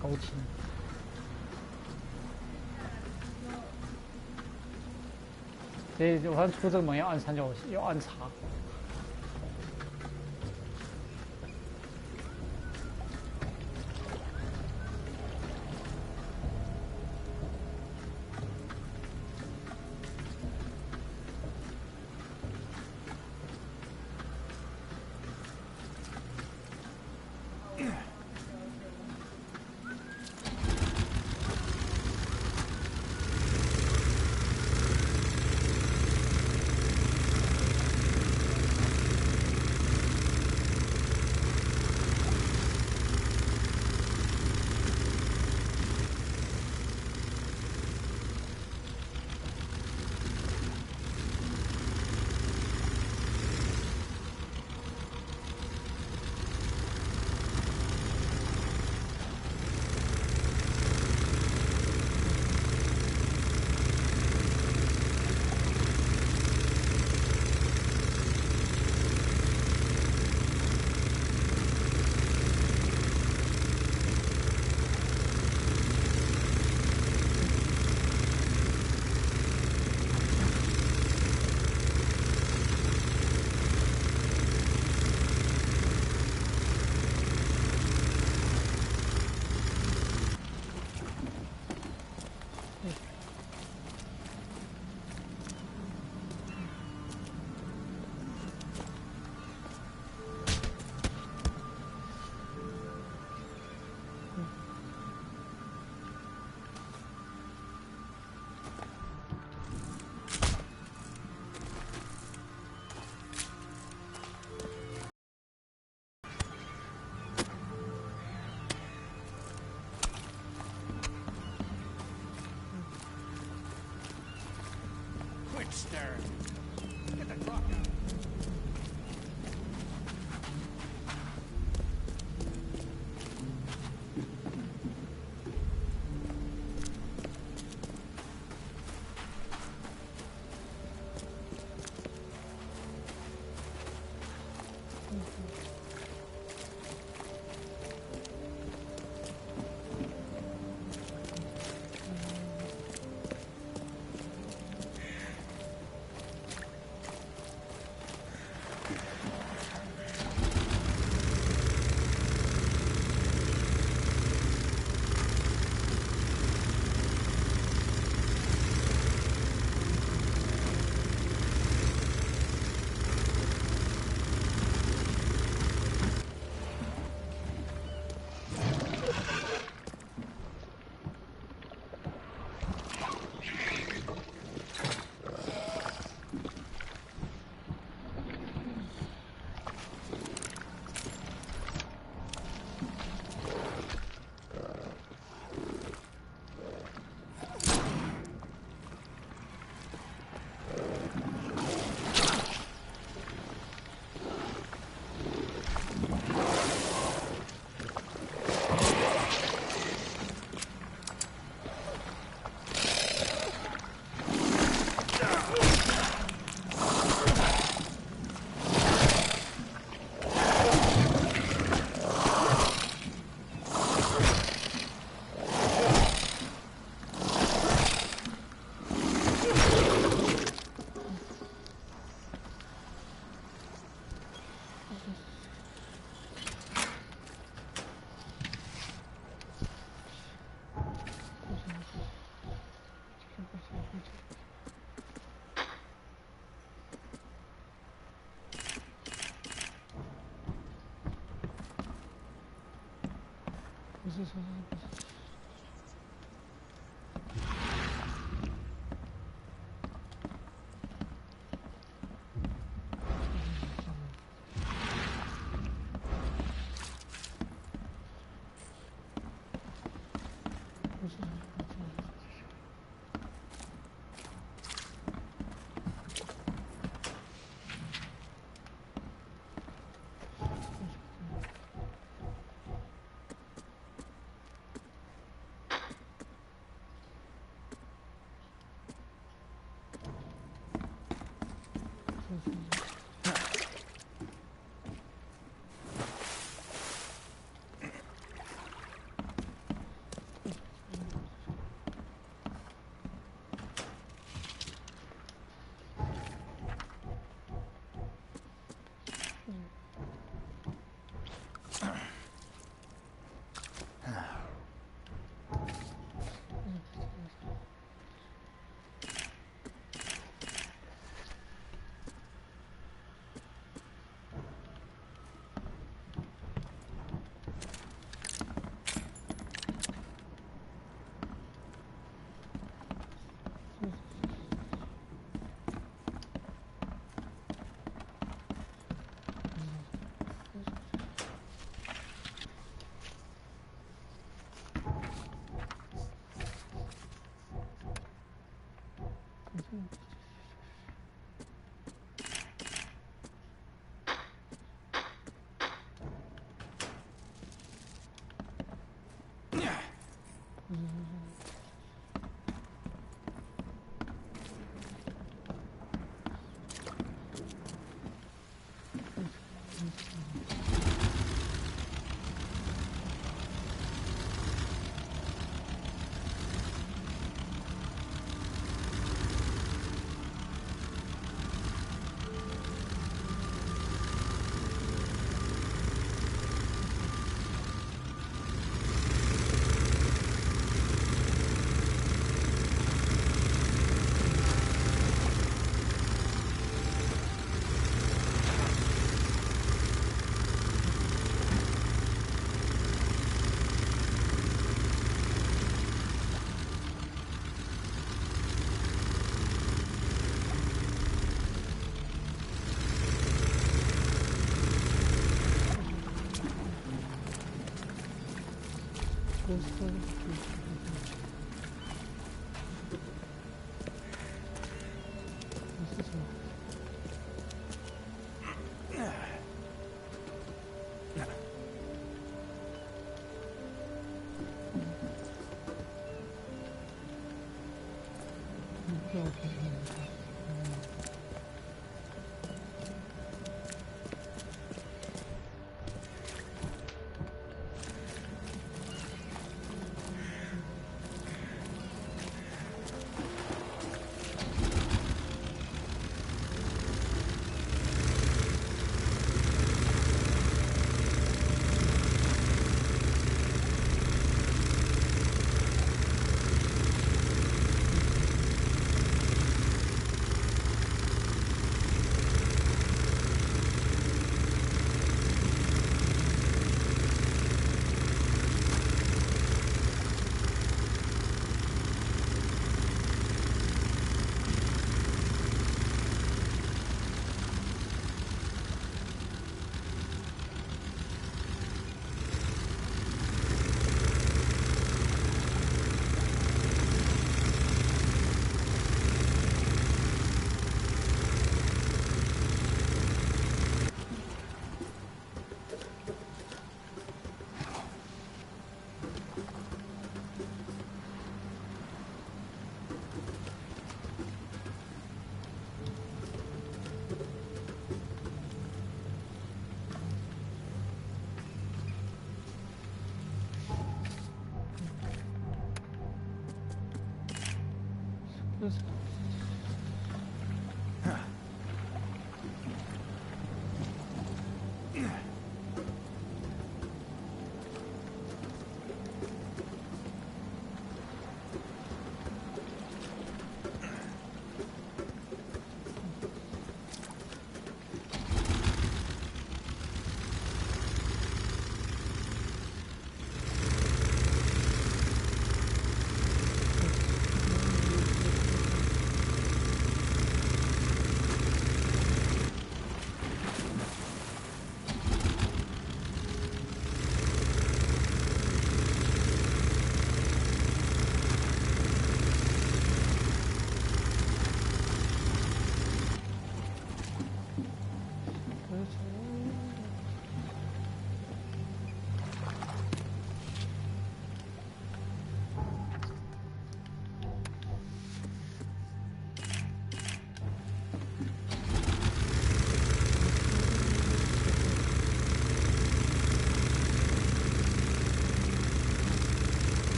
勾情。所以我看出这个门要按三角，要按叉。Get the clock out.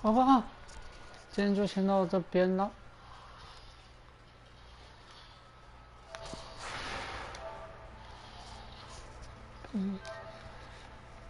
好不好？今天就先到这边了。嗯。